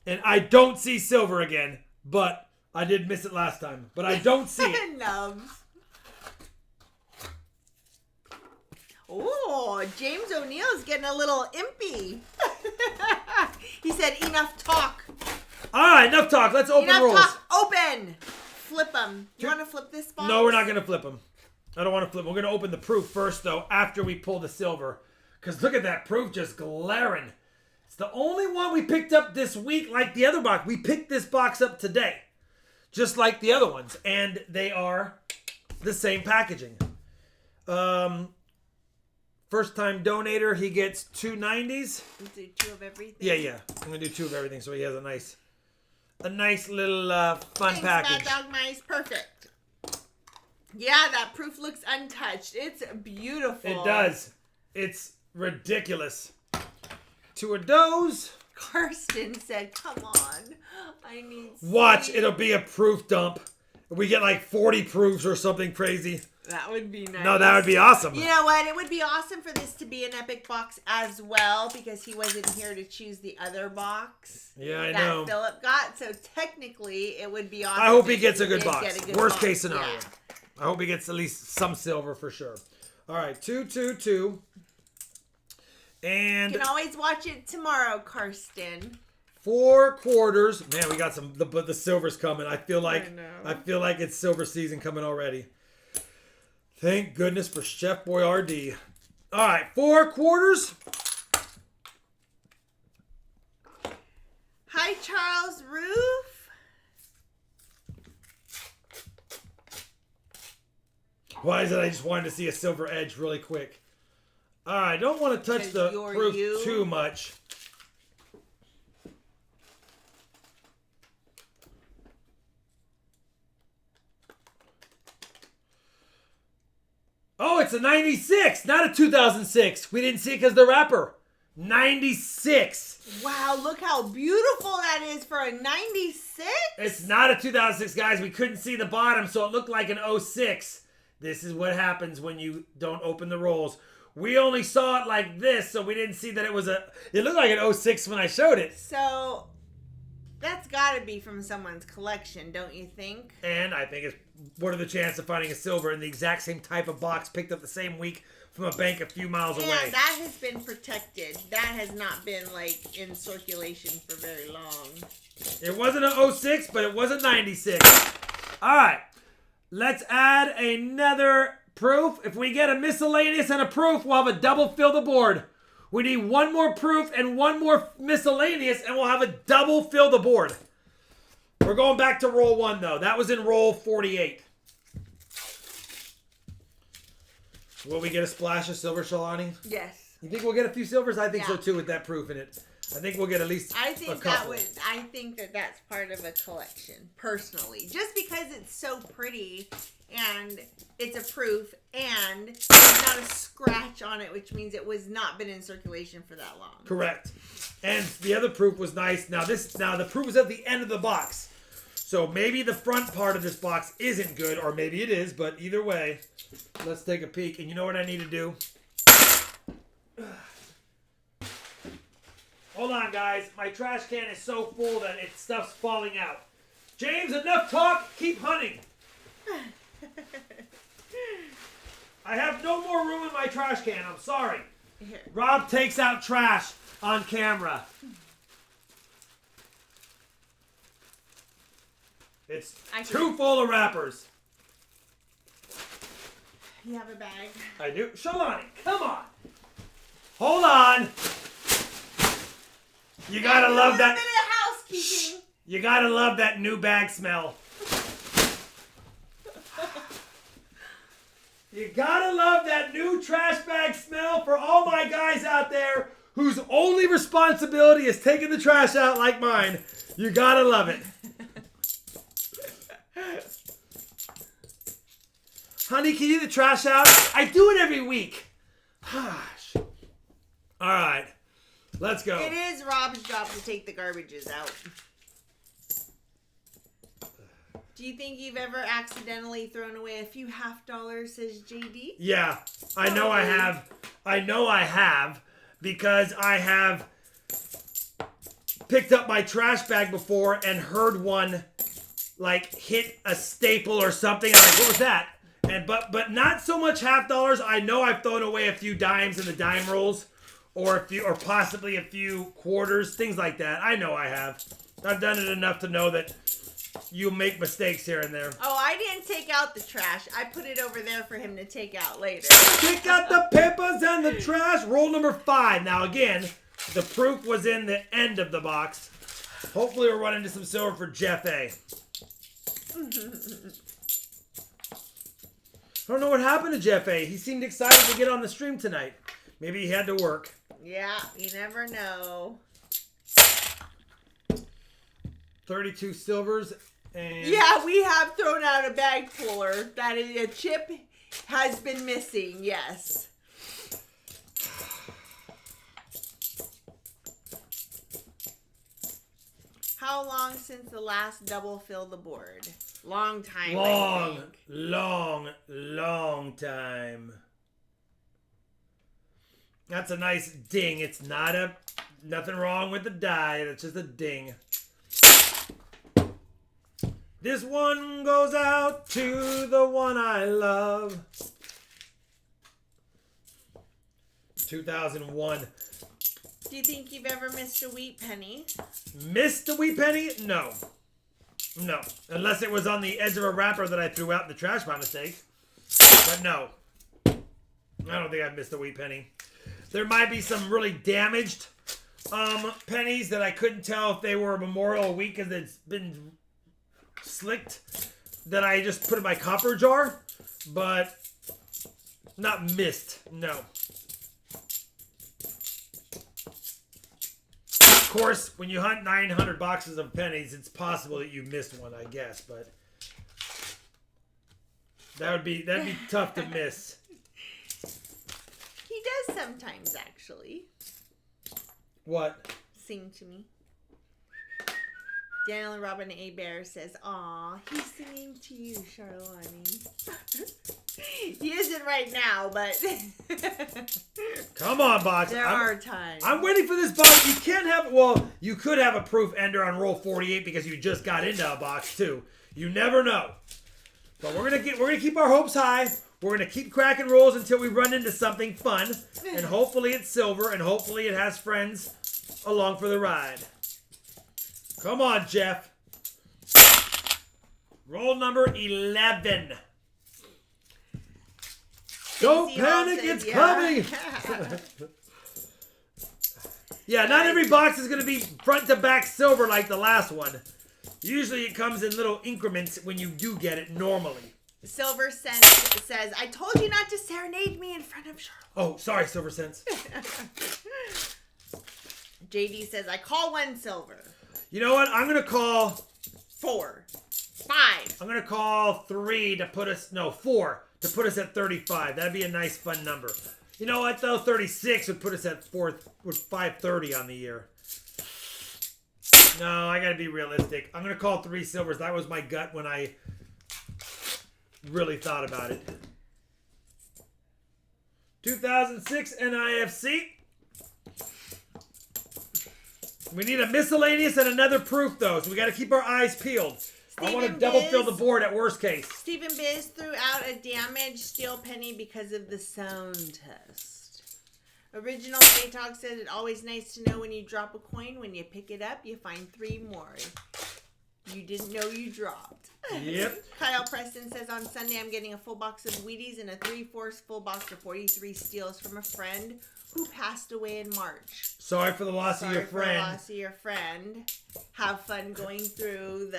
And I don't see silver again, but I did miss it last time. But I don't see it. Nubs. Oh, James O'Neill's getting a little impy. He said, enough talk. All right, enough talk. Let's open Enough rolls. talk. Open. Flip them. You want to flip this box? No, we're not going to flip them. I don't want to flip 'em. We're going to open the proof first, though, after we pull the silver. Because look at that proof just glaring. It's the only one we picked up this week like the other box. We picked this box up today. Just like the other ones. And they are the same packaging. First time donator, he gets 2 90s. We do 2 of everything. Yeah. I'm going to do 2 of everything so he has a nice little fun Thanks, package. Mad Dog Mice. Perfect. Yeah, that proof looks untouched. It's beautiful. It does. It's ridiculous. 2 of those. Karsten said, come on. I need Watch, sleep." it'll be a proof dump. We get like 40 proofs or something crazy. That would be nice. No, that would be awesome. You know what? It would be awesome for this to be an epic box as well because he wasn't here to choose the other box. Yeah, I that know. Philip got. So technically, it would be awesome. I hope he if gets a good did box. get a good Worst box. case scenario. Yeah. I hope he gets at least some silver for sure. All right, 2, 2, 2. And You can always watch it tomorrow, Karsten. 4 quarters. Man, we got the silver's coming. I feel like know. it's silver season coming already. Thank goodness for Chef Boyardee. All right, 4 quarters. Hi, Charles Roof. Why is it I just wanted to see a silver edge really quick? All right, I don't want to touch 'Cause the you're proof you. too much. Oh, it's a 96, not a 2006. We didn't see it because the wrapper. 96. Wow, look how beautiful that is for a 96. It's not a 2006, guys. We couldn't see the bottom, so it looked like an 06. This is what happens when you don't open the rolls. We only saw it like this, so we didn't see that it was it looked like an 06 when I showed it. So that's got to be from someone's collection, don't you think? And I think what are the chances of finding a silver in the exact same type of box picked up the same week from a bank a few miles away? Yeah, that has been protected. That has not been like in circulation for very long. It wasn't an 06, but it was a 96. All right, let's add another proof. If we get a miscellaneous and a proof, we'll have a double fill the board. We need 1 more proof and 1 more miscellaneous, and we'll have a double fill the board. We're going back to roll 1, though. That was in roll 48. Will we get a splash of silver, Shalani? Yes. You think we'll get a few silvers? I think so, Yeah. too, with that proof in it. I think we'll get at least I a think couple. I think that's part of a collection, personally. Just because it's so pretty and it's a proof and there's not a scratch on it, which means it was not been in circulation for that long. Correct. And the other proof was nice. Now the proof is at the end of the box. So maybe the front part of this box isn't good, or maybe it is, but either way, let's take a peek. And you know what I need to do? Hold on, guys. My trash can is so full that stuff's falling out. James, enough talk. Keep hunting. I have no more room in my trash can. I'm sorry. Here. Rob takes out trash on camera. It's too full of wrappers. You have a bag? I do. Shalani, come on. Hold on. You gotta love that. A little bit of housekeeping. You gotta love that new bag smell. You gotta love that new trash bag smell for all my guys out there whose only responsibility is taking the trash out like mine. You gotta love it. Honey, can you get the trash out? I do it every week. Gosh. All right. Let's go. It is Rob's job to take the garbages out. Do you think you've ever accidentally thrown away a few $50, says JD? Yeah, I know I have. I know I have because I have picked up my trash bag before and heard one like hit a staple or something. I'm like, what was that? And but not so much $50. I know I've thrown away a few dimes in the dime rolls, or possibly a few quarters, things like that. I know I have. I've done it enough to know that you make mistakes here and there. Oh, I didn't take out the trash. I put it over there for him to take out later. Pick out the papers and the trash. Roll number 5. Now again, the proof was in the end of the box. Hopefully we'll run into some silver for Jeff A. I don't know what happened to Jeff A. He seemed excited to get on the stream tonight. Maybe he had to work. Yeah, you never know. 32 silvers and... Yeah, we have thrown out a bag fuller. That is, a chip has been missing, yes. How long since the last double fill the board? Long time. Long time. That's a nice ding. It's nothing wrong with the die. That's just a ding. This one goes out to the one I love. 2001. Do you think you've ever missed a wheat penny? Missed a wheat penny? No. No. Unless it was on the edge of a wrapper that I threw out in the trash by mistake. But no. I don't think I've missed a wheat penny. There might be some really damaged pennies that I couldn't tell if they were Memorial Week because it's been slicked that I just put in my copper jar. But not missed. No. Of course, when you hunt 900 boxes of pennies, it's possible that you missed one, I guess, but that'd be tough to miss. He does sometimes, actually. What? Sing to me. Daniel and Robin A. Bear says, "Aw, he's singing to you, Charlani." He isn't right now, but come on, box. There are times. I'm waiting for this box. You can't have. Well, you could have a proof ender on roll 48 because you just got into a box too. You never know. But we're gonna keep our hopes high. We're gonna keep cracking rolls until we run into something fun, and hopefully it's silver, and hopefully it has friends along for the ride. Come on, Jeff. Roll number 11. Don't panic, it's coming. Yeah, not every box is going to be front to back silver like the last one. Usually it comes in little increments when you do get it normally. Silver Sense says, "I told you not to serenade me in front of Charlotte." Oh, sorry, Silver Sense. JD says, "I call 1 silver." You know what? I'm going to call 4. 5. I'm going to call 3 to put us... No, 4 to put us at 35. That'd be a nice, fun number. You know what, though? 36 would put us at 530 on the year. No, I got to be realistic. I'm going to call 3 silvers. That was my gut when I really thought about it. 2006 NIFC. We need a miscellaneous and another proof, though, so we got to keep our eyes peeled. I want to double fill the board at worst case. Stephen Biz threw out a damaged steel penny because of the sound test. Original Baytalk says, "It's always nice to know when you drop a coin, when you pick it up, you find 3 more. you didn't know you dropped. Yep. Kyle Preston says, on Sunday I'm getting a full box of Wheaties and a 3/4 full box of 43 steals from a friend who passed away in March. Sorry for the loss of your For the friend. loss of your friend. Have fun going through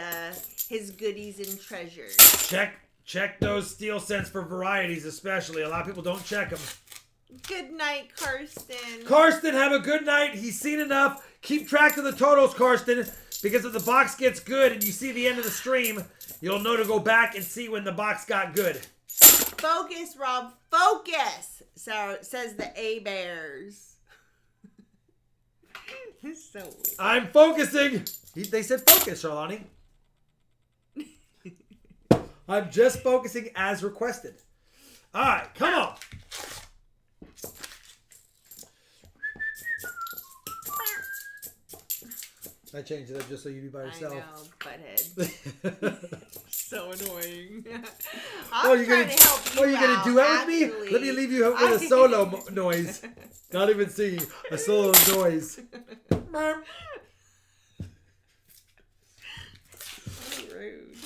his goodies and treasures. Check those steal cents for varieties, especially. A lot of people don't check them. Good night, Karsten. Karsten, have a good night. He's seen enough. Keep track of the totals, Karsten, because if the box gets good and you see the end of the stream, you'll know to go back and see when the box got good. Focus, Rob. Focus. So says the A Bears. This is so weird. I'm focusing. They said focus, Charlani. I'm just focusing as requested. All right, come on. I changed it up just so you'd be by yourself. I know, butthead. So annoying. What are you gonna do that with me? Let me leave you with a solo noise. Not even singing. A solo noise. Rude.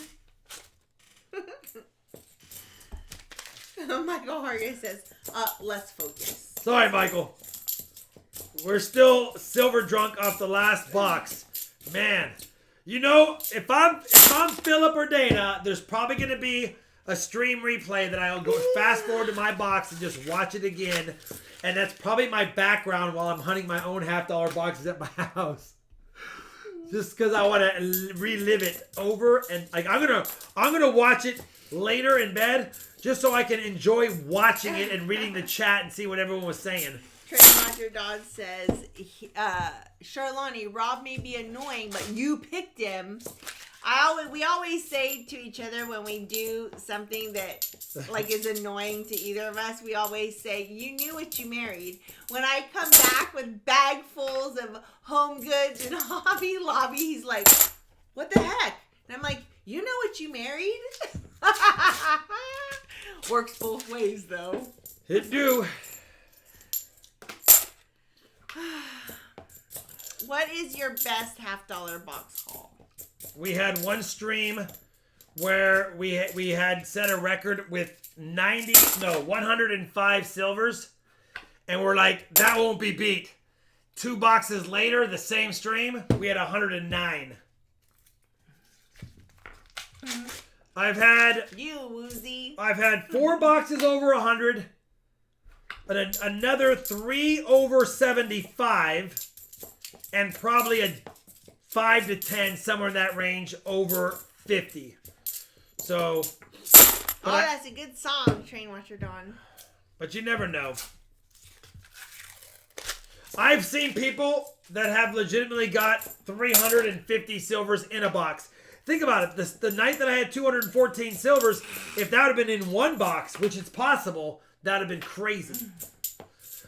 Michael Hargis says, let's focus. Sorry, Michael. We're still silver drunk off the last box. Man, you know, if I'm Philip or Dana, there's probably going to be a stream replay that I'll go fast forward to my box and just watch it again. And that's probably my background while I'm hunting my own $50 boxes at my house. Just because I want to relive it over and like I'm gonna watch it later in bed just so I can enjoy watching it and reading the chat and see what everyone was saying. Trey Roger Dodd says, Charlani, Rob may be annoying, but you picked him. We always say to each other when we do something that like is annoying to either of us, we always say, you knew what you married. When I come back with bagfuls of home goods and Hobby Lobby, he's like, what the heck? And I'm like, you know what you married? Works both ways, though. It do. What is your best $50 box haul? We had one stream where we had set a record with 105 silvers, and we're like, that won't be beat. 2 boxes later, the same stream, we had 109. I've had 4 boxes over 100, but another 3 over 75, and probably a 5 to 10, somewhere in that range, over 50. So. That's a good song, Train Watcher Dawn. But you never know. I've seen people that have legitimately got 350 silvers in a box. Think about it. The night that I had 214 silvers, if that would have been in one box, which is possible, that would have been crazy.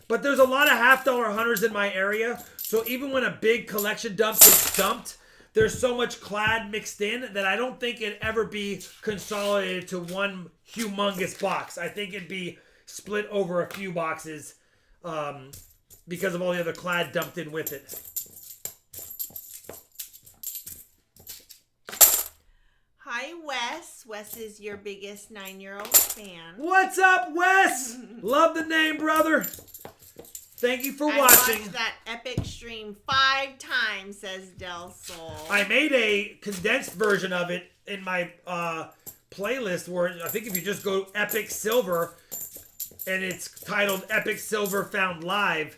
But there's a lot of $50 hunters in my area. So even when a big collection dump gets dumped, there's so much clad mixed in that I don't think it'd ever be consolidated to one humongous box. I think it'd be split over a few boxes because of all the other clad dumped in with it. Hi, Wes. Wes is your biggest 9-year-old fan. What's up, Wes? Love the name, brother. Thank you for watching. I watched that epic stream 5 times, says Del Sol. I made a condensed version of it in my playlist where I think if you just go Epic Silver and it's titled Epic Silver Found Live,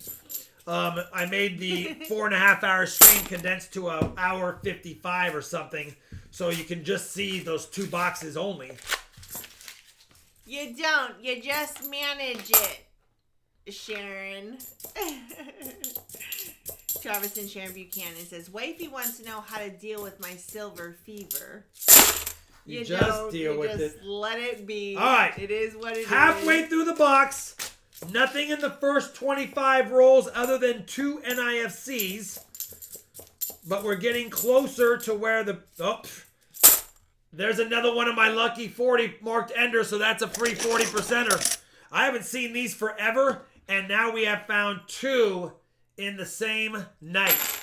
I made the 4.5-hour stream condensed to an hour 55 or something, so you can just see those 2 boxes only. You don't. You just manage it, Sharon. Travis and Sharon Buchanan says, Wifey wants to know how to deal with my silver fever. You just deal with it. Just let it be. All right. It is what it is. Halfway through the box. Nothing in the first 25 rolls other than 2 NIFCs. But we're getting closer to where the... Oh, there's another one of my lucky 40 marked ender, so that's a free 40%er. I haven't seen these forever, and now we have found 2 in the same night.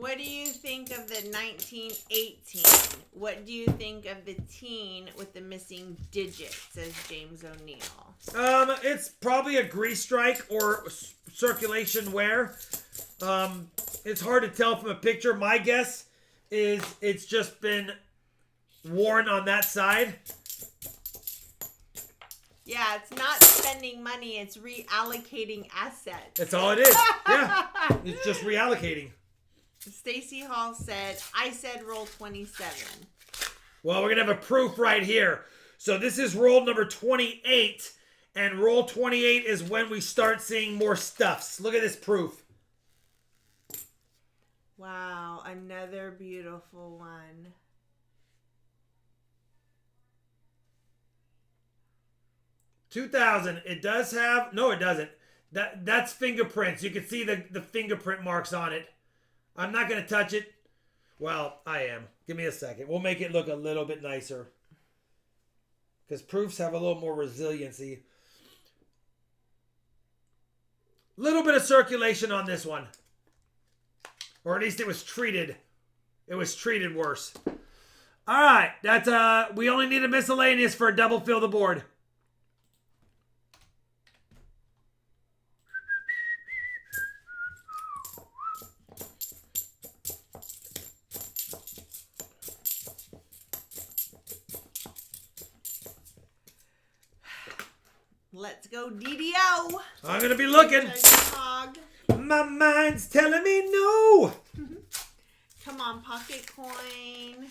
What do you think of the 1918? What do you think of the teen with the missing digit, says James O'Neill. It's probably a grease strike or circulation wear. It's hard to tell from a picture. My guess is it's just been worn on that side. Yeah, it's not spending money, it's reallocating assets. That's all it is. Yeah, it's just reallocating. Stacy Hall said, I said roll 27. Well, we're going to have a proof right here. So this is roll number 28, and roll 28 is when we start seeing more stuffs. Look at this proof. Wow, another beautiful one. $2,000. It does have... No, it doesn't. That's fingerprints. You can see the fingerprint marks on it. I'm not going to touch it. Well, I am. Give me a second. We'll make it look a little bit nicer. Because proofs have a little more resiliency. Little bit of circulation on this one. Or at least it was treated. It was treated worse. All right. That's we only need a miscellaneous for a double fill the board. Let's go DDO. I'm going to be looking. My mind's telling me no. Come on, pocket coin.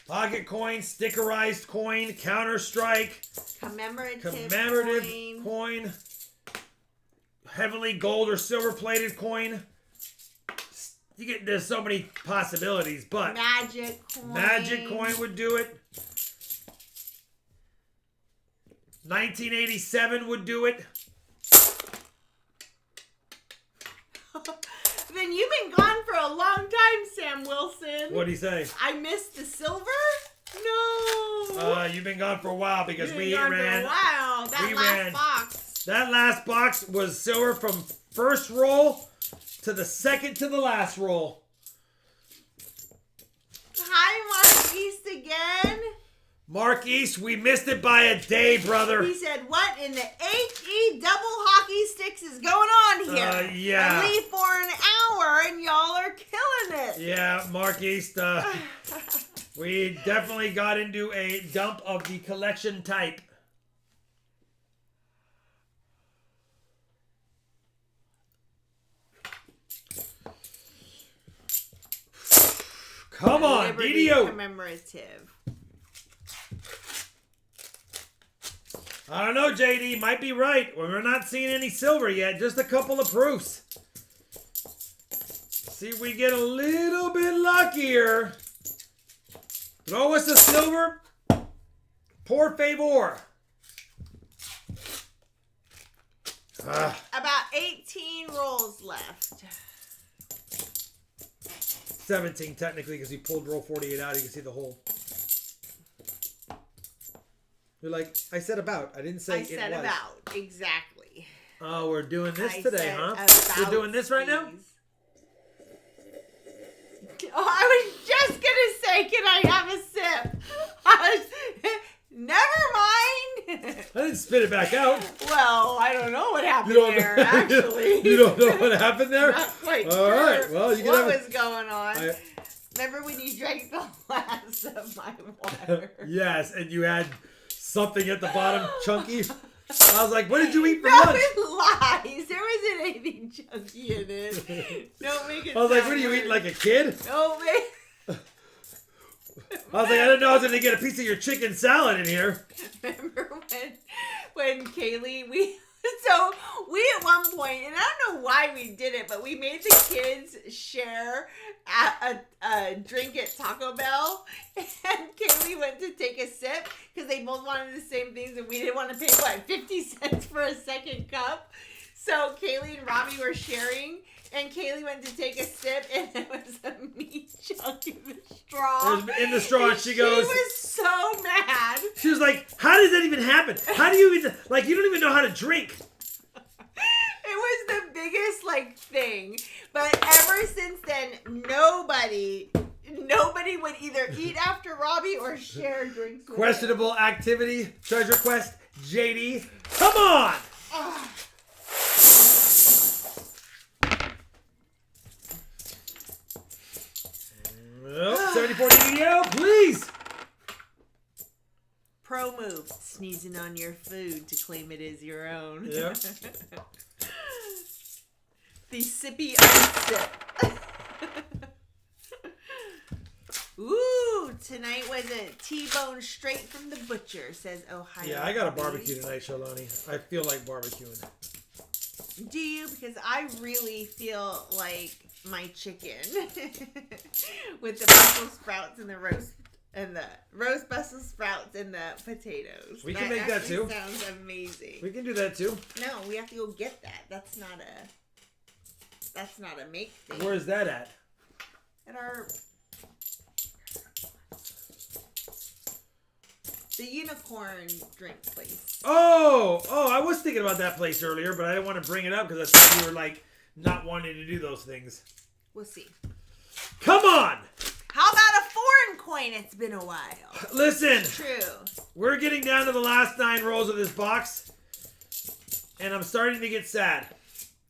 Pocket coin, stickerized coin, Counter-Strike. Commemorative coin. Heavily gold or silver plated coin. There's so many possibilities, but Magic coin would do it. 1987 would do it. Then you've been gone for a long time, Sam Wilson. What'd he say? I missed the silver? No. You've been gone for a while because we ran. For a while. That last box was silver from first roll to the second to the last roll. Hi, Mark East again. Mark East, we missed it by a day, brother. He said, what in the HE double hockey sticks is going on here? Yeah. I leave for an hour and y'all are killing it. Yeah, Mark East, we definitely got into a dump of the collection type. Come on, DDO. Commemorative. I don't know, JD. Might be right. We're not seeing any silver yet. Just a couple of proofs. See if we get a little bit luckier. Throw us a silver. Por favor. About 18 rolls left. 17 technically because he pulled roll 48 out. You can see the hole. You're like, I said about. I didn't say it was. I said about. Exactly. Oh, we're doing this today, huh? We're doing this right now? Oh, I was just going to say, can I have a sip? Never mind. I didn't spit it back out. Well, I don't know what happened there, actually. You don't know what happened there? Not quite All sure right. Well, you can what was going on. Remember when you drank the last of my water? Yes, and you had something at the bottom, chunky. I was like, what did you eat for lunch? Lies. There wasn't anything chunky in it. Don't make it I was like, what are you eating, like a kid? Don't make... I was like, I didn't know I was going to get a piece of your chicken salad in here. Remember when Kaylee, we at one point, and I don't know why we did it, but we made the kids share a drink at Taco Bell, and Kaylee went to take a sip because they both wanted the same things, and we didn't want to pay, 50 cents for a second cup. So Kaylee and Robbie were sharing, and Kaylee went to take a sip, and there was a meat chunk in the straw. In the straw, and she goes... She was so mad. She was like, how does that even happen? How do you even... Like, you don't even know how to drink. It was the biggest, like thing. But ever since then, nobody would either eat after Robbie or share drinks with Questionable activity, treasure quest, JD. Come on! Ugh. Well, 74 DDL, please! Pro move, sneezing on your food to claim it is your own. Yeah. The sippy unsip. Ooh, tonight was a T-bone straight from the butcher, says Ohio. Yeah, I got a barbecue tonight, Shalani. I feel like barbecuing. Do you? Because I really feel like my chicken with the Brussels sprouts and the roast Brussels sprouts and the potatoes. We can make that too. Sounds amazing. We can do that too. No, we have to go get that. That's not a make thing. Where is that at? At our the unicorn drink place. Oh, I was thinking about that place earlier, but I didn't want to bring it up because I thought you were like not wanting to do those things. We'll see. Come on! How about a foreign coin? It's been a while. Listen, True. we're getting down to the last 9 rolls of this box, and I'm starting to get sad.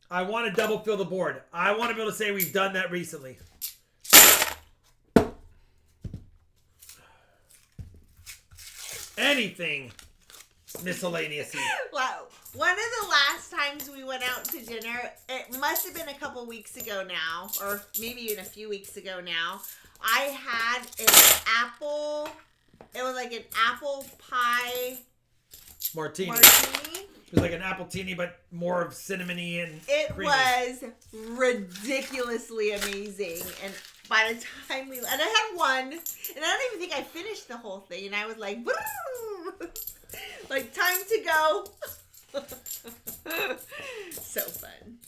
I want to double fill the board. I want to be able to say we've done that recently. Anything miscellaneous. Wow. One of the last times we went out to dinner, it must have been a couple weeks ago now, or maybe even a few weeks ago now, I had an apple, it was like an apple pie Martini. martini. It was like an appletini, but more of cinnamony and It creamy. was ridiculously amazing. And by the time and I had one, and I don't even think I finished the whole thing. And I was like, like, time to go. So fun.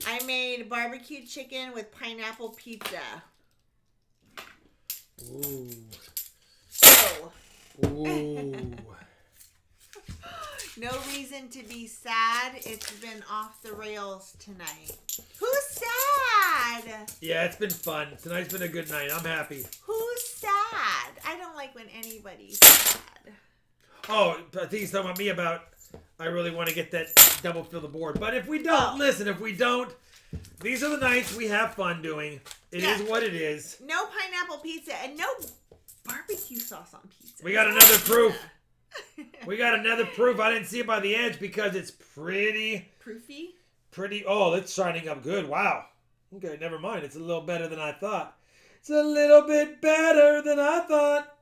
I made barbecue chicken with pineapple pizza. Ooh. So. Ooh. No reason to be sad. It's been off the rails tonight. Who's sad? Yeah, it's been fun. Tonight's been a good night. I'm happy. Who's sad? I don't like when anybody's sad. Oh, I think he's talking about me about I really want to get that double fill the board. But if we don't, listen, if we don't, these are the nights we have fun doing. It is what it is. No pineapple pizza and no barbecue sauce on pizza. We got another proof. We got another proof. I didn't see it by the edge because it's pretty. Proofy? Pretty. Oh, it's shining up good. Wow. Okay, never mind. It's a little better than I thought. It's a little bit better than I thought.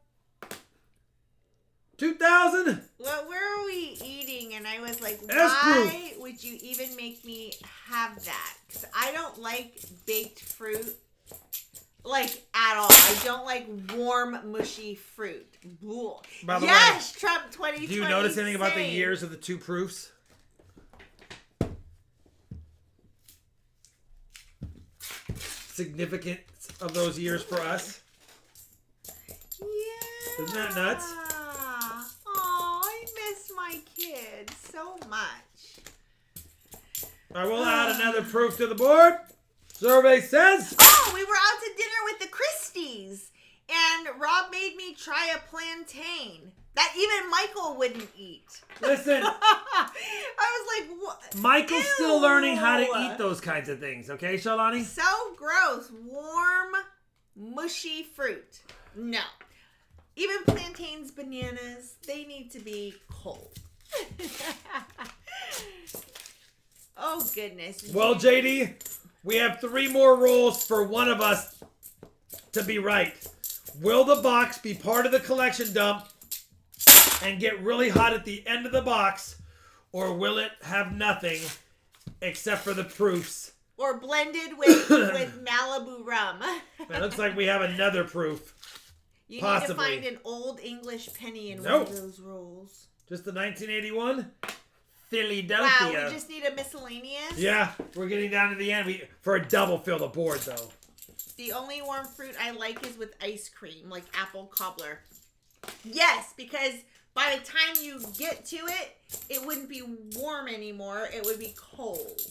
2,000? Well, where are we eating? And I was like, S-proof. why would you even make me have that? Because I don't like baked fruit. Like, at all. I don't like warm, mushy fruit. By the yes, way, Trump 2020. Do you notice anything about the years of the 2 proofs? Significance of those years for us? Yeah. Isn't that nuts? Oh, I miss my kids so much. I will add another proof to the board. Survey says... Oh, we were out to dinner with the Christies. And Rob made me try a plantain that even Michael wouldn't eat. Listen. I was like, what? Michael's Ew. still learning how to eat those kinds of things. Okay, Shalani? So gross. Warm, mushy fruit. No. Even plantains, bananas, they need to be cold. Oh, goodness. Well, JD, we have 3 more rolls for one of us to be right. Will the box be part of the collection dump and get really hot at the end of the box, or will it have nothing except for the proofs? Or blended with Malibu rum. It looks like we have another proof. You Possibly. need to find an old English penny in one Nope. of those rolls. Just the 1981 Philadelphia. Wow, we just need a miscellaneous? Yeah, we're getting down to the end. For a double fill the board, though. The only warm fruit I like is with ice cream, like apple cobbler. Yes, because by the time you get to it, it wouldn't be warm anymore. It would be cold.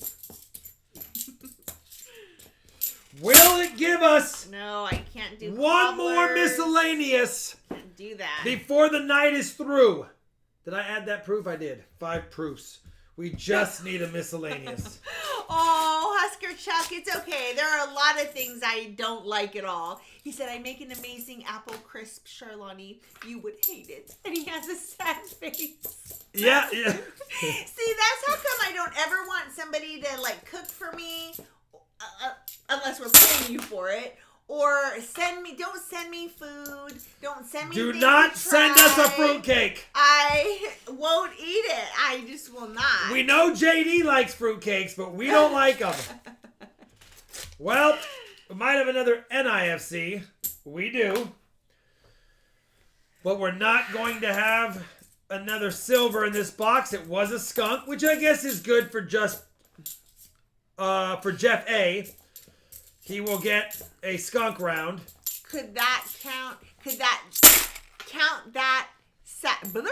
Will it give us No, I can't do one more cobblers. miscellaneous Can't do that. before the night is through? Did I add that proof? I did. 5 proofs. We just need a miscellaneous. Oh, Husker Chuck, it's okay. There are a lot of things I don't like at all. He said, I make an amazing apple crisp, Charlani. You would hate it. And he has a sad face. Yeah. See, that's how come I don't ever want somebody to, like, cook for me, unless we're paying you for it. Or don't send me food. Don't send me Do things not to send us a try. fruitcake. I won't eat it. I just will not. We know JD likes fruitcakes, but we don't like them. Well, we might have another NIFC. We do. But we're not going to have another silver in this box. It was a skunk, which I guess is good for just for Jeff A. He will get a skunk round. Could that count? Could that count that? Blah, blah,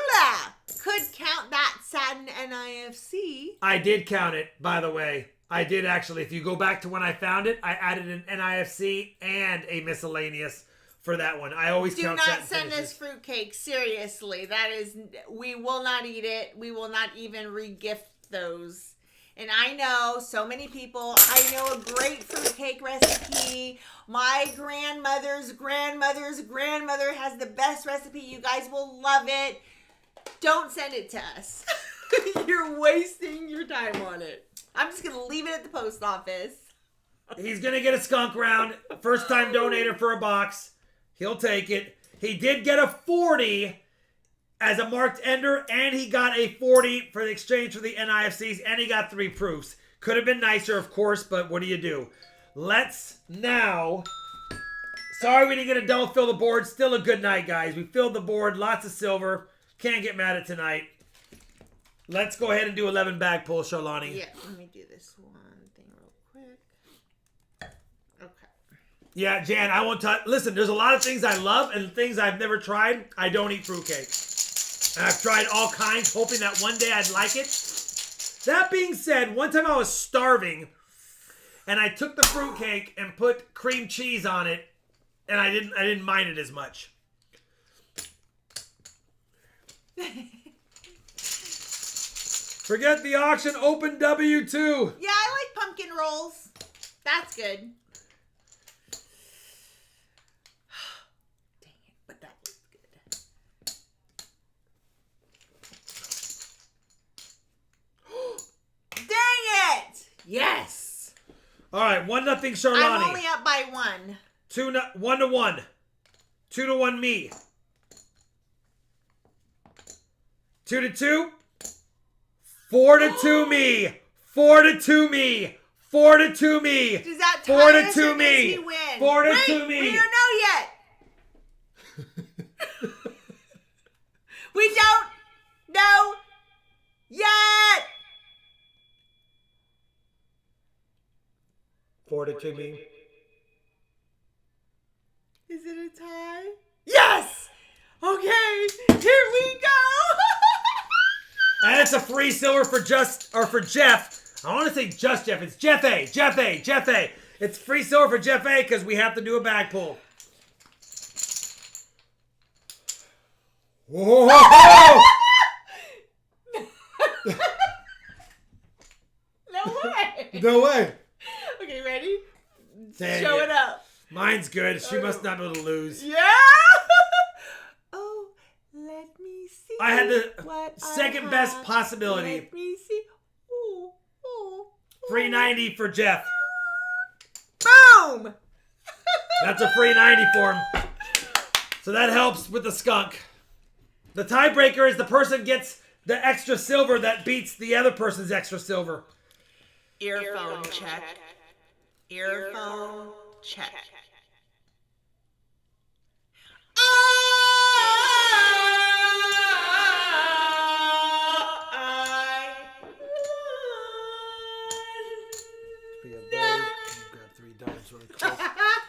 could count that Satin NIFC. I did count it, by the way. I did actually. If you go back to when I found it, I added an NIFC and a miscellaneous for that one. I always Do count not satin send finishes. us fruitcake. Seriously, that is. We will not eat it. We will not even regift those. And I know so many people. I know a great fruitcake recipe. My grandmother's grandmother has the best recipe. You guys will love it. Don't send it to us. You're wasting your time on it. I'm just going to leave it at the post office. He's going to get a skunk round. First time donator for a box. He'll take it. He did get a 40 as a marked ender, and he got a 40 for the exchange for the NIFCs, and he got 3 proofs. Could have been nicer, of course, but what do you do? Let's now... Sorry we didn't get a double fill the board. Still a good night, guys. We filled the board. Lots of silver. Can't get mad at tonight. Let's go ahead and do 11 bag pull, Charlani. Yeah, let me do this one thing real quick. Okay. Yeah, Jan, I won't touch... Listen, there's a lot of things I love and things I've never tried. I don't eat fruitcake. And I've tried all kinds, hoping that one day I'd like it. That being said, one time I was starving, and I took the fruitcake and put cream cheese on it, and I didn't mind it as much. Forget the auction, open W2. Yeah, I like pumpkin rolls. That's good. Dang it, but that looks good. Dang it! Yes! All right, 1-0 Charlani. I'm only up by 1. 1-1. 2-1 me. 2-2. 4-2 me. 4-2 me. 4-2 me. Does that tie 4-2 us or does me. he win? 4-2 Wait, me. we don't know yet. We don't know yet. 4-2 me. Is it a tie? Yes! Okay, here we go. And it's a free silver for Jeff. I want to say just Jeff. It's Jeff A. Jeff A. Jeff A. It's free silver for Jeff A because we have to do a bag pull. Whoa! No way. No way. Okay, ready? Dang Show it. it up. Mine's good. She must not be able to lose. Yeah. Oh, let me see. I had the what second I best have. possibility. Let me see. Ooh, ooh, ooh. 390 for Jeff. Boom. That's a free 90 for him. So that helps with the skunk. The tiebreaker is the person gets the extra silver that beats the other person's extra silver. Earphone check. Earphone check.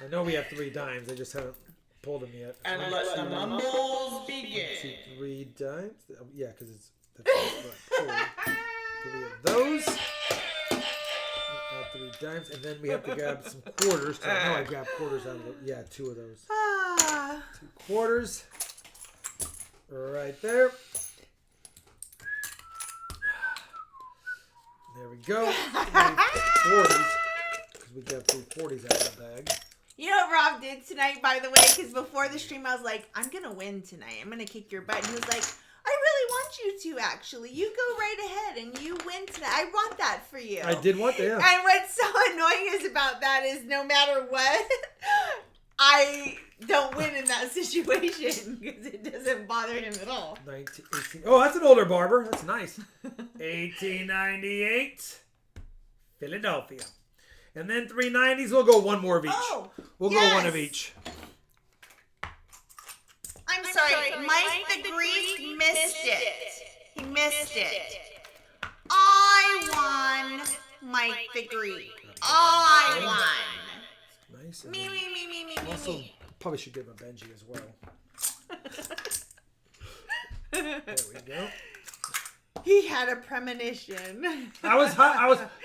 I know we have 3 dimes. I just haven't pulled them yet. And let the mumbles begin. See 3 dimes? Yeah, because it's the 3 of those. Add 3 dimes, and then we have to grab some quarters. I know I grabbed quarters out of the, yeah, 2 of those. 2 quarters. Right there. There we go. 40s. Because we got 3 40s out of the bag. You know what Rob did tonight, by the way? Because before the stream, I was like, I'm going to win tonight. I'm going to kick your butt. And he was like, I really want you to, actually. You go right ahead and you win tonight. I want that for you. I did want that, yeah. And what's so annoying is about that is no matter what, I don't win in that situation because it doesn't bother him at all. 18. Oh, that's an older barber. That's nice. 1898, Philadelphia. And then 390s. We'll go 1 more of each. Oh, we'll go 1 of each. I'm sorry. Mike the Greek missed it. He missed it. I won, Mike the Greek. I won. Nice. Me. Also, probably should give him a Benji as well. There we go. He had a premonition. I was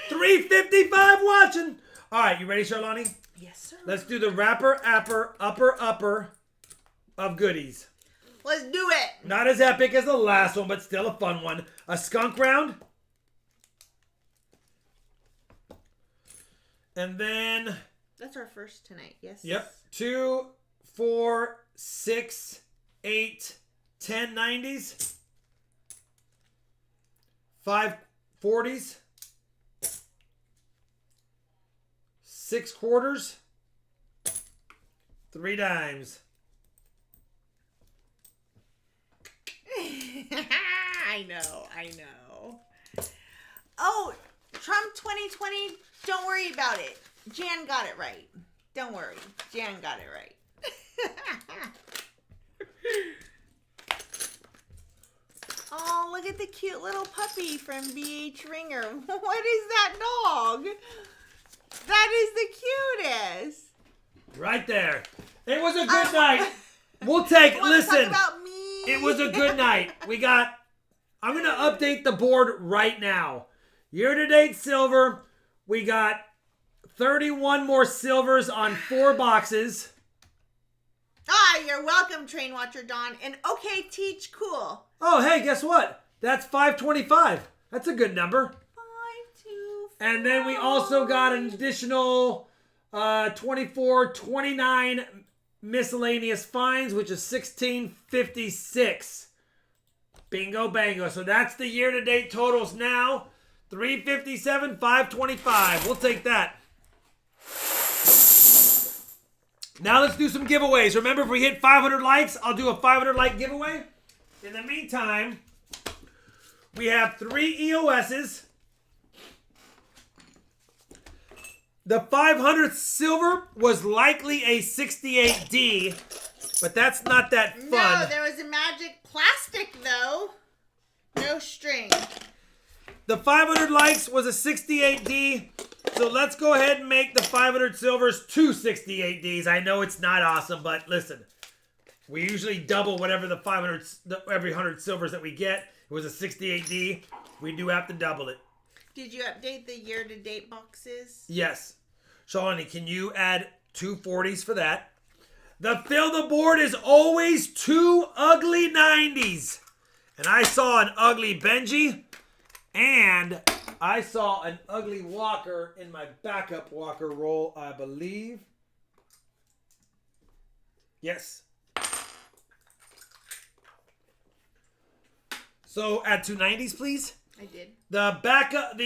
355 watching. All right, you ready, Charlani? Yes, sir. Let's do the upper of goodies. Let's do it. Not as epic as the last one, but still a fun one. A skunk round. And then... That's our first tonight, yes? Yep. 2, 4, 6, 8, 10 90s. 5 40s. 6 quarters. 3 dimes. I know. Oh, Trump 2020, don't worry about it. Jan got it right. Don't worry. Jan got it right. Oh, look at the cute little puppy from BH Ringer. What is that dog? That is the cutest. Right there. It was a good night. We'll take it. Listen. Talk about me. It was a good night. I'm going to update the board right now. Year-to-date silver, we got 31 more silvers on 4 boxes. You're welcome, Train Watcher Dawn. And okay, Teach, cool. Oh, hey, guess what? That's 525. That's a good number. 525. And then we also got an additional 24, 29 miscellaneous fines, which is 1656. Bingo bango. So that's the year-to-date totals now. 357, 525. We'll take that. Now let's do some giveaways. Remember, if we hit 500 likes, I'll do a 500 like giveaway. In the meantime, we have 3 EOSs. The 500th silver was likely a 68D, but that's not that fun. No, there was a magic plastic, though. No string. The 500 likes was a 68D, so let's go ahead and make the 500 silvers 2 68Ds. I know it's not awesome, but listen. We usually double whatever the 500, every 100 silvers that we get. It was a 68D. We do have to double it. Did you update the year-to-date boxes? Yes. Shawnee, can you add 2 40s for that? The fill the board is always 2 ugly 90s. And I saw an ugly Benji. And I saw an ugly Walker in my backup Walker roll, I believe. Yes. So add 2 90s, please. I did. The backup,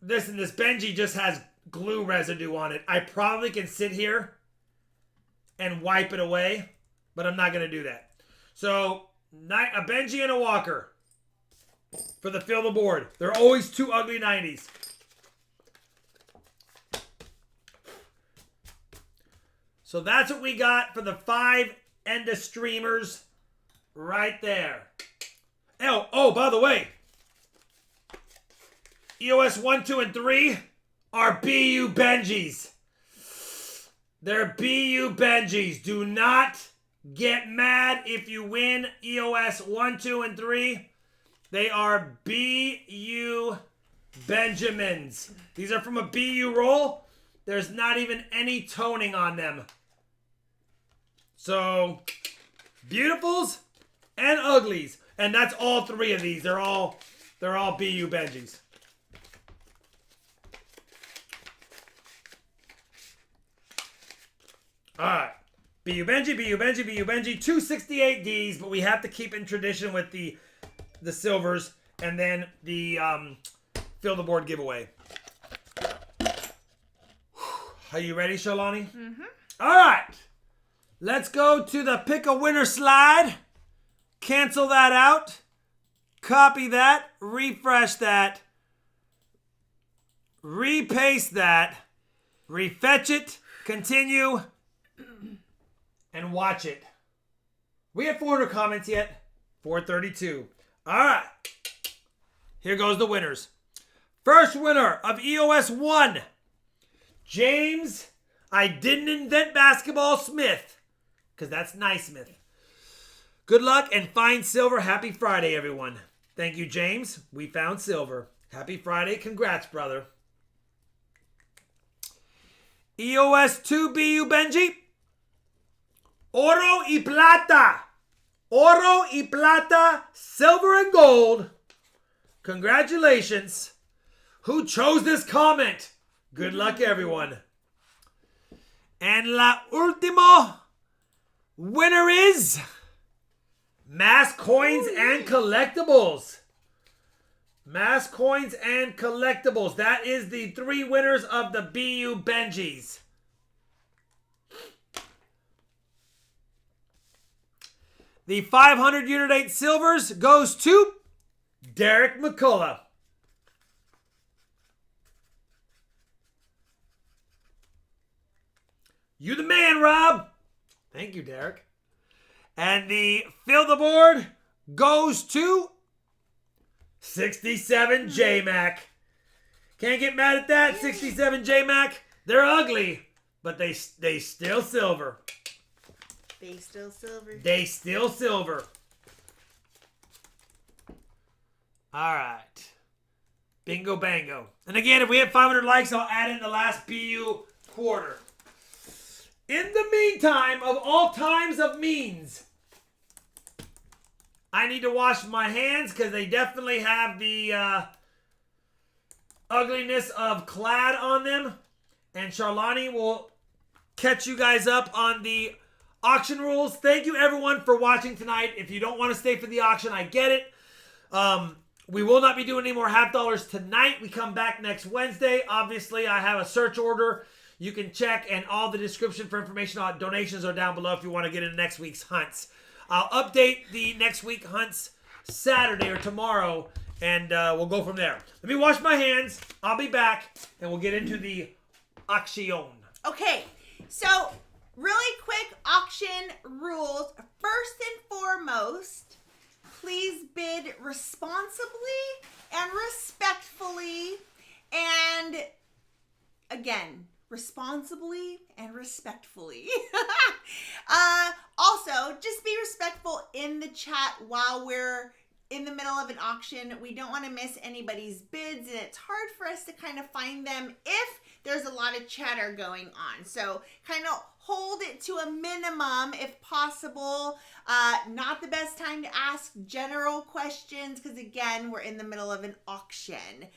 this Benji just has glue residue on it. I probably can sit here and wipe it away, but I'm not going to do that. So, a Benji and a Walker for the fill the board. They're always 2 ugly 90s. So that's what we got for the 5 Enda streamers right there. Oh, by the way, EOS 1, 2, and 3 are BU Benjis. They're BU Benjis. Do not get mad if you win EOS 1, 2, and 3. They are BU Benjamins. These are from a BU roll. There's not even any toning on them. So, beautifuls and uglies. And that's all three of these. They're all BU Benjis. Alright. BU Benji, BU Benji, BU Benji. 268Ds, but we have to keep in tradition with the silvers and then the fill the board giveaway. Are you ready, Shalani? Mm-hmm. Alright. Let's go to the pick a winner slide. Cancel that out. Copy that. Refresh that. Repaste that. Refetch it. Continue. And watch it. We have 400 comments yet. 432. All right. Here goes the winners. First winner of EOS 1. James, I didn't invent basketball Smith. Because that's Naismith. Good luck and find silver. Happy Friday, everyone. Thank you, James. We found silver. Happy Friday. Congrats, brother. EOS 2 BU Benji. Oro y plata. Oro y plata, silver and gold. Congratulations. Who chose this comment? Good luck, everyone. And la último winner is Mass Coins and Collectibles. Mass Coins and Collectibles. That is the 3 winners of the BU Benjis. The 500 Unit 8 silvers goes to Derek McCullough. You the man, Rob. Thank you, Derek. And the fill the board goes to 67 J-Mac. Can't get mad at that, 67 J-Mac. They're ugly, but they still silver. They still silver. They still silver. All right. Bingo bango. And again, if we have 500 likes, I'll add in the last BU quarter. In the meantime, of all times of means, I need to wash my hands because they definitely have the ugliness of clad on them. And Charlani will catch you guys up on the auction rules. Thank you, everyone, for watching tonight. If you don't want to stay for the auction, I get it. We will not be doing any more half dollars tonight. We come back next Wednesday. Obviously, I have a search order you can check, and all the description for information on donations are down below if you want to get into next week's hunts. I'll update the next week hunts Saturday or tomorrow, and we'll go from there. Let me wash my hands. I'll be back, and we'll get into the auction. Okay, so really quick auction rules. First and foremost, please bid responsibly and respectfully, and again, responsibly and respectfully. Also, just be respectful in the chat while we're in the middle of an auction. We don't want to miss anybody's bids, and it's hard for us to kind of find them if there's a lot of chatter going on. So kind of hold it to a minimum if possible. Not the best time to ask general questions because, again, we're in the middle of an auction.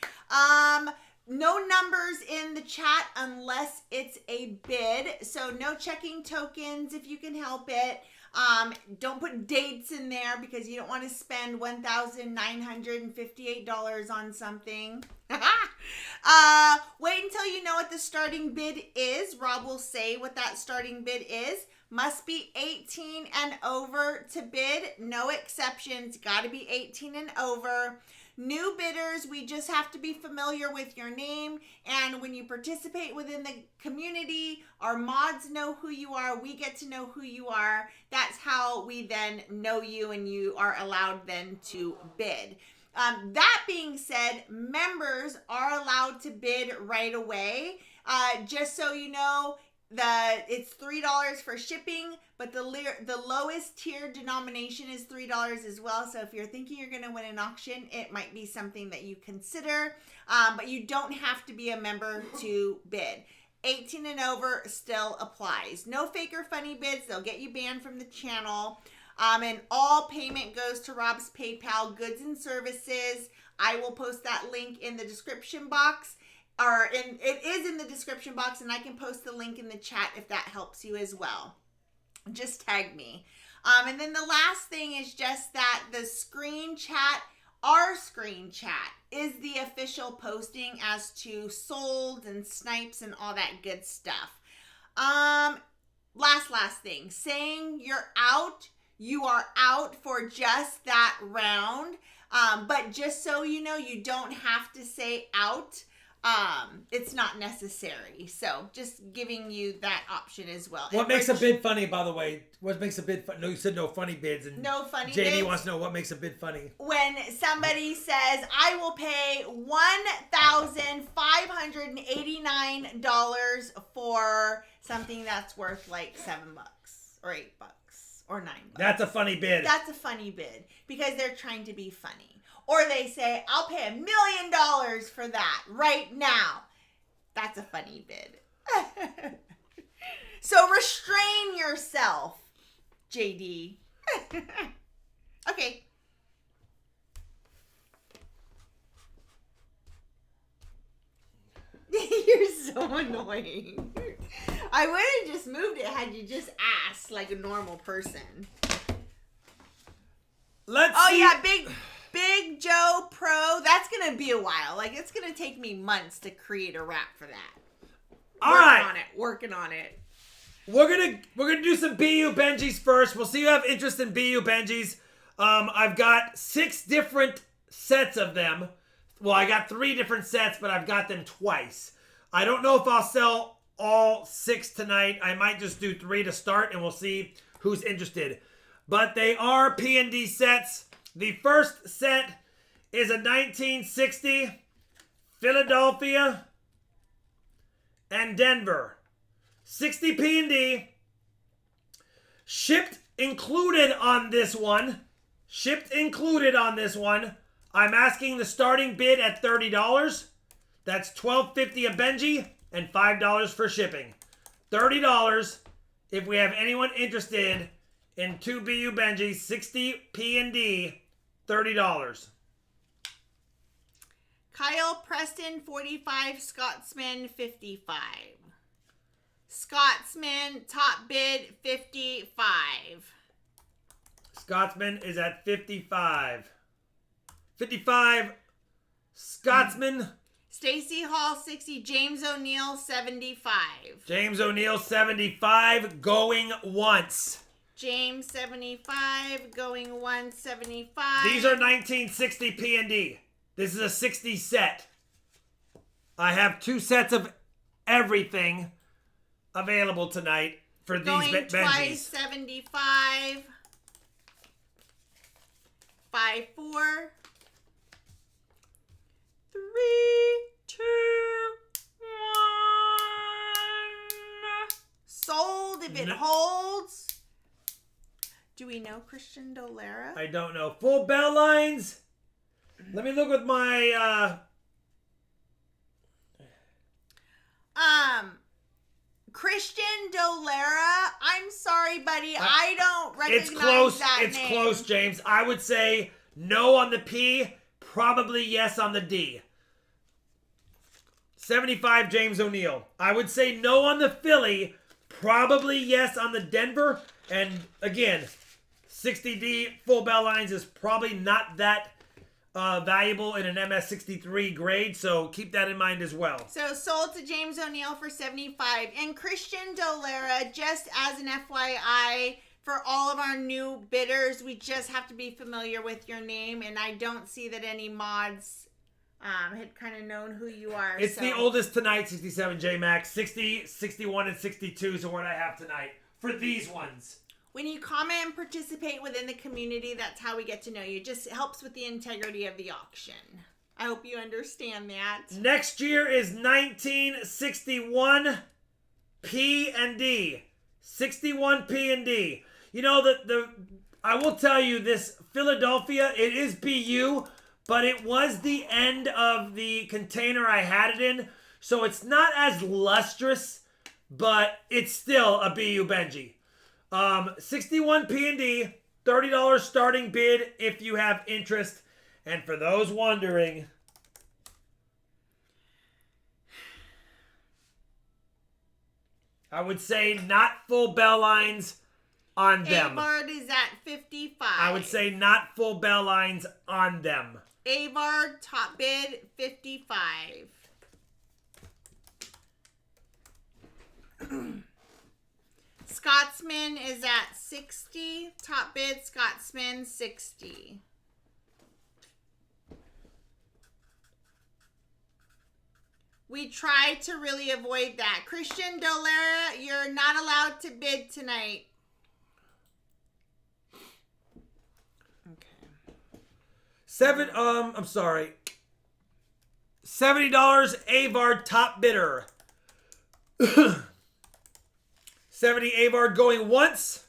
No numbers in the chat unless it's a bid. So no checking tokens if you can help it. Don't put dates in there because you don't want to spend $1,958 on something. Wait until you know what the starting bid is. Rob will say what that starting bid is. Must be 18 and over to bid. No exceptions. Got to be 18 and over. New bidders, we just have to be familiar with your name, and when you participate within the community, our mods know who you are, we get to know who you are. That's how we then know you, and you are allowed then to bid. That being said, members are allowed to bid right away. Just so you know, it's $3 for shipping, but the lowest tier denomination is $3 as well. So if you're thinking you're going to win an auction, it might be something that you consider. But you don't have to be a member to bid. 18 and over still applies. No fake or funny bids. They'll get you banned from the channel. And all payment goes to Rob's PayPal, goods and services. I will post that link in the description box. It is in the description box, and I can post the link in the chat if that helps you as well. Just tag me. And then the last thing is just that the screen chat, our screen chat, is the official posting as to solds and snipes and all that good stuff. Last thing, saying you're out, you are out for just that round. But just so you know, you don't have to say out. It's not necessary. So just giving you that option as well. What makes a bid funny, by the way? What makes a bid funny? No, you said no funny bids. And no funny JD bids. wants to know what makes a bid funny. When somebody says, I will pay $1,589 for something that's worth like $7 or $8 or $9. That's a funny bid. That's a funny bid because they're trying to be funny. Or they say, I'll pay $1 million for that right now. That's a funny bid. So restrain yourself, JD. Okay. You're so annoying. I would have just moved it had you just asked like a normal person. Let's see. Yeah, Big Joe Pro. That's going to be a while. Like, it's going to take me months to create a wrap for that. Working on it. We're gonna do some BU Benjis first. We'll see you have interest in BU Benjis. I've got 6 different sets of them. Well, I got 3 different sets, but I've got them twice. I don't know if I'll sell all 6 tonight. I might just do 3 to start, and we'll see who's interested. But they are P&D sets. The first set is a 1960 Philadelphia and Denver. 60 P&D. Shipped included on this one. I'm asking the starting bid at $30. That's $12.50 a Benji and $5 for shipping. $30 if we have anyone interested in 2 BU Benjis, 60 P&D, $30. Kyle Preston, 45. Scotsman, 55. Scotsman, top bid, 55. Scotsman is at 55. 55, Scotsman. Stacy Hall, 60. James O'Neill, 75. James O'Neill, 75, going once. James, 75, going 175. These are 1960 P&D. This is a 60 set. I have 2 sets of everything available tonight for these Benjis. Going twice, 75. 5, 4. 3, 2, 1. Sold if it holds. Do we know Christian Dolera? I don't know. Full bell lines. Let me look with my Christian Dolera. I'm sorry, buddy. I don't recognize that name. It's close, James. I would say no on the P, probably yes on the D. 75, James O'Neill. I would say no on the Philly, probably yes on the Denver. And again, 60D full bell lines is probably not that valuable in an MS63 grade, so keep that in mind as well. So sold to James O'Neill for 75. And Christian Dolera, just as an FYI, for all of our new bidders, we just have to be familiar with your name, and I don't see that any mods had kind of known who you are. It's the oldest tonight, 67 J-Max. 60, 61, and 62 are what I have tonight for these ones. When you comment and participate within the community, that's how we get to know you. It just helps with the integrity of the auction. I hope you understand that. Next year is 1961 P and D. 61 P and D. You know, I will tell you this, Philadelphia, it is BU, but it was the end of the container I had it in, so it's not as lustrous, but it's still a BU Benji. 61 P and D, $30 starting bid if you have interest. And for those wondering, I would say not full bell lines on them. Avard is at 55. I would say not full bell lines on them. Avard, top bid, 55. Scotsman is at 60. Top bid, Scotsman, 60. We try to really avoid that. Christian Dolera, you're not allowed to bid tonight. I'm sorry. $70 Avard top bidder. 70 Avard going once.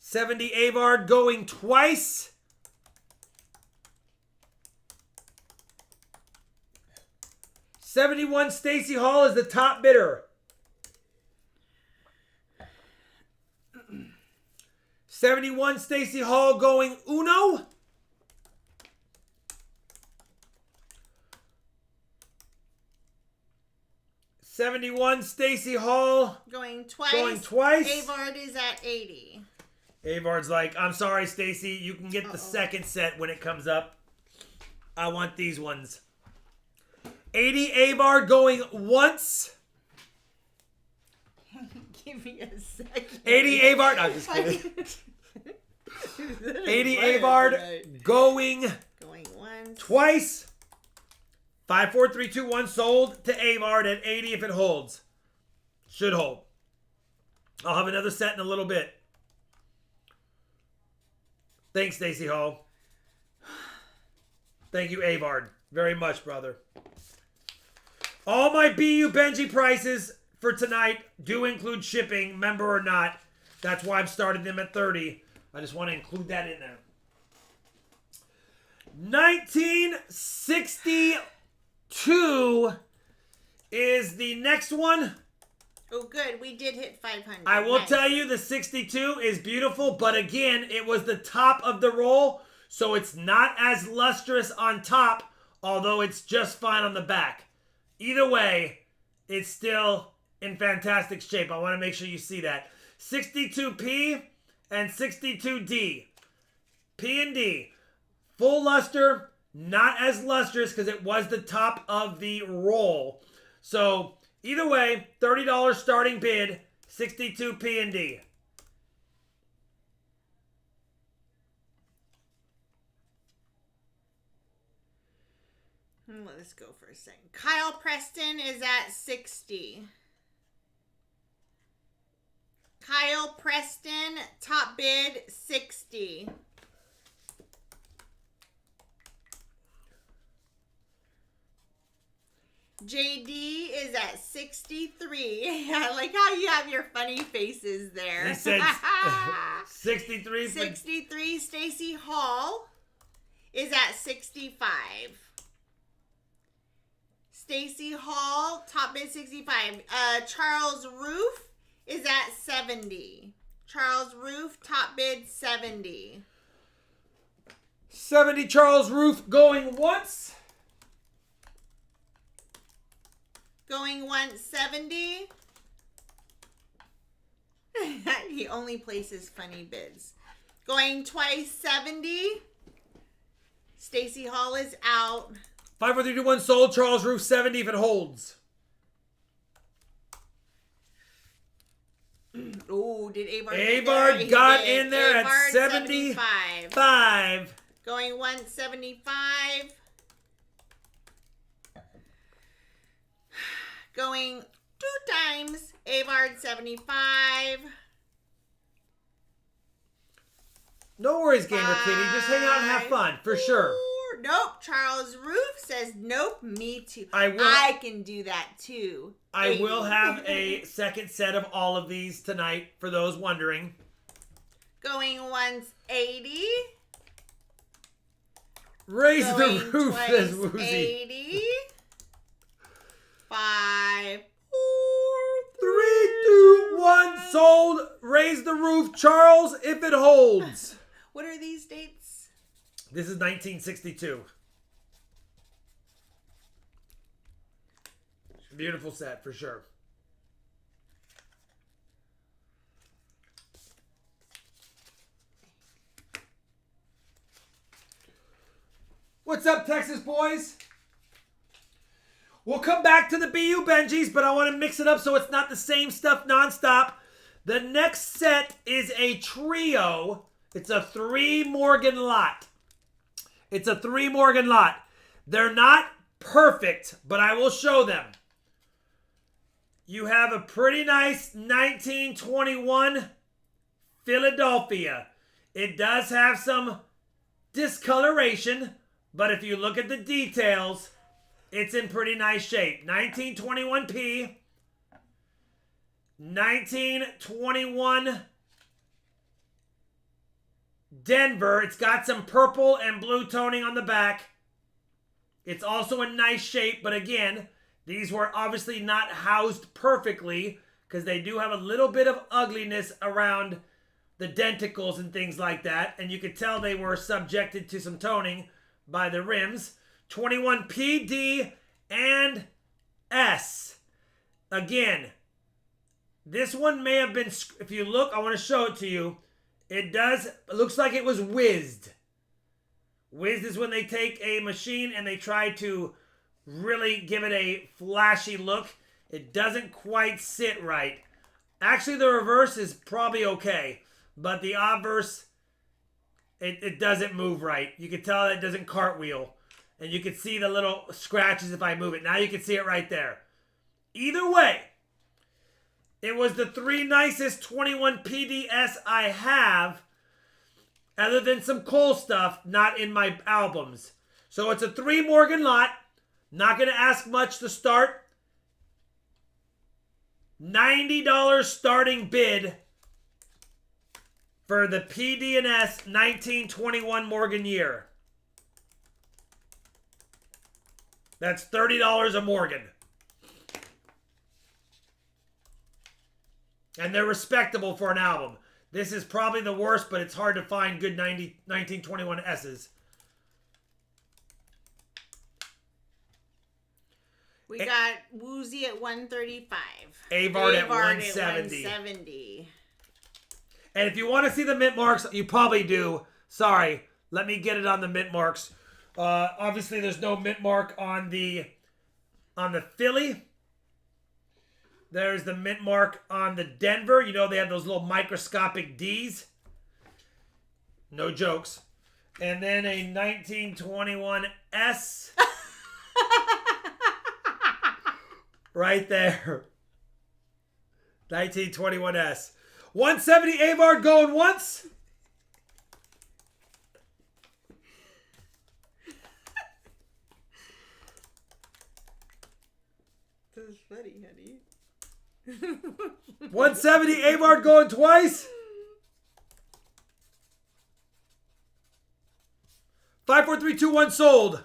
70 Avard going twice. 71 Stacy Hall is the top bidder. 71 Stacy Hall going uno. 71 Stacy Hall going twice. Avard is at 80. Avard's like, I'm sorry, Stacy. You can get the second set when it comes up. I want these ones. 80 Avard going once. Give me a second. 80 Avard. I'm just kidding. 80 Avard going once. Twice. 5, 4, 3, 2, 1 sold to Avard at 80 if it holds. Should hold. I'll have another set in a little bit. Thanks, Stacy Hall. Thank you, Avard. Very much, brother. All my BU Benji prices for tonight do include shipping, member or not. That's why I've started them at 30. I just want to include that in there. 1962 is the next one. Oh, good. We did hit 500. I will tell you the 62 is beautiful, but again, it was the top of the roll, so it's not as lustrous on top, although it's just fine on the back. Either way, it's still in fantastic shape. I want to make sure you see that. 62P and 62D. P and D. Full luster, not as lustrous because it was the top of the roll. So, either way, $30 starting bid, 62P and D. Let this go for a second. Kyle Preston is at 60. Kyle Preston, top bid, 60. JD is at 63. I like how you have your funny faces there. He said 63. 63. Stacy Hall is at 65. Stacy Hall, top bid 65. Charles Roof is at 70. Charles Roof, top bid 70. 70 Charles Roof going once. Going once, 70. He only places funny bids. Going twice, 70. Stacy Hall is out. 5, 4, 3, 2, 1 sold. Charles Roof 70 if it holds. Oh, did Avard Avard got in there at 75. Going once, 75. Going 2 times. Avard 75. No worries, Gamer Kitty. Just hang out and have fun, for sure. Nope. Charles Roof says, nope, me too. I can do that too. I will have a second set of all of these tonight for those wondering. Going once 80. Raise Going the roof, twice says Woozy. 80. 5, 4, 3, 2, 1, sold. Raise the roof, Charles, if it holds. What are these dates? This is 1962. Beautiful set for sure. What's up, Texas boys? We'll come back to the BU Benjis, but I want to mix it up so it's not the same stuff nonstop. The next set is a trio. It's a 3 Morgan lot. It's a 3 Morgan lot. They're not perfect, but I will show them. You have a pretty nice 1921 Philadelphia. It does have some discoloration, but if you look at the details, it's in pretty nice shape. 1921P. 1921 Denver. It's got some purple and blue toning on the back. It's also in nice shape, but again, these were obviously not housed perfectly because they do have a little bit of ugliness around the denticles and things like that. And you could tell they were subjected to some toning by the rims. 21 P, D, and S. Again, this one may have been, if you look, I want to show it to you. It looks like it was whizzed. Whizzed is when they take a machine and they try to really give it a flashy look. It doesn't quite sit right. Actually, the reverse is probably okay, but the obverse, it doesn't move right. You can tell it doesn't cartwheel, and you can see the little scratches if I move it. Now you can see it right there. Either way, it was the 3 nicest 21 PDS I have, other than some Cole stuff, not in my albums. So it's a 3 Morgan lot. Not going to ask much to start. $90 starting bid for the PD&S 1921 Morgan year. That's $30 a Morgan. And they're respectable for an album. This is probably the worst, but it's hard to find good 1921 S's. We got Woozy at 135. Avard at 170. And if you want to see the mint marks, you probably do. Sorry, let me get it on the mint marks. Obviously, there's no mint mark on the Philly. There's the mint mark on the Denver. You know they have those little microscopic D's. No jokes. And then a 1921 S. Right there. 1921 S. 170 Avard going once. This is funny, honey. 170 Avard going twice. 5, 4, 3, 2, 1 sold.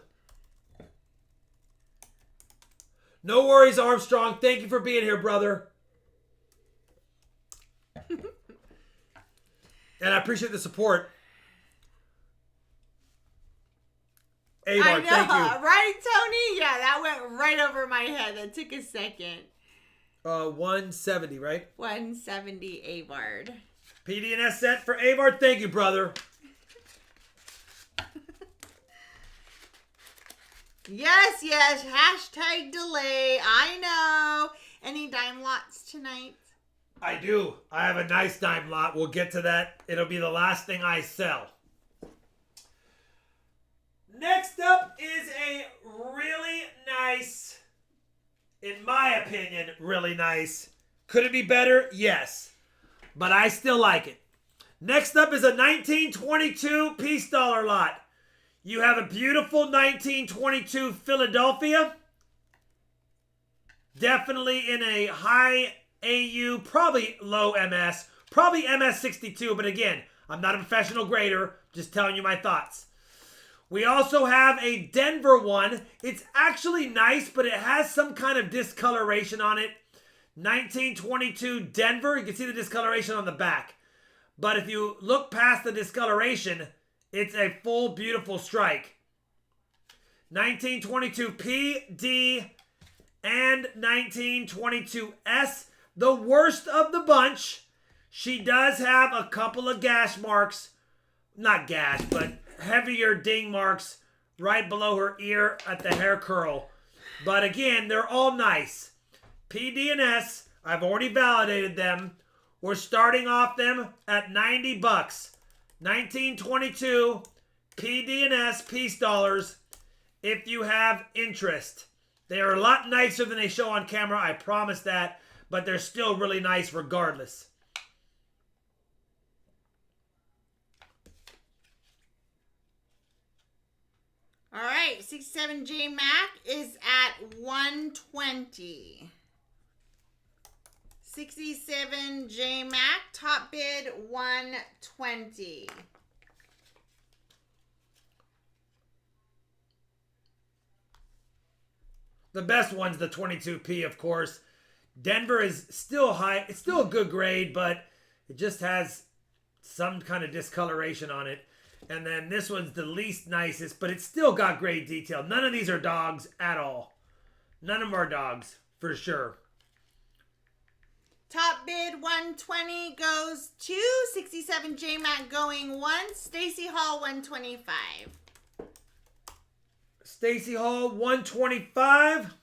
No worries, Armstrong. Thank you for being here, brother. And I appreciate the support. Avard, I know, thank you. right, Tony? Yeah, that went right over my head. That took a second. 170, right? 170 Avard. PD&S set for Avard. Thank you, brother. Yes, yes. Hashtag delay. I know. Any dime lots tonight? I do. I have a nice dime lot. We'll get to that. It'll be the last thing I sell. Next up is a really nice, in my opinion, really nice. Could it be better? Yes. But I still like it. Next up is a 1922 piece dollar lot. You have a beautiful 1922 Philadelphia. Definitely in a high AU, probably low MS, probably MS 62, but again, I'm not a professional grader, just telling you my thoughts. We also have a Denver one. It's actually nice, but it has some kind of discoloration on it. 1922 Denver, you can see the discoloration on the back. But if you look past the discoloration, it's a full, beautiful strike. 1922 P, D, and 1922S. The worst of the bunch. She does have a couple of gash marks. Not gash, but heavier ding marks right below her ear at the hair curl. But again, they're all nice. P, D, and S, I've already validated them. We're starting off them at 90 bucks. 1922 P, D, and S peace dollars if you have interest. They are a lot nicer than they show on camera, I promise that, but they're still really nice regardless. All right, 67J Mac is at 120. 67J Mac, top bid 120. The best one's the 22P, of course. Denver is still high. It's still a good grade, but it just has some kind of discoloration on it. And then this one's the least nicest, but it's still got great detail. None of these are dogs at all. None of them are dogs, for sure. Top bid 120 goes to 67J Mac going once. Stacy Hall 125. Stacy Hall 125.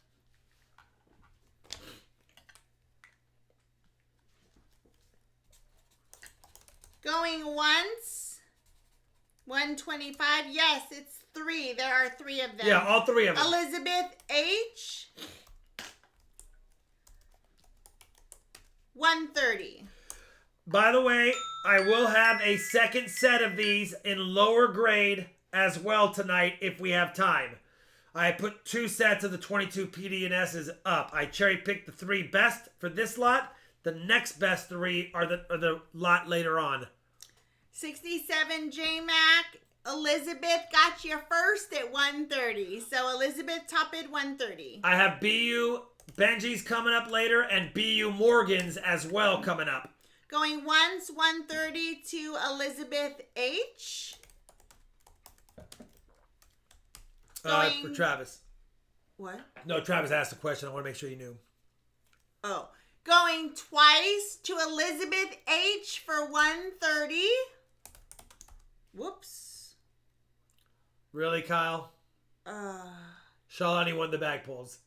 Going once. 125. Yes, it's 3. There are 3 of them. Yeah, all 3 of them. Elizabeth H. 130. By the way, I will have a second set of these in lower grade as well tonight if we have time. I put 2 sets of the 22 PD&Ss up. I cherry picked the 3 best for this lot. The next best 3 are the lot later on. 67J Mac, Elizabeth got you first at 130. So Elizabeth, top bid 130. I have BU Benji's coming up later and BU Morgan's as well coming up. Going once, 130 to Elizabeth H. For Travis. What? No, Travis asked a question. I want to make sure you knew. Oh. Going twice to Elizabeth H for 130. Whoops. Really, Kyle? Shalani won the bag pulls.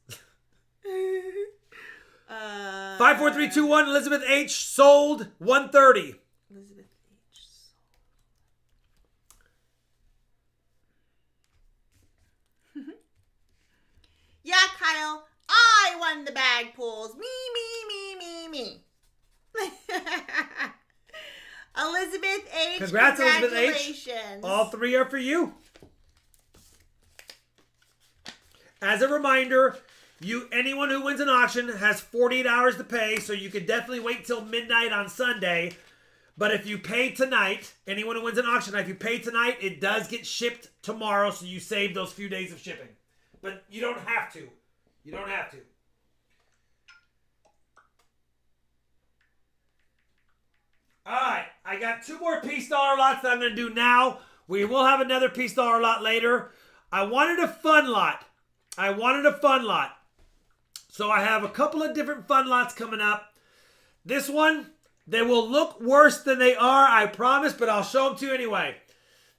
5, 4, 3, 2, 1. Elizabeth H sold 130. Elizabeth H sold. Yeah, Kyle. I won the bag pulls. Me. Elizabeth H. Congrats, Elizabeth H. Congratulations. All 3 are for you. As a reminder, anyone who wins an auction has 48 hours to pay, so you can definitely wait till midnight on Sunday. But if you pay tonight, anyone who wins an auction, if you pay tonight, it does get shipped tomorrow, so you save those few days of shipping. But you don't have to. You don't have to. Alright, I got 2 more piece dollar lots that I'm going to do now. We will have another piece dollar lot later. I wanted a fun lot. So I have a couple of different fun lots coming up. This one, they will look worse than they are, I promise, but I'll show them to you anyway.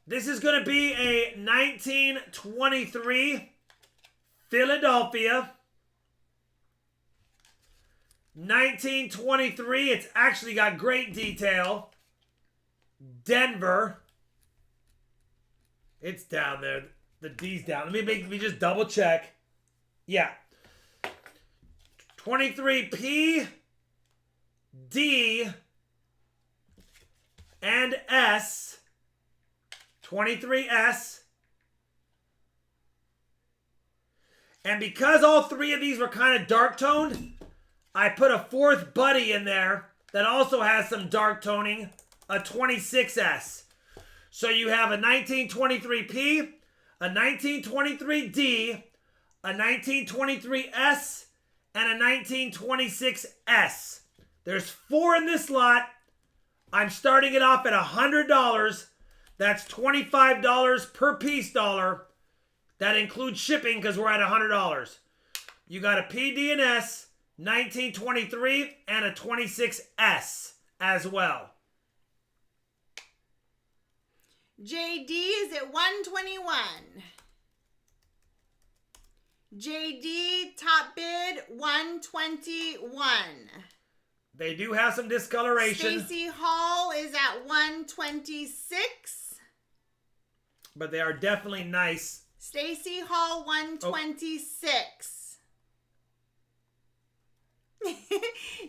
This is going to be a 1923 Philadelphia. 1923, it's actually got great detail. Denver. It's down there. The D's down. Let me just double check. Yeah. 23P, D, and S. 23S. And because all three of these were kind of dark toned, I put a fourth buddy in there that also has some dark toning, a 26S. So you have a 1923P, a 1923D, a 1923S, and a 1926S. There's 4 in this lot. I'm starting it off at $100. That's $25 per piece dollar. That includes shipping because we're at $100. You got a PD and S, 1923, and a 26S as well. JD is at 121. JD top bid 121. They do have some discoloration. Stacy Hall is at 126. But they are definitely nice. Stacy Hall 126.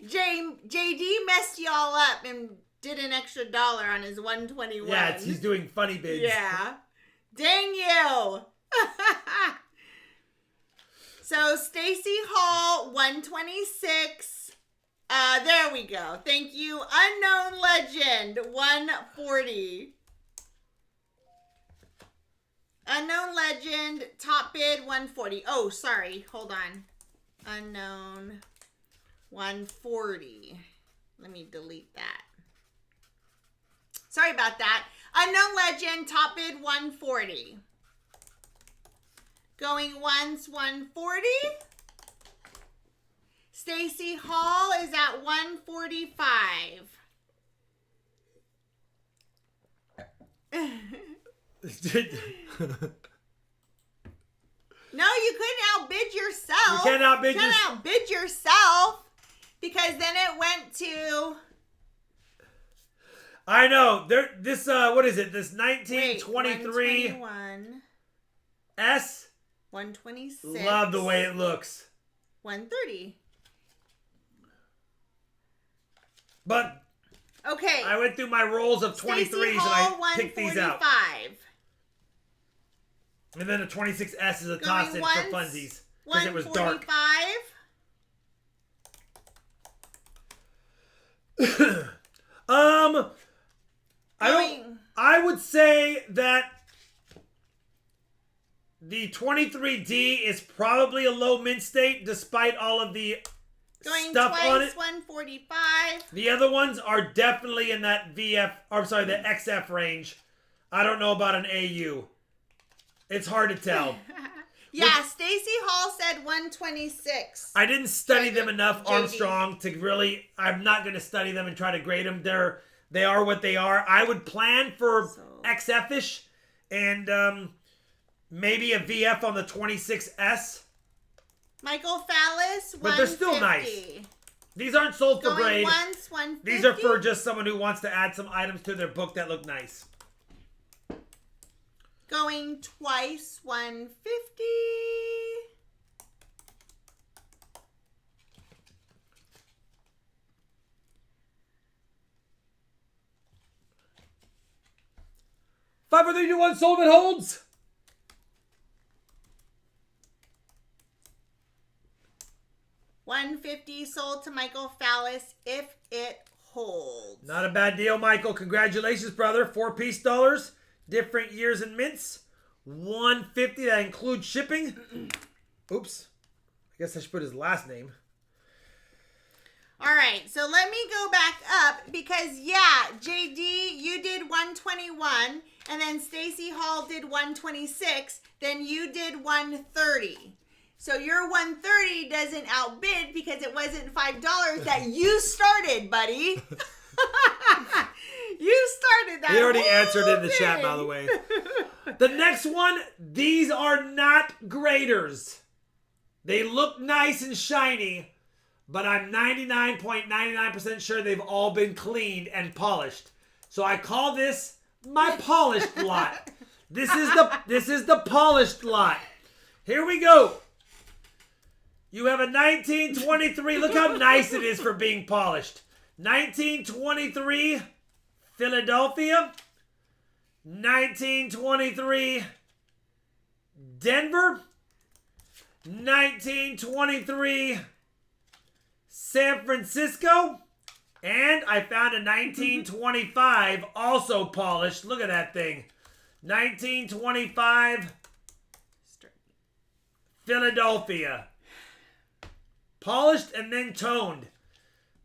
JD messed y'all up and did an extra $1 on his 121. Yeah, he's doing funny bids. Yeah. Dang you. So Stacy Hall 126. There we go. Thank you. Unknown Legend 140. Unknown Legend top bid 140. Oh, sorry. Hold on. Unknown 140. Let me delete that. Sorry about that. Unknown Legend top bid 140. Going once 140. Stacy Hall is at 145. No, you couldn't outbid yourself. You can't outbid yourself. You can't outbid yourself because then it went to. I know. This what is it? This 1923 121. S. 126. Love the way it looks. 130. But okay, I went through my rolls of 23s and I picked these out. And then the 26S is a toss-in for funsies because it was dark. 145. I would say that the 23D is probably a low mint state despite all of the stuff on it. 145. The other ones are definitely in that the XF range. I don't know about an AU. It's hard to tell. Yeah, Stacy Hall said 126. I didn't study them enough, Armstrong, to really. I'm not going to study them and try to grade them. They are what they are. I would plan for XF-ish and maybe a VF on the 26S. Michael Fallis, 150. But they're still nice. These aren't sold for grade. Once, 150. These are for just someone who wants to add some items to their book that look nice. Going twice, 150. Five, 4, 3, 2, 1, sold, it holds. $150 sold to Michael Fallis if it holds. Not a bad deal, Michael. Congratulations, brother. 4-piece dollars. Different years and mints. $150. That includes shipping. Oops. I guess I should put his last name. All right. So let me go back up because, yeah, JD, you did 121. And then Stacy Hall did 126. Then you did 130. So your 130 doesn't outbid because it wasn't $5 that you started, buddy. You started that. He already answered in the chat, by the way. The next one, these are not graders. They look nice and shiny, but I'm 99.99% sure they've all been cleaned and polished. So I call this my polished lot. This is the polished lot. Here we go. You have a 1923. Look how nice it is for being polished. 1923 Philadelphia. 1923 Denver. 1923 San Francisco. And I found a 1925 also polished. Look at that thing. 1925 Philadelphia. Polished and then toned.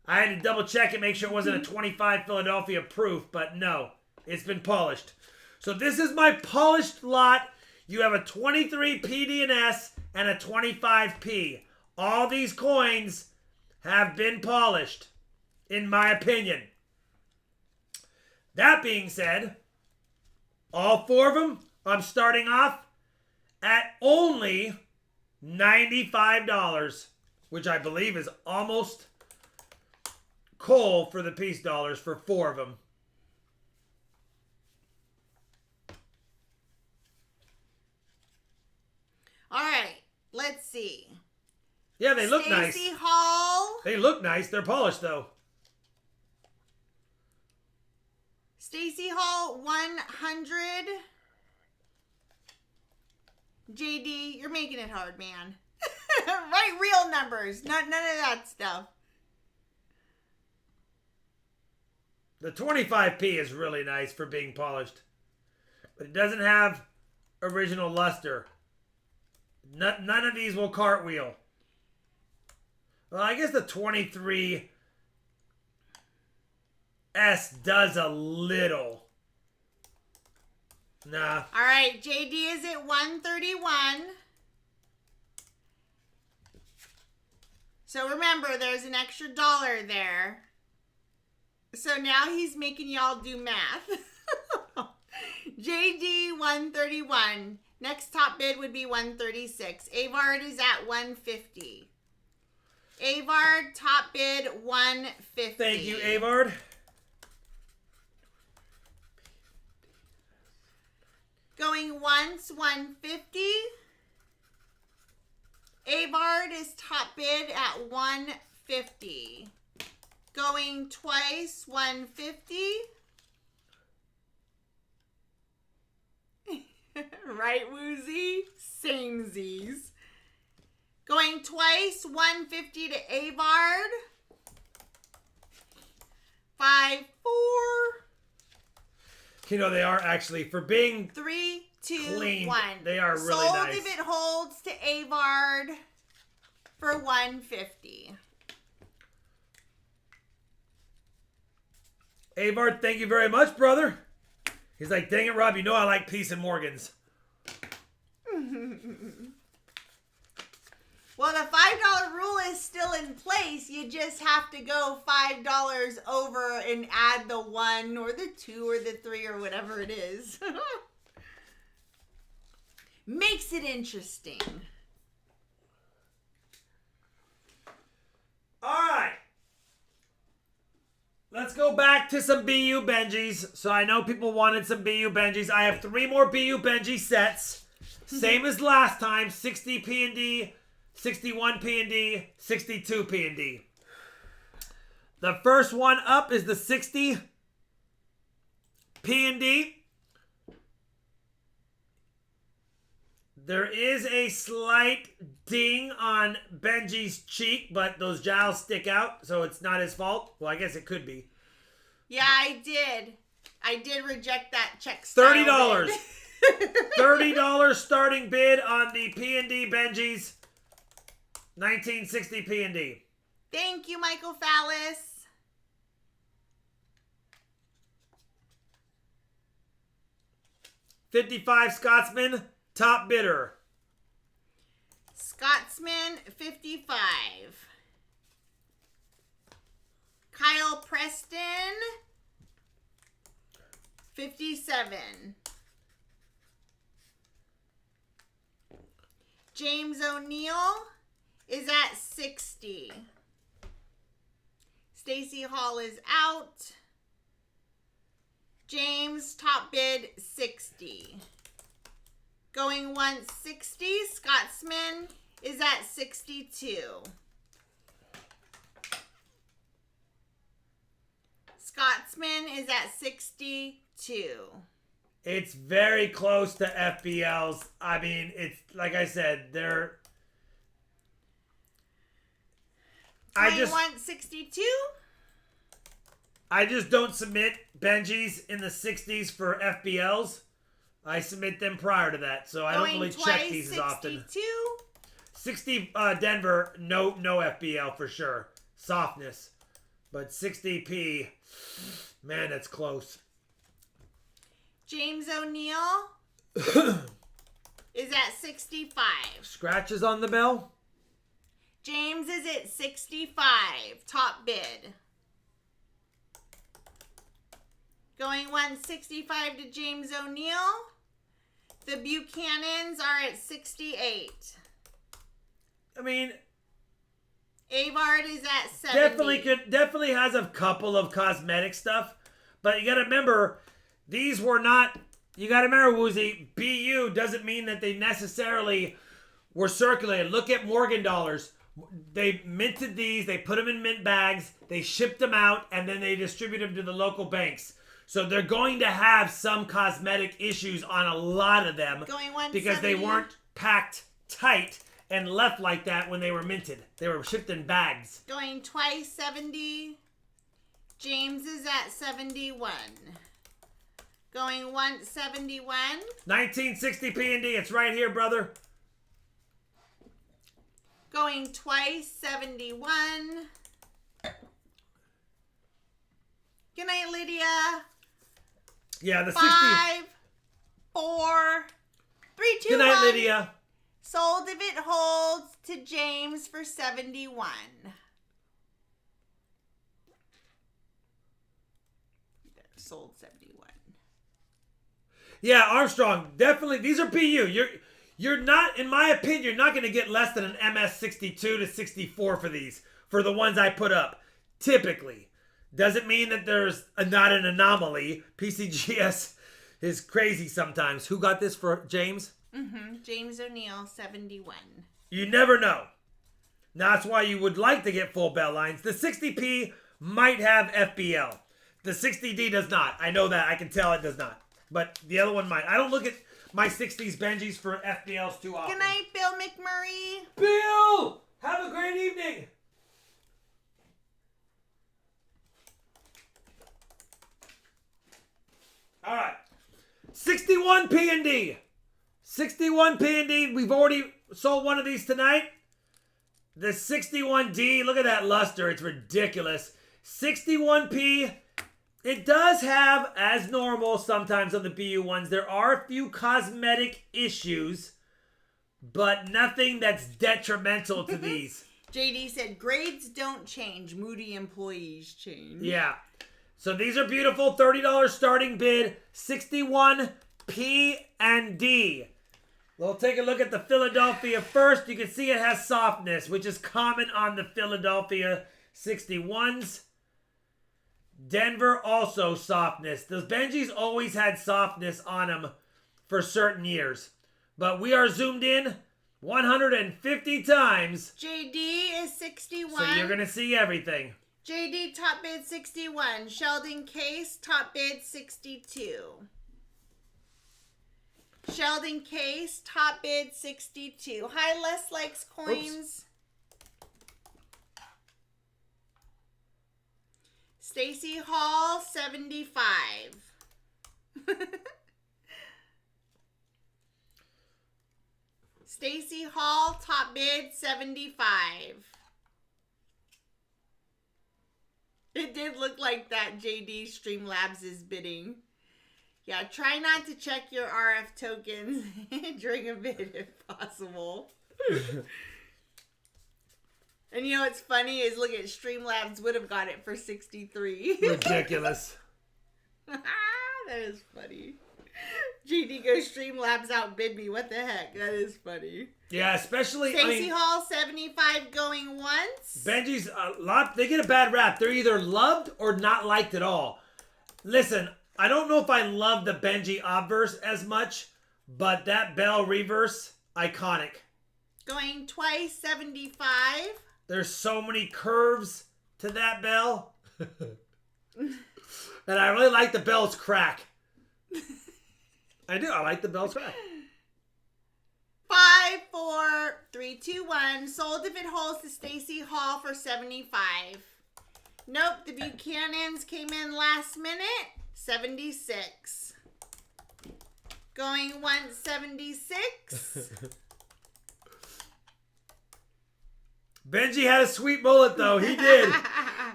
I had to double check and make sure it wasn't a 25 Philadelphia proof, but no, it's been polished. So this is my polished lot. You have a 23 PD&S and a 25P. All these coins have been polished, in my opinion. That being said, all four of them, I'm starting off at only $95, which I believe is almost coal for the piece dollars for four of them. All right, let's see. Yeah, they look nice. Stacey Hall. They look nice. They're polished, though. Stacey Hall, 100. JD, you're making it hard, man. Write real numbers, none of that stuff. The 25P is really nice for being polished. But it doesn't have original luster. None of these will cartwheel. Well, I guess the 23S does a little. Nah. All right, JD is at 131. So remember, there's an extra $1 there. So now he's making y'all do math. JD 131. Next top bid would be 136. Avard is at 150. Avard top bid 150. Thank you, Avard. Going once 150. Avard is top bid at 150. Going twice 150. Right, Woozy? Samesies. Going twice 150 to Avard. 5, 4. You know, they are actually, for being 3, 2, clean, 1. they are really Sold nice. if it holds to Avard for 150. Avard, thank you very much, brother. He's like, dang it, Rob, you know I like Peace and Morgans. Well, the $5 rule is still in place. You just have to go $5 over and add the 1 or the 2 or the 3 or whatever it is. Makes it interesting. All right. Let's go back to some BU Benjis. So I know people wanted some BU Benjis. I have 3 more BU Benji sets. Same as last time. 60 P&D, 61 P&D, 62 P&D. The first one up is the 60 P&D. There is a slight ding on Benji's cheek, but those jowls stick out, so it's not his fault. Well, I guess it could be. Yeah, I did. I did reject that check. $30. $30 starting bid on the P&D Benjis. 1960 P&D. Thank you, Michael Fallis. $55 Scotsman, top bidder. Scotsman, 55. Kyle Preston, 57. James O'Neill is at 60. Stacey Hall is out. James, top bid, 60. Going once, 60. Scotsman is at 62. Scotsman is at 62. It's very close to FBLs. I mean, it's like I said, 2162. I just don't submit Benjis in the 60s for FBLs. I submit them prior to that, so I don't really check these as often. 60 Denver, no FBL for sure. Softness. But 60p, man, that's close. James O'Neill is at 65. Scratches on the bell? James is at 65. Top bid. Going 165 to James O'Neill. The Buchanans are at 68. I mean, Avard is at 70. Definitely has a couple of cosmetic stuff, but you got to remember, these were not. You got to remember, Woozy, BU doesn't mean that they necessarily were circulated. Look at Morgan dollars. They minted these. They put them in mint bags. They shipped them out, and then they distribute them to the local banks. So they're going to have some cosmetic issues on a lot of them because they weren't packed tight and left like that when they were minted. They were shipped in bags. Going twice 70. James is at 71. Going once 71. 1960 P&D. It's right here, brother. Going twice 71. Good night, Lydia. Yeah, the 5, 4, 3, 2, Good night, 1. Lydia. Sold if it holds to James for 71. Sold 71. Yeah, Armstrong, definitely. These are PU. You're not, in my opinion, you're not going to get less than an MS 62 to 64 for these, for the ones I put up. Typically. Doesn't mean that there's not an anomaly. PCGS is crazy sometimes. Who got this for James? James O'Neill, 71. You never know. That's why you would like to get full bell lines. The 60p might have FBL. The 60D does not. I know that. I can tell it does not. But the other one might. I don't look at my 60s Benjis for FBLs too often. Good night, Bill McMurray. Bill! Have a great evening. All right. 61 P&D. 61 P&D. We've already sold one of these tonight. The 61D. Look at that luster. It's ridiculous. 61P. It does have, as normal sometimes on the BU ones, there are a few cosmetic issues, but nothing that's detrimental to these. JD said, grades don't change. Moody employees change. Yeah. So these are beautiful. $30 starting bid. 61 P and D. We'll take a look at the Philadelphia first. You can see it has softness, which is common on the Philadelphia 61s. Denver also softness. Those Benjis always had softness on them for certain years. But we are zoomed in 150 times. JD is 61. So you're going to see everything. JD top bid 61. Sheldon Case top bid 62. Sheldon Case top bid 62. Hi, Les likes coins. Oops. Stacy Hall 75. Stacy Hall top bid 75. It did look like that JD Streamlabs is bidding. Yeah, try not to check your RF tokens during a bid if possible. And you know what's funny is look at Streamlabs would have got it for 63. Ridiculous. That is funny. JD goes Streamlabs outbid me. What the heck? That is funny. Yeah, especially Stacy Hall 75 going once. Benji's a lot. They get a bad rap. They're either loved or not liked at all. Listen, I don't know if I love the Benji obverse as much, but that bell reverse, iconic. Going twice 75. There's so many curves to that bell. And I really like the bell's crack. I do. I like the bell's crack. 5, 4, 3, 2, 1. Sold if it holds to Stacy Hall for $75. Nope, the Buchanans came in last minute. $76. Going once, $76. Benji had a sweet mullet, though. He did.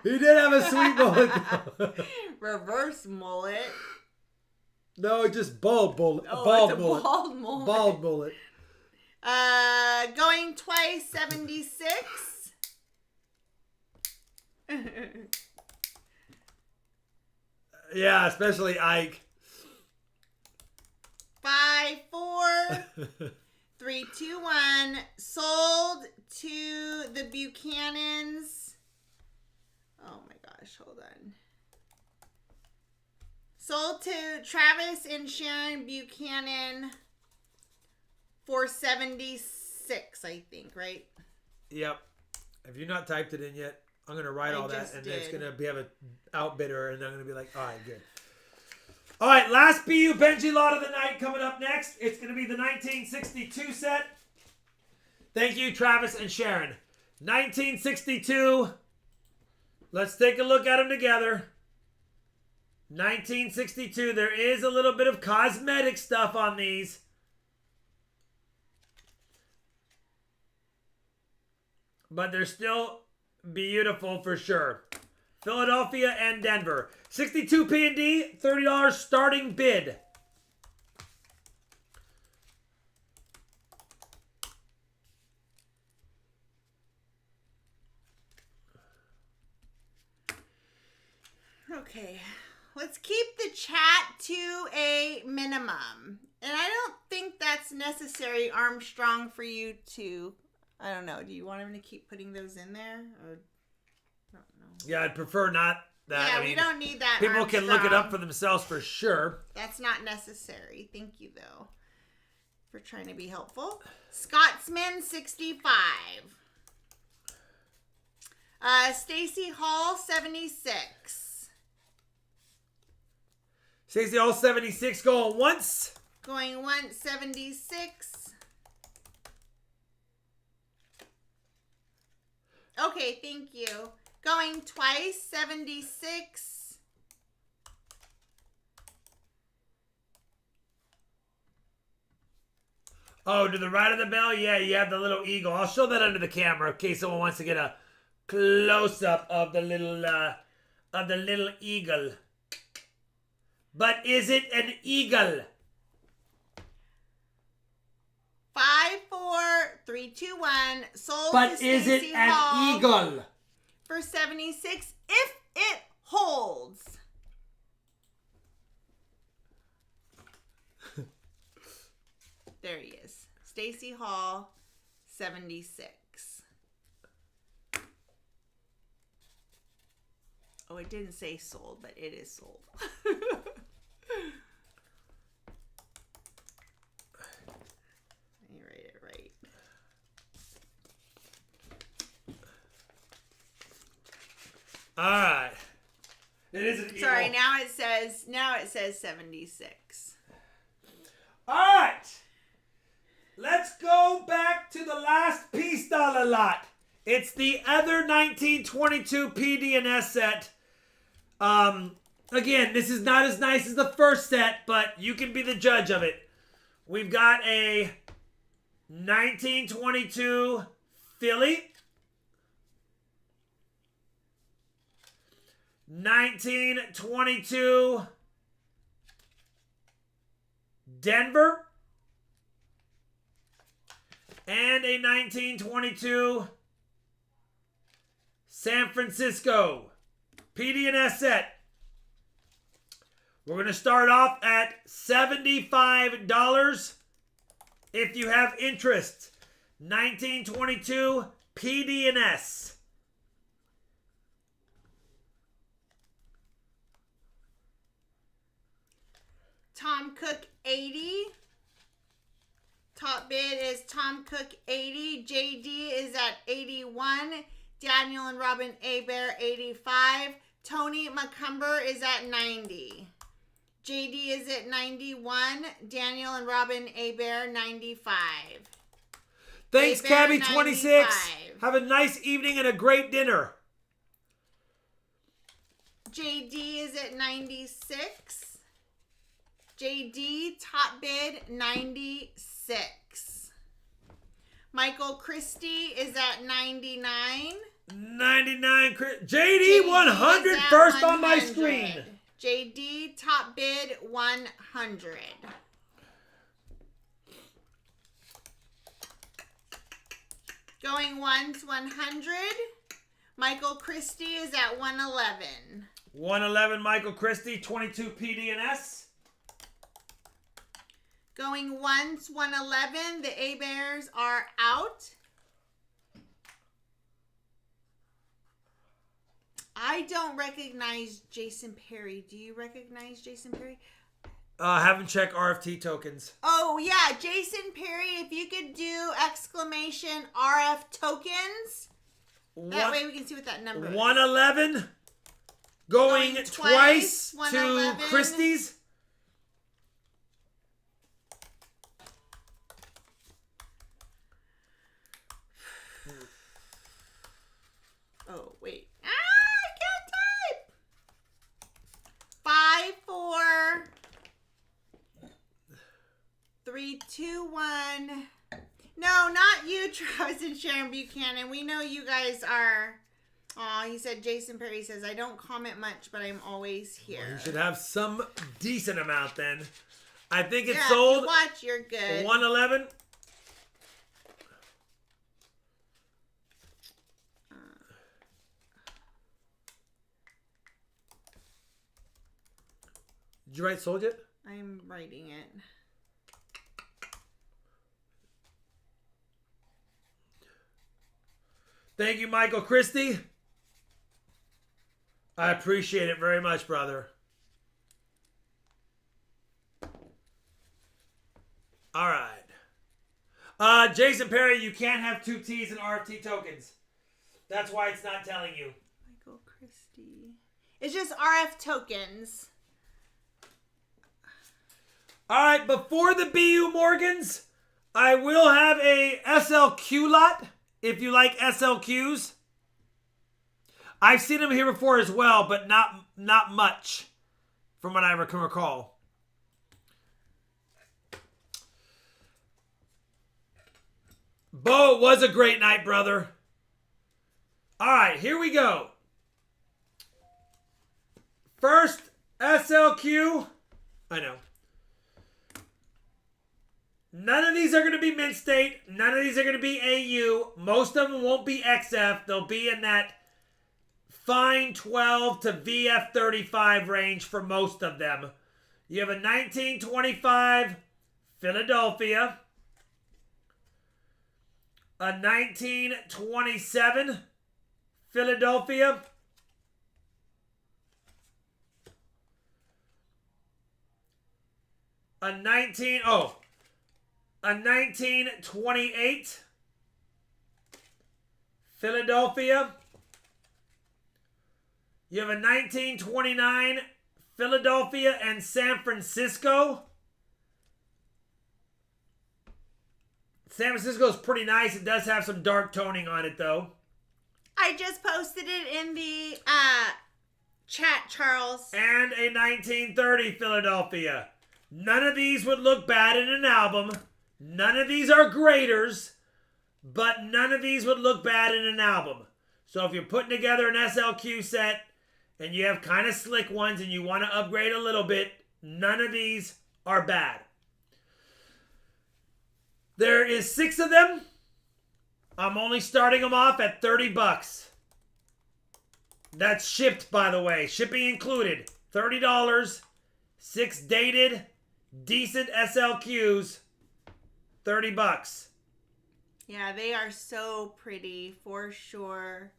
He did have a sweet mullet, though. Reverse mullet. No, just bald mullet. Oh, Bald it's a mullet. bald mullet. Bald mullet. Going twice, $76. Yeah, especially Ike. 5, 4, 3, 2, 1. Sold to the Buchanans. Oh my gosh, hold on. Sold to Travis and Sharon Buchanan for $76, I think, right? Yep. Have you not typed it in yet? I'm going to write all that, and then it's going to have an outbidder, and I'm going to be like, all right, good. All right, last BU Benji lot of the night coming up next. It's going to be the 1962 set. Thank you, Travis and Sharon. 1962. Let's take a look at them together. 1962. There is a little bit of cosmetic stuff on these. But they're still beautiful for sure. Philadelphia and Denver. 62 P&D, $30 starting bid. Okay, let's keep the chat to a minimum. And I don't think that's necessary, Armstrong, for you to... I don't know. Do you want him to keep putting those in there? Or I don't know. Yeah, I'd prefer not that. Yeah, I mean, we don't need that. People Armstrong. can look it up for themselves for sure. That's not necessary. Thank you, though, for trying to be helpful. Scotsman 65. Stacy Hall 76. Stacey all 76 going once. Going once 76. Okay, thank you. Going twice, 76. Oh, to the right of the bell? Yeah, you have the little eagle. I'll show that under the camera in case someone wants to get a close-up of the little eagle. But is it an eagle? 5, 4, 3, 2, 1. Sold But to is it Stacy an Hall eagle? for 76 if it holds. There he is. Stacy Hall 76. Oh, it didn't say sold, but it is sold. All right. It is an eagle. Sorry, now it says 76. All right. Let's go back to the last piece dollar lot. It's the other 1922 PD&S set. Again, this is not as nice as the first set, but you can be the judge of it. We've got a 1922 Philly. 1922 Denver. And a 1922 San Francisco PD&S set. We're going to start off at $75 if you have interest. 1922 PD&S. Tom Cook 80. Top bid is Tom Cook 80. JD is at 81. Daniel and Robin Abear 85. Tony McCumber is at 90. JD is at 91. Daniel and Robin Abear 95. Thanks, Bear Cabby26. 95. Have a nice evening and a great dinner. JD is at 96. JD top bid 96. Michael Christie is at 99. 99. JD 100 first on my screen. JD top bid 100. Going once 100. Michael Christie is at 111. 111 Michael Christie, 22 PDNS. Going once 111. The A Bears are out. I don't recognize Jason Perry. Do you recognize Jason Perry? Haven't checked RFT tokens. Oh, yeah. Jason Perry, if you could do exclamation RF tokens. That way we can see what that number is. 111. Going twice to 111. Christie's. Oh, wait. I can't type. 5, 4, 3, 2, 1. No, not you, Travis and Sharon Buchanan. We know you guys are. Aw, he said, Jason Perry says, I don't comment much, but I'm always here. Well, you should have some decent amount then. I think it's yeah, sold. If you watch, you're good. 111. Did you write sold yet? I'm writing it. Thank you, Michael Christie. I appreciate it very much, brother. All right. Jason Perry, you can't have 2 T's and RFT tokens. That's why it's not telling you. Michael Christie. It's just RF tokens. All right, before the BU Morgans, I will have a SLQ lot if you like SLQs. I've seen them here before as well, but not much from what I can recall. Bo, it was a great night, brother. All right, here we go. First SLQ. I know. None of these are going to be Mint State. None of these are going to be AU. Most of them won't be XF. They'll be in that fine 12 to VF 35 range for most of them. You have a 1925 Philadelphia. A 1927 Philadelphia. A 1928 Philadelphia. You have a 1929 Philadelphia and San Francisco. San Francisco is pretty nice. It does have some dark toning on it, though. I just posted it in the chat, Charles. And a 1930 Philadelphia. None of these would look bad in an album. None of these are graders, but none of these would look bad in an album. So if you're putting together an SLQ set and you have kind of slick ones and you want to upgrade a little bit, none of these are bad. There is 6 of them. I'm only starting them off at $30. That's shipped, by the way. Shipping included. $30. 6 dated, decent SLQs. $30. Yeah, they are so pretty for sure.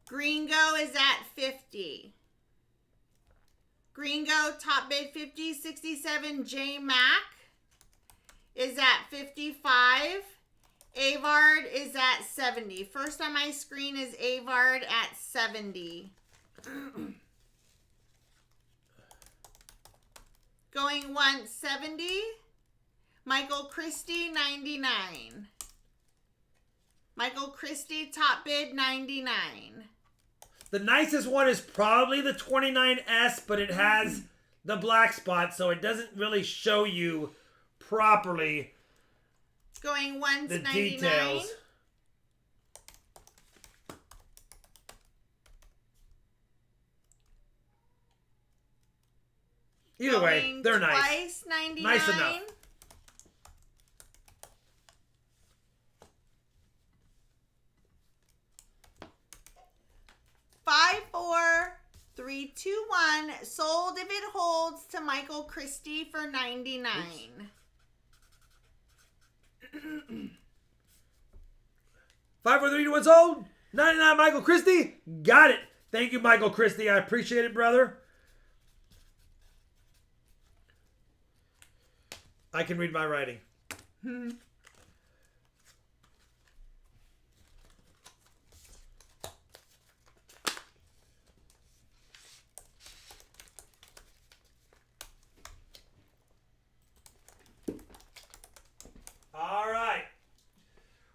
Gringo is at 50. Gringo top bid 50. 67 J Mac is at 55. Avard is at 70. First on my screen is Avard at 70. Going once 70. Michael Christie 99. Michael Christie, top bid, $99. The nicest one is probably the 29S, but it has the black spot, so it doesn't really show you properly Going once, the 99. details. Either way, they're nice. Twice, 99. Nice enough. Five, 4, 3, 2, 1. Sold if it holds to Michael Christie for $99. 5, 4, 3, 2, 1 sold. 99 Michael Christie. Got it. Thank you, Michael Christie. I appreciate it, brother. I can read my writing. All right.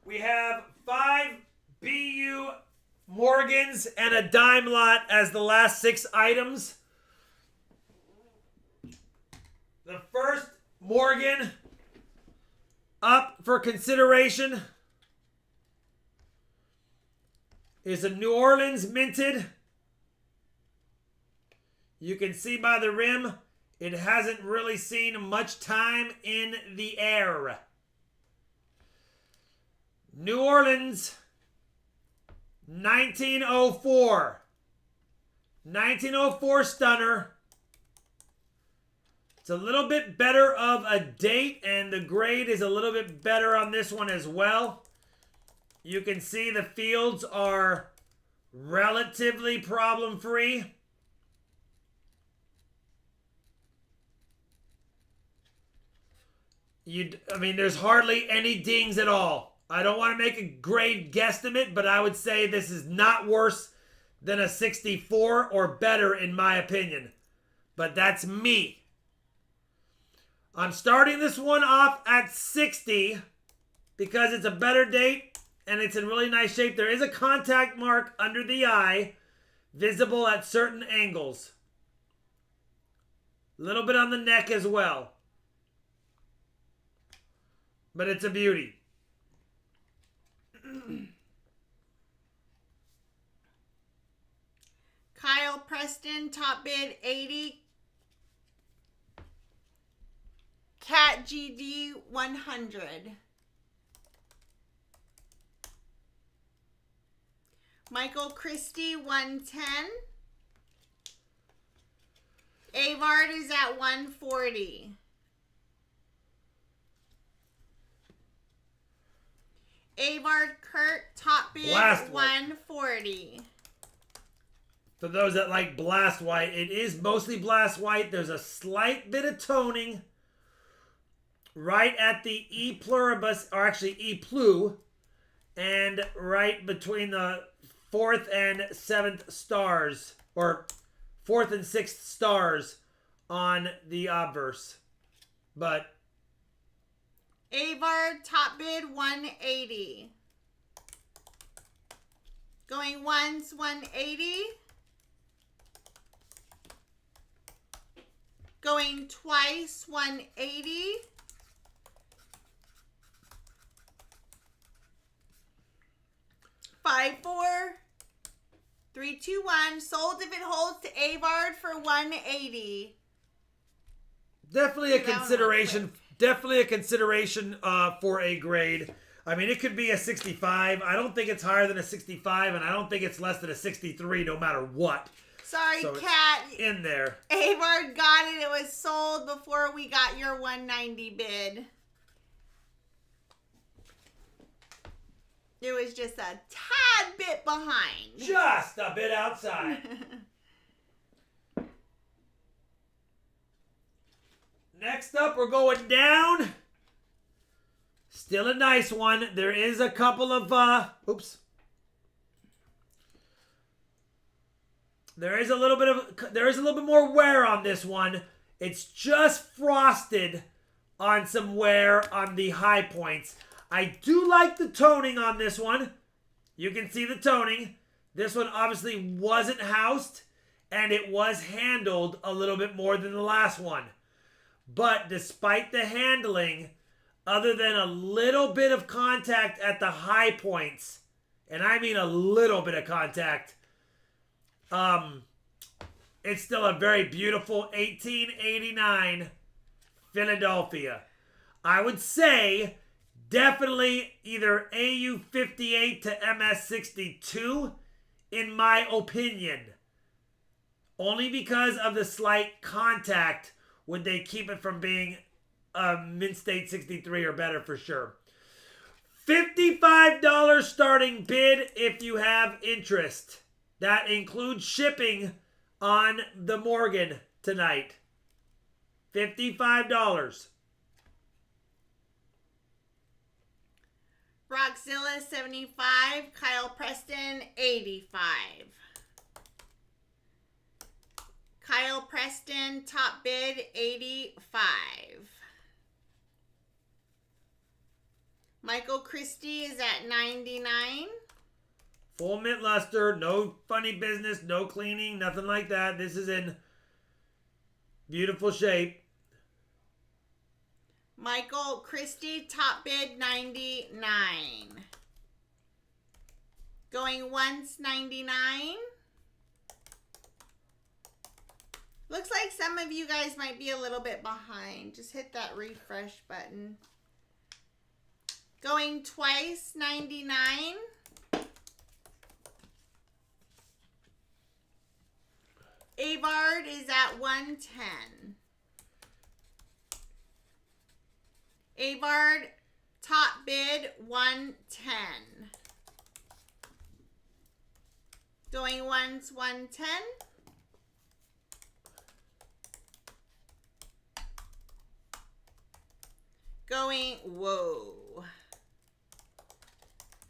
We have 5 BU Morgans and a dime lot as the last 6 items. The first Morgan up for consideration is a New Orleans minted. You can see by the rim, it hasn't really seen much time in the air. New Orleans, 1904. 1904 stunner. It's a little bit better of a date, and the grade is a little bit better on this one as well. You can see the fields are relatively problem-free. I mean, there's hardly any dings at all. I don't want to make a grade guesstimate, but I would say this is not worse than a 64 or better in my opinion. But that's me. I'm starting this one off at 60 because it's a better date and it's in really nice shape. There is a contact mark under the eye visible at certain angles. A little bit on the neck as well. But it's a beauty. Kyle Preston, top bid, 80. Cat GD, 100. Michael Christie, 110. Avard is at 140. Avard Kurt, top bid, Blast 140. For those that like blast white, it is mostly blast white. There's a slight bit of toning right at the E pluribus, or actually E plu, and right between the 4th and 7th stars, or 4th and 6th stars on the obverse. But Avard, top bid, 180. Going once, 180. Going twice, 180. Five, 4, 3, 2, 1. Sold if it holds to Avard for 180. definitely a consideration. Definitely a consideration for a grade. I mean, it could be a 65. I don't think it's higher than a 65, and I don't think it's less than a 63 no matter what. Sorry, So Kat. in there. Avard got it. It was sold before we got your 190 bid. It was just a tad bit behind. Just a bit outside. Next up, we're going down. Still a nice one. There is a couple of, There is a little bit more wear on this one. It's just frosted on some wear on the high points. I do like the toning on this one. You can see the toning. This one obviously wasn't housed, and it was handled a little bit more than the last one. But despite the handling, other than a little bit of contact at the high points, and I mean a little bit of contact, it's still a very beautiful 1889 Philadelphia. I would say definitely either AU58 to MS62 in my opinion. Only because of the slight contact would they keep it from being a Mint State 63 or better for sure. $55 starting bid if you have interest. That includes shipping on the Morgan tonight. $55. Rockzilla 75, Kyle Preston 85. Kyle Preston, top bid 85. Michael Christie is at 99. Full mint luster, no funny business, no cleaning, nothing like that. This is in beautiful shape. Michael Christie, top bid 99. Going once, 99. Looks like some of you guys might be a little bit behind. Just hit that refresh button. Going twice, 99. Avard is at 110. Avard, top bid 110. Going once, 110. Going, whoa.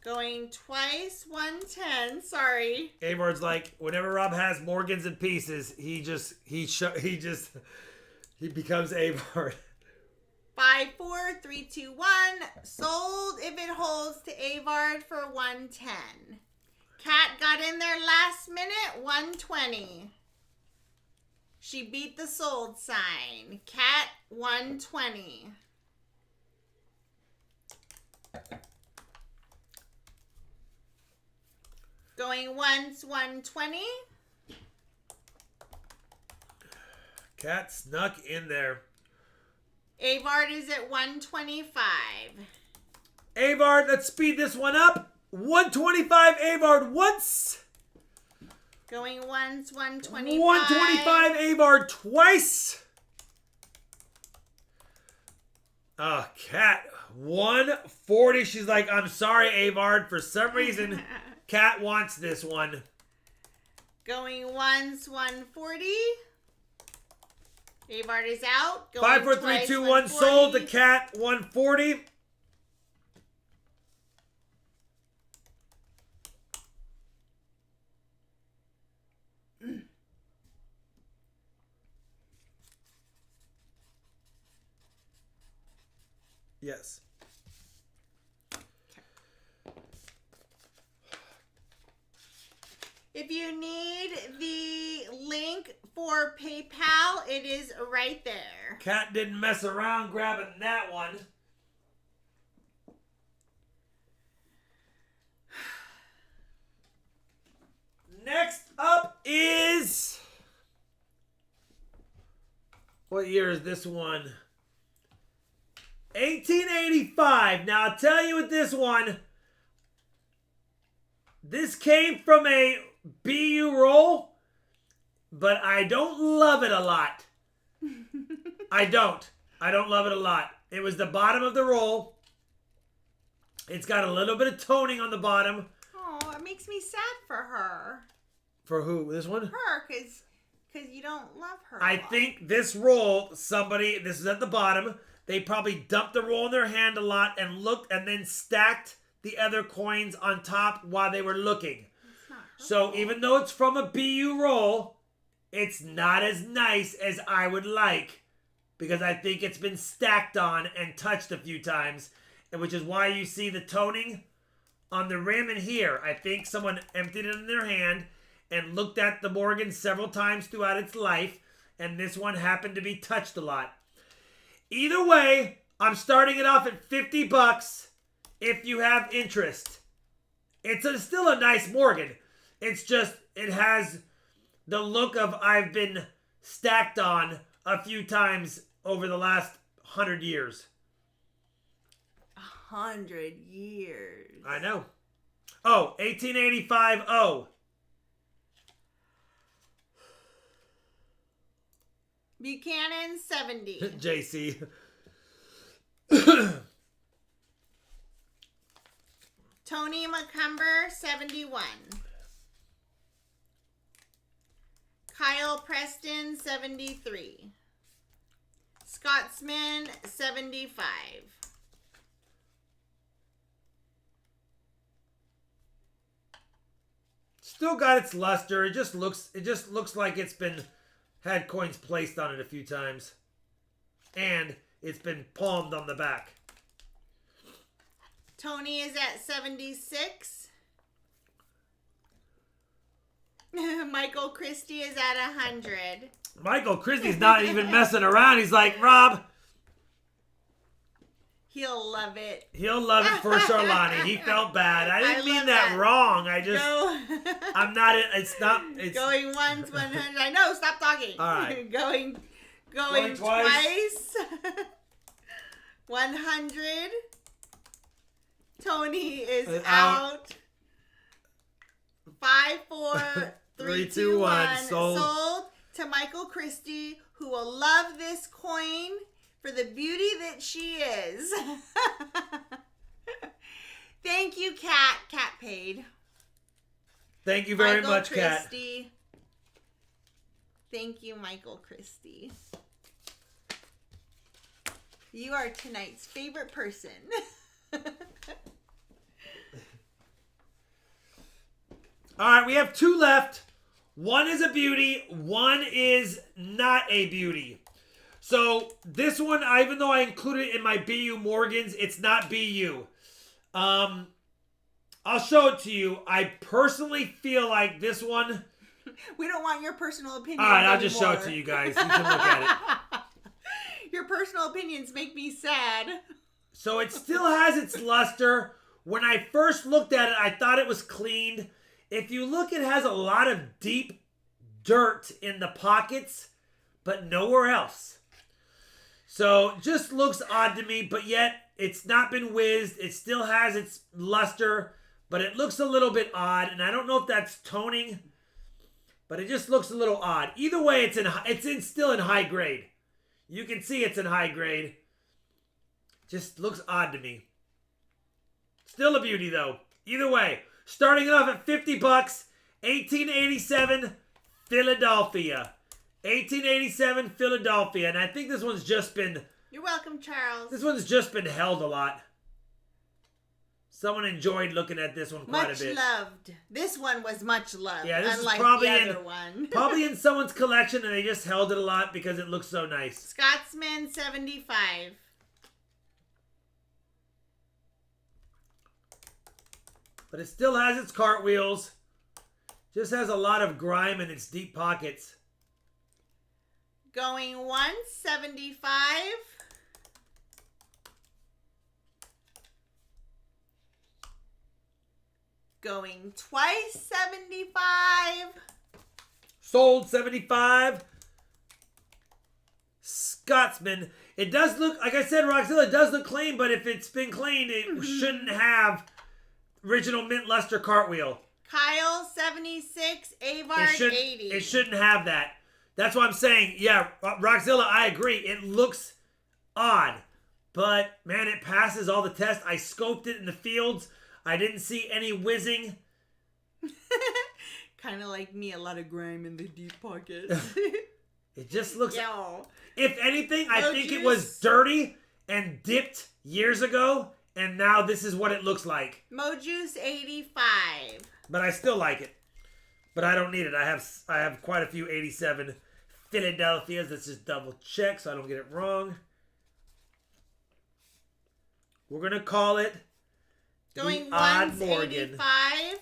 Going twice, 110. Sorry. Avard's like, whenever Rob has Morgans and pieces, he becomes Avard. 5, 4, 3, 2, 1. Sold if it holds to Avard for 110. Kat got in there last minute, 120. She beat the sold sign. Kat, 120. Going once, 120. Cat snuck in there. Avard is at 125. Avard, let's speed this one up. 125 Avard once. Going once, 125. 125 Avard twice. Oh, Cat, 140. She's like, I'm sorry, Avard. For some reason, Cat wants this one. Going once, 140. Avard is out. Going 5, 4, 3, 2, 1. Sold to Cat, 140. Yes. If you need the link for PayPal, it is right there. Cat didn't mess around grabbing that one. Next up is... What year is this one? 1885. Now, I'll tell you with this one. This came from a BU roll, but I don't love it a lot. I don't love it a lot. It was the bottom of the roll. It's got a little bit of toning on the bottom. Oh, it makes me sad for her. For who? This one? Her, because you don't love her. I think this roll, this is at the bottom. They probably dumped the roll in their hand a lot and looked and then stacked the other coins on top while they were looking. So even though it's from a BU roll, it's not as nice as I would like because I think it's been stacked on and touched a few times. and which is why you see the toning on the rim and here. I think someone emptied it in their hand and looked at the Morgan several times throughout its life, and this one happened to be touched a lot. Either way, I'm starting it off at $50 if you have interest. It's still a nice Morgan. It's just, it has the look of I've been stacked on a few times over the last 100 years. 100 years. I know. Oh, 1885. Oh. Buchanan, 70. JC. Tony McCumber, 71. Kyle Preston, 73. Scotsman, 75. Still got its luster. It just looks like it's been had coins placed on it a few times. And it's been palmed on the back. Tony is at 76. Michael Christie is at 100. Michael Christie's not even messing around. He's like, Rob. He'll love it. He'll love it for Charlani. He felt bad. I didn't mean that wrong. I just, I'm not, it's not, it's. Going once, 100. I know, stop talking. All right. Going twice. 100. Tony is out. 5, 4, 3, 2, 1. Sold to Michael Christie, who will love this coin for the beauty that she is. Thank you, Kat. Kat paid. Thank you very much, Kat. Thank you, Michael Christie. You are tonight's favorite person. All right, we have 2 left. One is a beauty. One is not a beauty. So this one, even though I included it in my BU Morgans, it's not BU. I'll show it to you. I personally feel like this one. We don't want your personal opinion. All right, I'll just show it to you guys. You can look at it. Your personal opinions make me sad. So it still has its luster. When I first looked at it, I thought it was cleaned. If you look, it has a lot of deep dirt in the pockets, but nowhere else. So just looks odd to me, but yet it's not been whizzed. It still has its luster, but it looks a little bit odd, and I don't know if that's toning, but it just looks a little odd. Either way, it's still in high grade. You can see it's in high grade. Just looks odd to me. Still a beauty though. Either way, starting it off at $50, 1887 Philadelphia. 1887 Philadelphia. And I think this one's just been... You're welcome, Charles. This one's just been held a lot. Someone enjoyed looking at this one quite a bit. Much loved. This one was much loved. Yeah, this unlike is probably the other one. probably in someone's collection, and they just held it a lot because it looks so nice. Scotsman 75. But it still has its cartwheels. Just has a lot of grime in its deep pockets. Going once, 75. Going twice, 75. Sold, 75. Scotsman. It does look, like I said, Roxzilla, it does look clean, but if it's been cleaned, it shouldn't have original mint luster cartwheel. Kyle, 76. Avard, 80. It shouldn't have that. That's what I'm saying. Yeah, Roxzilla, I agree. It looks odd. But, man, it passes all the tests. I scoped it in the fields. I didn't see any whizzing. Kind of like me, a lot of grime in the deep pockets. It just looks... Yo. If anything, I think it was dirty and dipped years ago, and now this is what it looks like. Mojuice, 85. But I still like it. But I don't need it. I have quite a few 87 Philadelphias. Let's just double check so I don't get it wrong. We're going to call it Going the Odd once, Morgan. 85.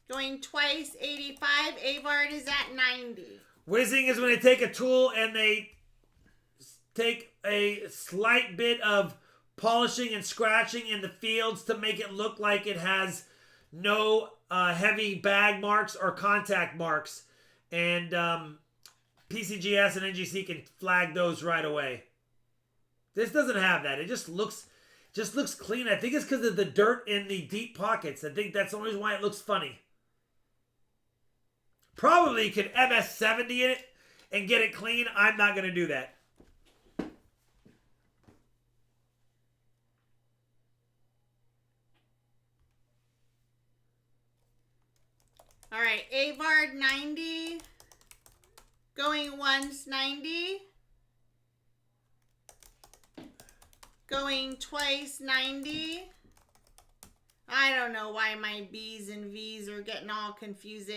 Going twice, 85. Avard is at 90. Whizzing is when they take a tool and they take a slight bit of polishing and scratching in the fields to make it look like it has no heavy bag marks or contact marks. And PCGS and NGC can flag those right away. This doesn't have that. It just looks clean. I think it's because of the dirt in the deep pockets. I think that's the only reason why it looks funny. Probably you could MS-70 in it and get it clean. I'm not going to do that. All right, Avard 90. Going once, 90. Going twice, 90. I don't know why my B's and V's are getting all confused.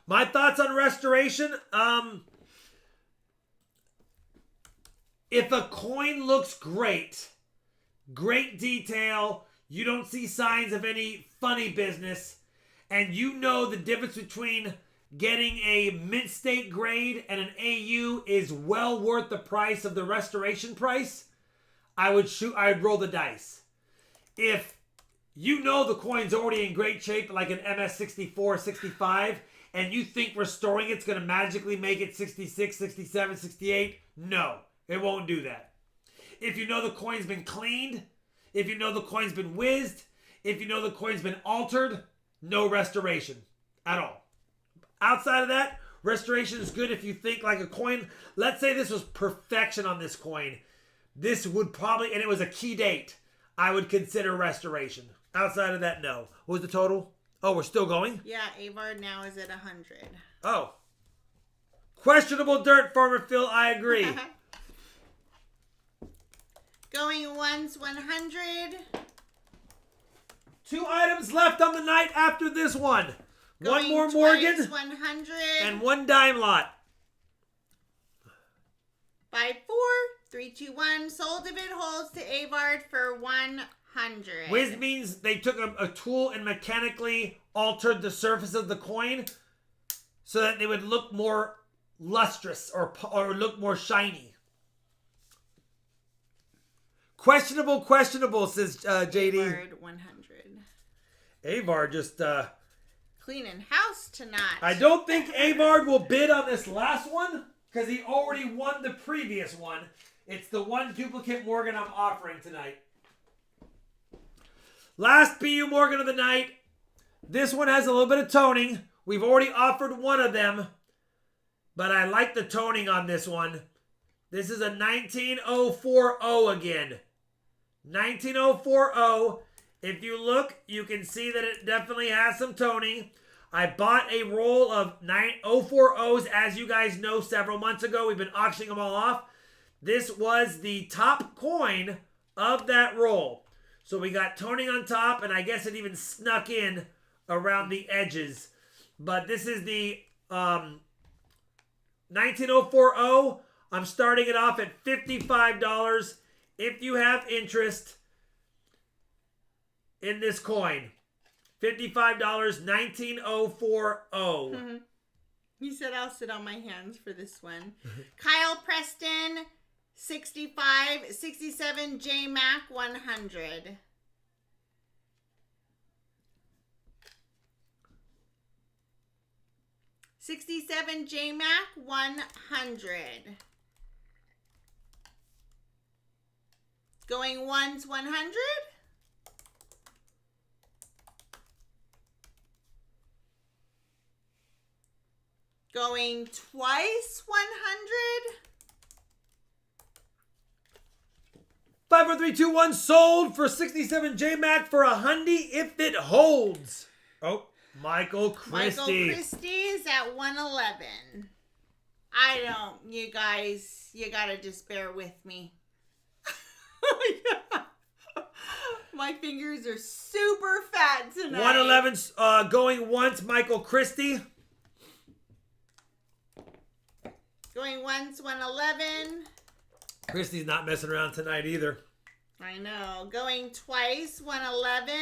My thoughts on restoration. If a coin looks great detail, you don't see signs of any funny business, and you know the difference between getting a mint state grade and an AU is well worth the price of the restoration price, I would roll the dice. If you know the coin's already in great shape, like an MS-64, 65, and you think restoring it's going to magically make it 66, 67, 68, no, it won't do that. If you know the coin's been cleaned, if you know the coin's been whizzed, if you know the coin's been altered, no restoration at all. Outside of that, restoration is good if you think like a coin. Let's say this was perfection on this coin. This would probably, and it was a key date, I would consider restoration. Outside of that, no. What was the total? Oh, we're still going? Yeah, Avard now is at 100. Oh. Questionable dirt, Farmer Phil, I agree. Going once, 100. 2 items left on the night after this one. Going one more twice, Morgan 100. and 1 dime lot. 5-4, 3-2-1. Sold if it holds to Avard for 100. Whiz means they took a tool and mechanically altered the surface of the coin so that they would look more lustrous or look more shiny. Questionable, says JD. Avard 100. Avar just... Cleaning house tonight. I don't think Avard will bid on this last one because he already won the previous one. It's the one duplicate Morgan I'm offering tonight. Last PU Morgan of the night. This one has a little bit of toning. We've already offered one of them, but I like the toning on this one. This is a 19040 again. 19040. If you look, you can see that it definitely has some toning. I bought a roll of 9040s, as you guys know, several months ago. We've been auctioning them all off. This was the top coin of that roll. So we got toning on top, and I guess it even snuck in around the edges. But this is the 19040. I'm starting it off at $55. If you have interest in this coin, $55, 19040. He said I'll sit on my hands for this one. Kyle Preston, 65, 67 J Mac 100. $67 J Mac 100. Going once 100. Going twice 100. 5, 4, 3, 2, 1. Sold for 67 J-Mac for $100 if it holds. Oh, Michael Christie. Michael Christie is at 111. I don't, you guys, you gotta just bear with me. My fingers are super fat tonight. 111 going once, Michael Christie. Going once, 111. Christy's not messing around tonight either. I know. Going twice, 111.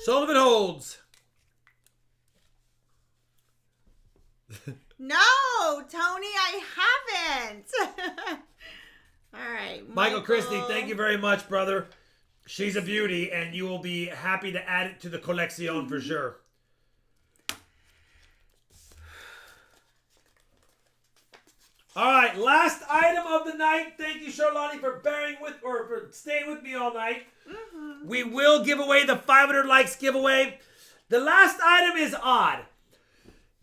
Sullivan holds. No, Tony, I haven't. All right. Michael Christie, thank you very much, brother. She's a beauty, and you will be happy to add it to the collection for sure. All right, last item of the night. Thank you, Charlotte, for for staying with me all night. Mm-hmm. We will give away the 500 likes giveaway. The last item is odd.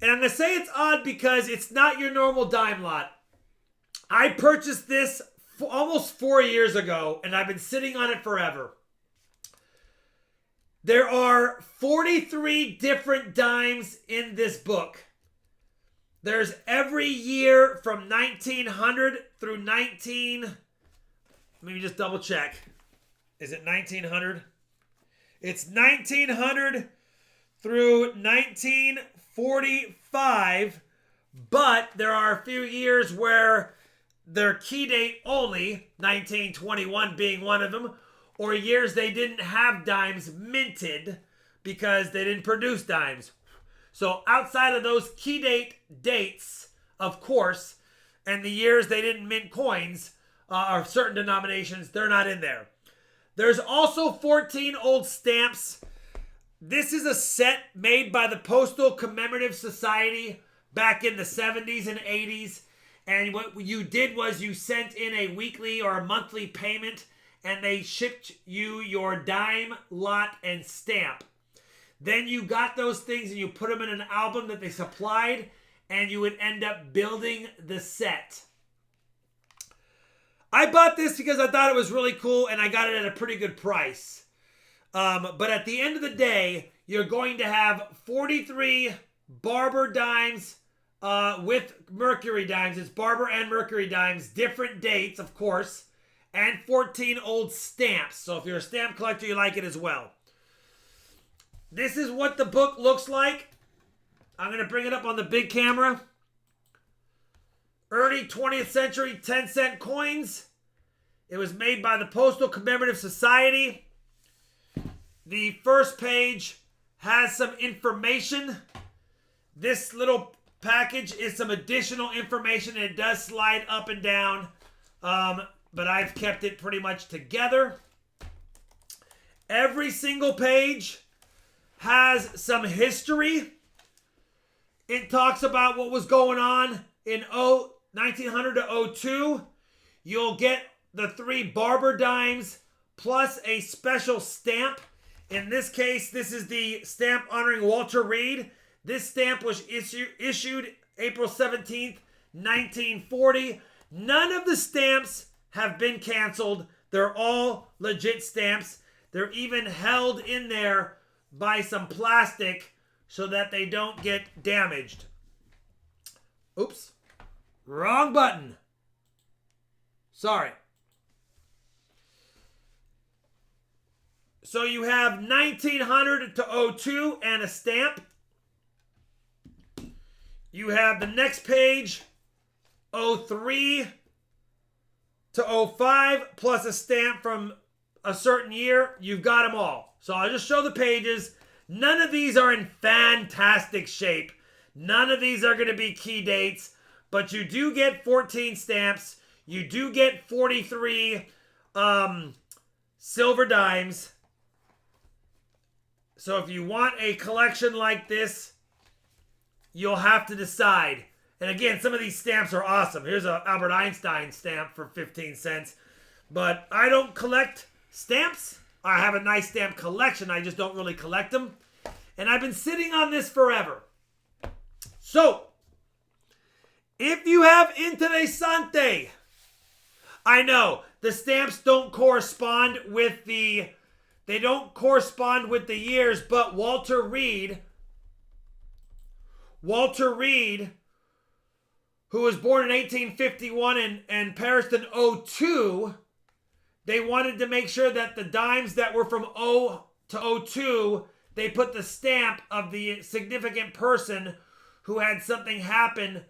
And I'm going to say it's odd because it's not your normal dime lot. I purchased this almost 4 years ago, and I've been sitting on it forever. There are 43 different dimes in this book. There's every year from 1900 through let me just double check. Is it 1900? It's 1900 through 1945, but there are a few years where they're key date only, 1921 being one of them, or years they didn't have dimes minted because they didn't produce dimes. So outside of those key date dates, of course, and the years they didn't mint coins, or certain denominations, they're not in there. There's also 14 old stamps. This is a set made by the Postal Commemorative Society back in the 70s and 80s. And what you did was you sent in a weekly or a monthly payment, and they shipped you your dime, lot, and stamp. Then you got those things and you put them in an album that they supplied, and you would end up building the set. I bought this because I thought it was really cool, and I got it at a pretty good price. But at the end of the day, you're going to have 43 Barber dimes with Mercury dimes. It's Barber and Mercury dimes, different dates, of course, and 14 old stamps. So if you're a stamp collector, you like it as well. This is what the book looks like. I'm going to bring it up on the big camera. Early 20th century 10-cent coins. It was made by the Postal Commemorative Society. The first page has some information. This little package is some additional information, and it does slide up and down. But I've kept it pretty much together. Every single page has some history. It talks about what was going on in 1900 to 02. You'll get the 3 Barber dimes plus a special stamp. In this case, this is the stamp honoring Walter Reed. This stamp was issued April 17th, 1940. None of the stamps have been canceled. They're all legit stamps. They're even held in there by some plastic so that they don't get damaged. Oops. Wrong button. Sorry. So you have 1900 to 02 and a stamp. You have the next page, 03 to 05, plus a stamp from a certain year. You've got them all. So I'll just show the pages. None of these are in fantastic shape. None of these are going to be key dates. But you do get 14 stamps. You do get 43 silver dimes. So if you want a collection like this, you'll have to decide. And again, some of these stamps are awesome. Here's an Albert Einstein stamp for 15 cents. But I don't collect stamps. I have a nice stamp collection. I just don't really collect them. And I've been sitting on this forever. So, if you have Interessante, I know the stamps don't correspond with the years, but Walter Reed, who was born in 1851 and perished in 02, they wanted to make sure that the dimes that were from 0 to 02, they put the stamp of the significant person who had something happen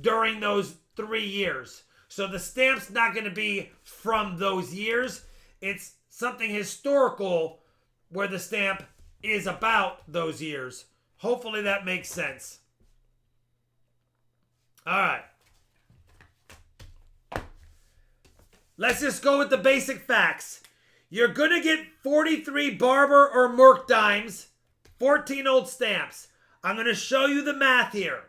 during those 3 years. So the stamp's not going to be from those years. It's something historical where the stamp is about those years. Hopefully that makes sense. All right. Let's just go with the basic facts. You're going to get 43 Barber or Merc dimes, 14 old stamps. I'm going to show you the math here.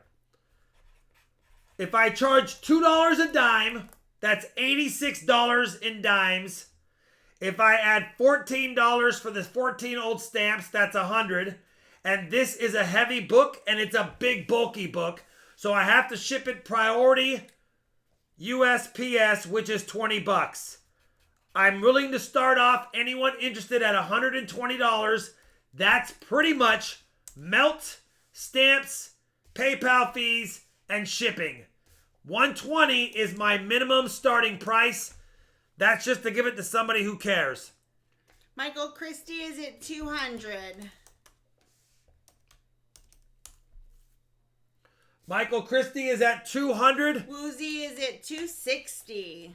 If I charge $2 a dime, that's $86 in dimes. If I add $14 for the 14 old stamps, that's $100. And this is a heavy book, and it's a big, bulky book. So I have to ship it priority USPS, which is $20. I'm willing to start off anyone interested at $120. That's pretty much melt, stamps, PayPal fees, and shipping. $120 is my minimum starting price. That's just to give it to somebody who cares. Michael Christie is at $200. Michael Christie is at $200. Woozy is at $260.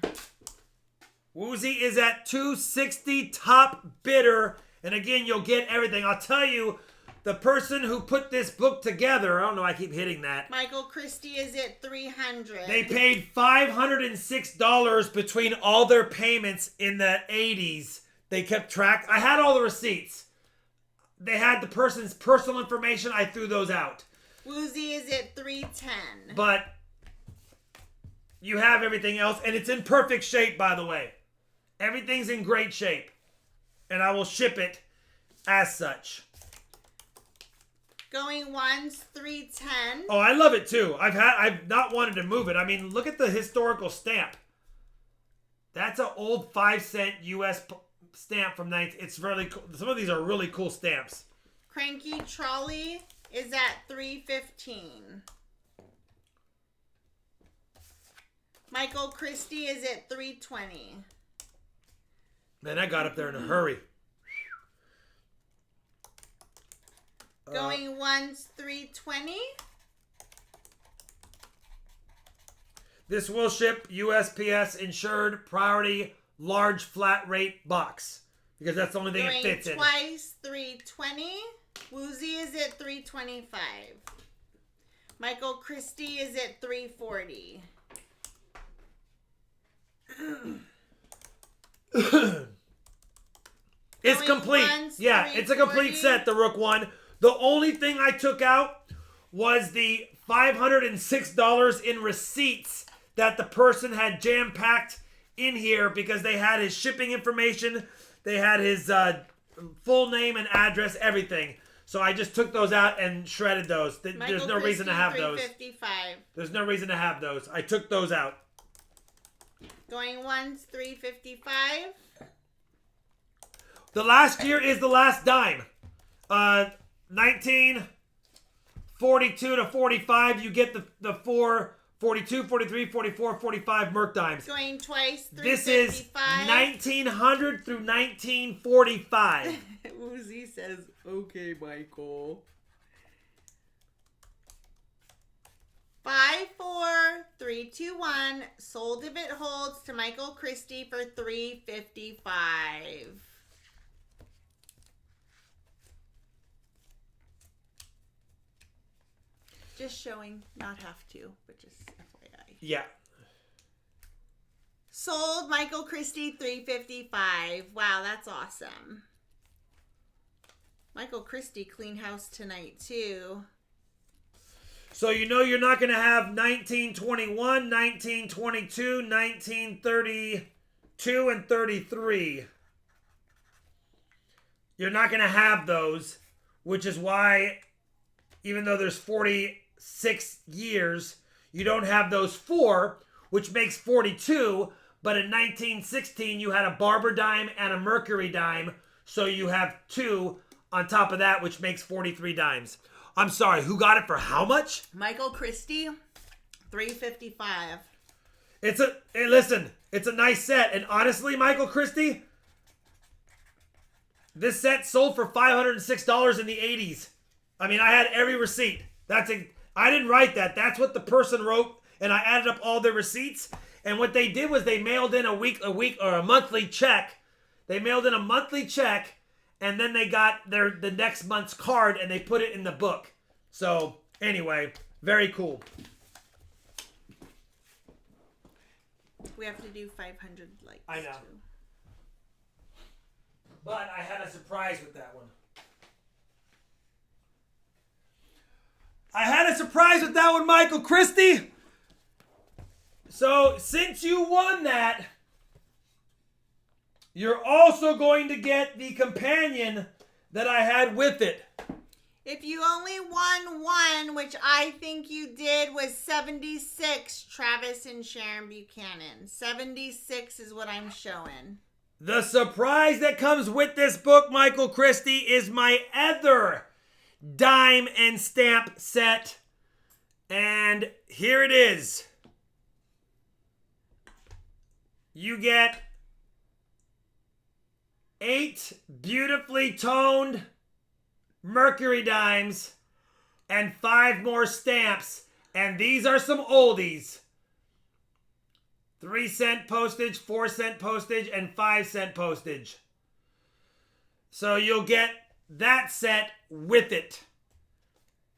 Woozy is at $260, top bidder. And again, you'll get everything. I'll tell you, the person who put this book together, I don't know, I keep hitting that. Michael Christie is at $300. They paid $506 between all their payments in the 80s. They kept track. I had all the receipts. They had the person's personal information. I threw those out. Woozy is at $310. But you have everything else, and it's in perfect shape, by the way. Everything's in great shape. And I will ship it as such. Going once, $310. Oh, I love it too. I've not wanted to move it. I mean, look at the historical stamp. That's an old 5-cent US stamp from 19. It's really cool. Some of these are really cool stamps. Cranky Trolley is at $315. Michael Christie is at $320. Man, I got up there in a hurry. Going once, $320. This will ship USPS insured priority large flat rate box because that's the only thing it fits in. Going twice, $320. Woozy is at $325. Michael Christie is at $340. It's complete. Once, yeah, it's a complete set, the Rook one. The only thing I took out was the $506 in receipts that the person had jam-packed in here because they had his shipping information, they had his full name and address, everything. So I just took those out and shredded those. There's no reason to have those. There's no reason to have those. I took those out. Going once, $355. The last year is the last dime. 1942 to 45, you get the 42, 43, 44, 45 Merc dimes. Going twice, $355. This is 1900 through 1945. Woozy says, okay, Michael. 54321 sold if it holds to Michael Christie for $355. Just showing, not have to, but just FYI. Yeah. Sold Michael Christie $355. Wow, that's awesome. Michael Christie clean house tonight too. So you know you're not going to have 1921, 1922, 1932, and 33. You're not going to have those, which is why, even though there's 46 years, you don't have those 4, which makes 42. But in 1916, you had a Barber dime and a Mercury dime, so you have 2 on top of that, which makes 43 dimes. I'm sorry, who got it for how much? Michael Christie, $355. Hey, listen, it's a nice set. And honestly, Michael Christie, this set sold for $506 in the 80s. I mean, I had every receipt. I didn't write that. That's what the person wrote, and I added up all their receipts. And what they did was they mailed in a week or a monthly check. They mailed in a monthly check, and then they got the next month's card, and they put it in the book. So anyway, very cool. We have to do 500 likes. I know. Too. But I had a surprise with that one. Michael Christie. So since you won that, you're also going to get the companion that I had with it. If you only won one, which I think you did, was 76, Travis and Sharon Buchanan. 76 is what I'm showing. The surprise that comes with this book, Michael Christie, is my other dime and stamp set. And here it is. You get 8 beautifully toned Mercury dimes and 5 more stamps. And these are some oldies. 3-cent postage, 4-cent postage, and 5-cent postage. So you'll get that set with it.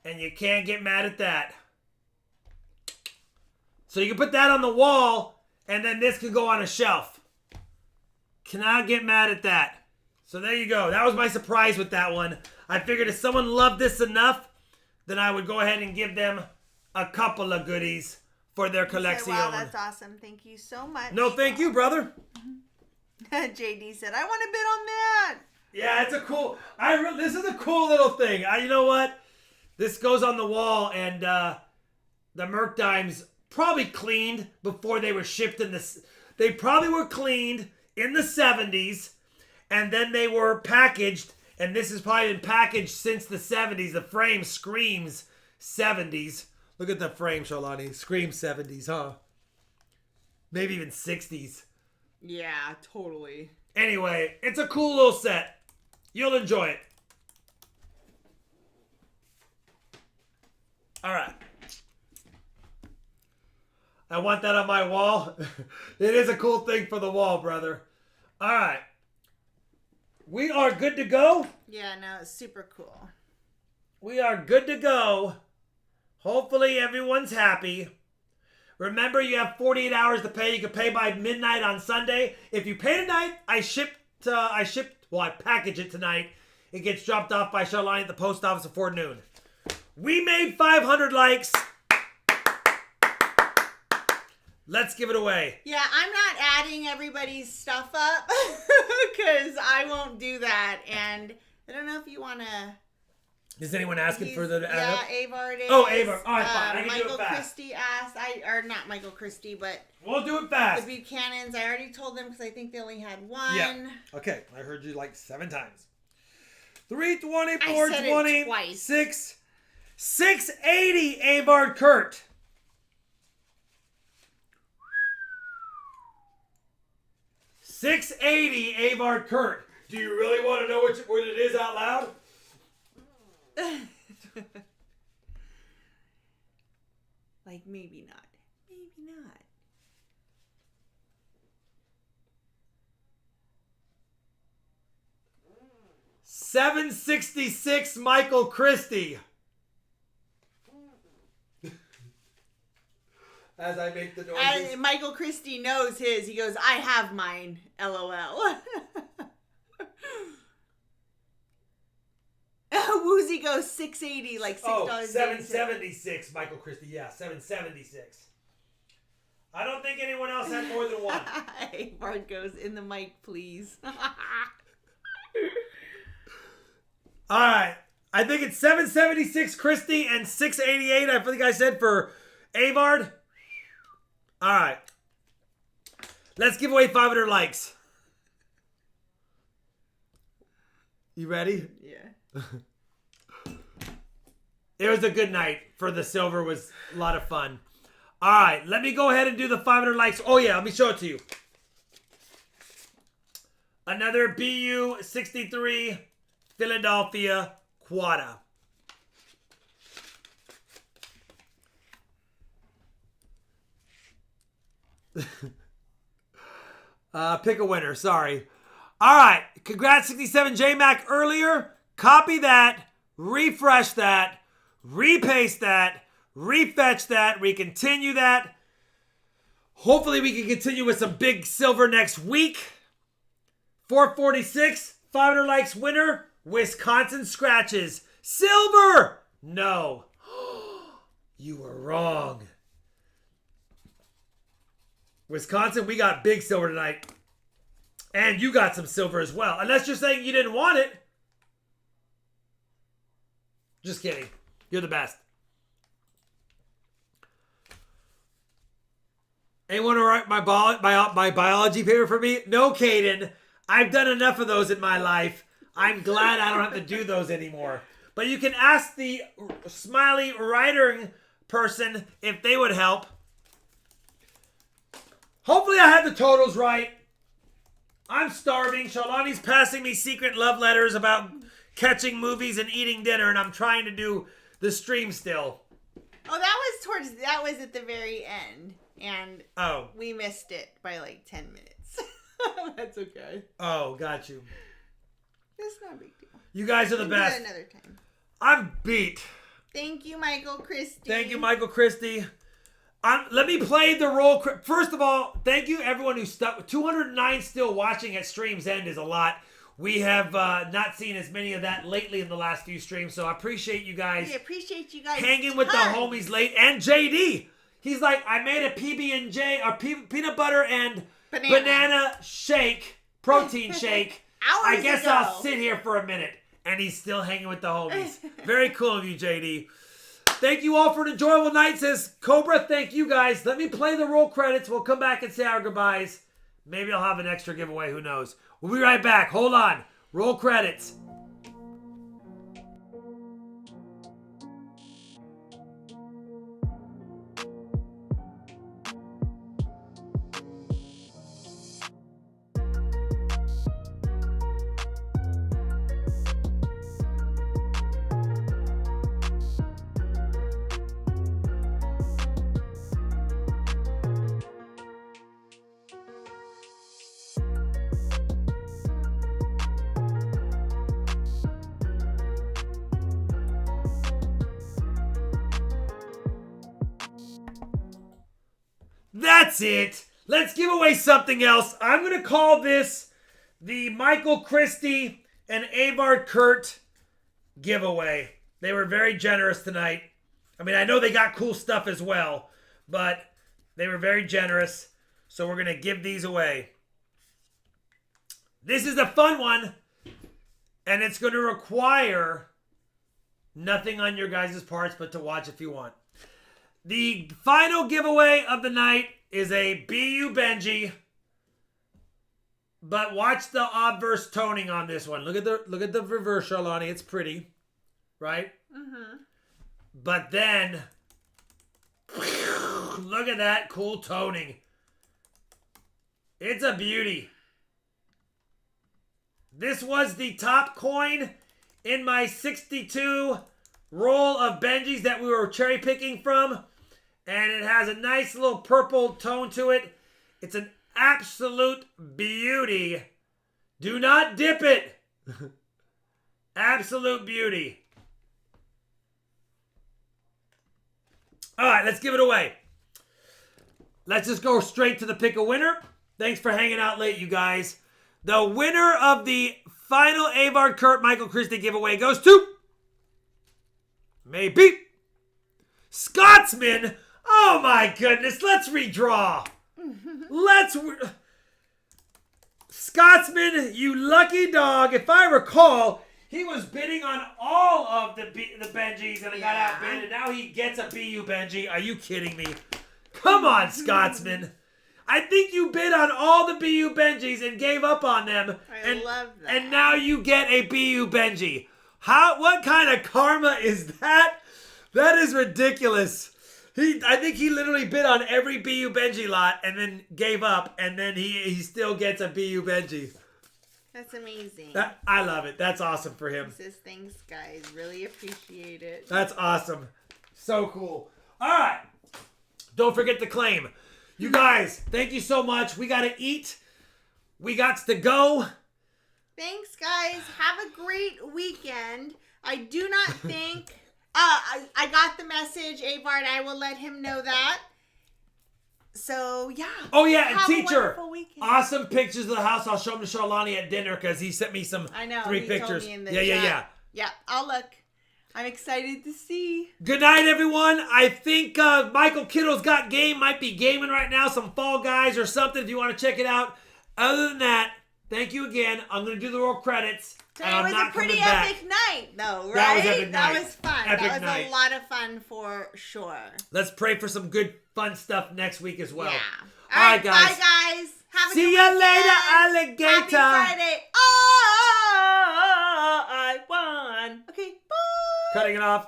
And you can't get mad at that. So you can put that on the wall, and then this can go on a shelf. Cannot get mad at that. So there you go. That was my surprise with that one. I figured if someone loved this enough, then I would go ahead and give them a couple of goodies for their collection. Wow, that's awesome. Thank you so much. No, thank you, brother. JD said, I want to bid on that. Yeah, it's a cool... this is a cool little thing. You know what? This goes on the wall, and the Merc dimes probably cleaned before they were shipped in this. They probably were cleaned in the 70s, and then they were packaged, and this has probably been packaged since the 70s. The frame screams 70s. Look at the frame, Shalani. Screams 70s, huh? Maybe even 60s. Yeah, totally. Anyway, it's a cool little set. You'll enjoy it. All right. I want that on my wall. It is a cool thing for the wall, brother. All right. We are good to go. Yeah, no, it's super cool. We are good to go. Hopefully everyone's happy. Remember, you have 48 hours to pay. You can pay by midnight on Sunday. If you pay tonight, I package it tonight. It gets dropped off by Charlene at the post office before noon. We made 500 likes. Let's give it away. Yeah, I'm not adding everybody's stuff up because I won't do that. And I don't know if you want to... Is anyone asking for the... Yeah, Avard is. Oh, Avard. All right, fine. I can Michael do it fast. Christie asked... or not Michael Christie, but... We'll do it fast. The Buchanans, I already told them because I think they only had one. Yeah. Okay, I heard you like 7 times. 320, I 420, said it twice. 680, Avard Kurt. $680, Avard Kurt. Do you really want to know what it is out loud? Like, maybe not. Maybe not. $766, Michael Christie. As I make the noises. And Michael Christie knows his. He goes, I have mine. LOL. Woozy goes 680, like $6. Oh, $776, Michael Christie. Yeah, $776. I don't think anyone else had more than one. Bart goes, in the mic, please. All right. I think it's $776 Christie and $688, I think I said, for Avard. All right. Let's give away 500 likes. You ready? Yeah. It was a good night for the silver. Was a lot of fun. All right, let me go ahead and do the 500 likes. Oh, yeah, let me show it to you. Another BU 63 Philadelphia Quada. Pick a winner, sorry. All right, congrats 67 J-Mac earlier. Copy that, refresh that, repaste that, refetch that, recontinue that. Hopefully we can continue with some big silver next week. 446, 500 likes winner, Wisconsin Scratches. Silver! No. You were wrong. Wisconsin, we got big silver tonight. And you got some silver as well. Unless you're saying you didn't want it. Just kidding. You're the best. Anyone want to write my biology paper for me? No, Caden. I've done enough of those in my life. I'm glad I don't have to do those anymore. But you can ask the smiley writing person if they would help. Hopefully I have the totals right. I'm starving. Shalani's passing me secret love letters about catching movies and eating dinner, and I'm trying to do the stream still. Oh, that was at the very end, and we missed it by like 10 minutes. That's okay. Oh, got you. It's not a big deal. You guys are the best. Do it another time. I'm beat. Thank you, Michael Christie. Thank you, Michael Christie. Let me play the role. First of all, thank you everyone who stuck. 209 still watching at stream's end is a lot. We have not seen as many of that lately in the last few streams, so I appreciate you guys. We appreciate you guys hanging with the homies late. And JD, he's like, I made a PB&J or peanut butter and banana shake, protein shake. I guess I'll sit here for a minute. And he's still hanging with the homies. Very cool of you, JD. Thank you all for an enjoyable night, says Cobra. Thank you, guys. Let me play the roll credits. We'll come back and say our goodbyes. Maybe I'll have an extra giveaway. Who knows? We'll be right back. Hold on. Roll credits. That's it. Let's give away something else. I'm going to call this the Michael Christie and Avard Kurt giveaway. They were very generous tonight. I mean, I know they got cool stuff as well, but they were very generous. So we're going to give these away. This is a fun one, and it's going to require nothing on your guys' parts but to watch if you want. The final giveaway of the night is a BU Benji. But watch the obverse toning on this one. Look at the reverse, Charlani. It's pretty. Right? Mm-hmm. But then look at that cool toning. It's a beauty. This was the top coin in my 62 roll of Benjis that we were cherry picking from. And it has a nice little purple tone to it. It's an absolute beauty. Do not dip it. Absolute beauty. All right, let's give it away. Let's just go straight to the pick a winner. Thanks for hanging out late, you guys. The winner of the final Avard Kurt Michael Christie giveaway goes to maybe Scotsman. Oh my goodness, let's redraw. Scotsman, you lucky dog. If I recall, he was bidding on all of the Benjis and it got outbid, and now he gets a BU Benji. Are you kidding me? Come on, Scotsman. I think you bid on all the BU Benjis and gave up on them. I love that. And now you get a BU Benji. What kind of karma is that? That is ridiculous. I think he literally bid on every BU Benji lot and then gave up, and then he still gets a BU Benji. That's amazing. I love it. That's awesome for him. He says, thanks, guys. Really appreciate it. That's awesome. So cool. All right. Don't forget to claim. You guys, thank you so much. We got to eat. We got to go. Thanks, guys. Have a great weekend. I do not think... I got the message, Avard. I will let him know that. So, yeah. Oh, yeah, and Have teacher. a weekend. Awesome pictures of the house. I'll show them to Charlani at dinner because he sent me some three pictures. Told me in the chat. Yeah. Yeah, I'll look. I'm excited to see. Good night, everyone. I think Michael Kittle's Got Game might be gaming right now. Some Fall Guys or something if you want to check it out. Other than that, thank you again. I'm going to do the roll credits. Today was a pretty epic night, though, right? That was epic night. That was fun. Epic that was night. a lot of fun for sure. Let's pray for some good, fun stuff next week as well. Yeah. All right, guys. Bye, guys. Have a See good ya weekend. later, alligator. Happy Friday. Oh, I won. Okay, bye. Cutting it off.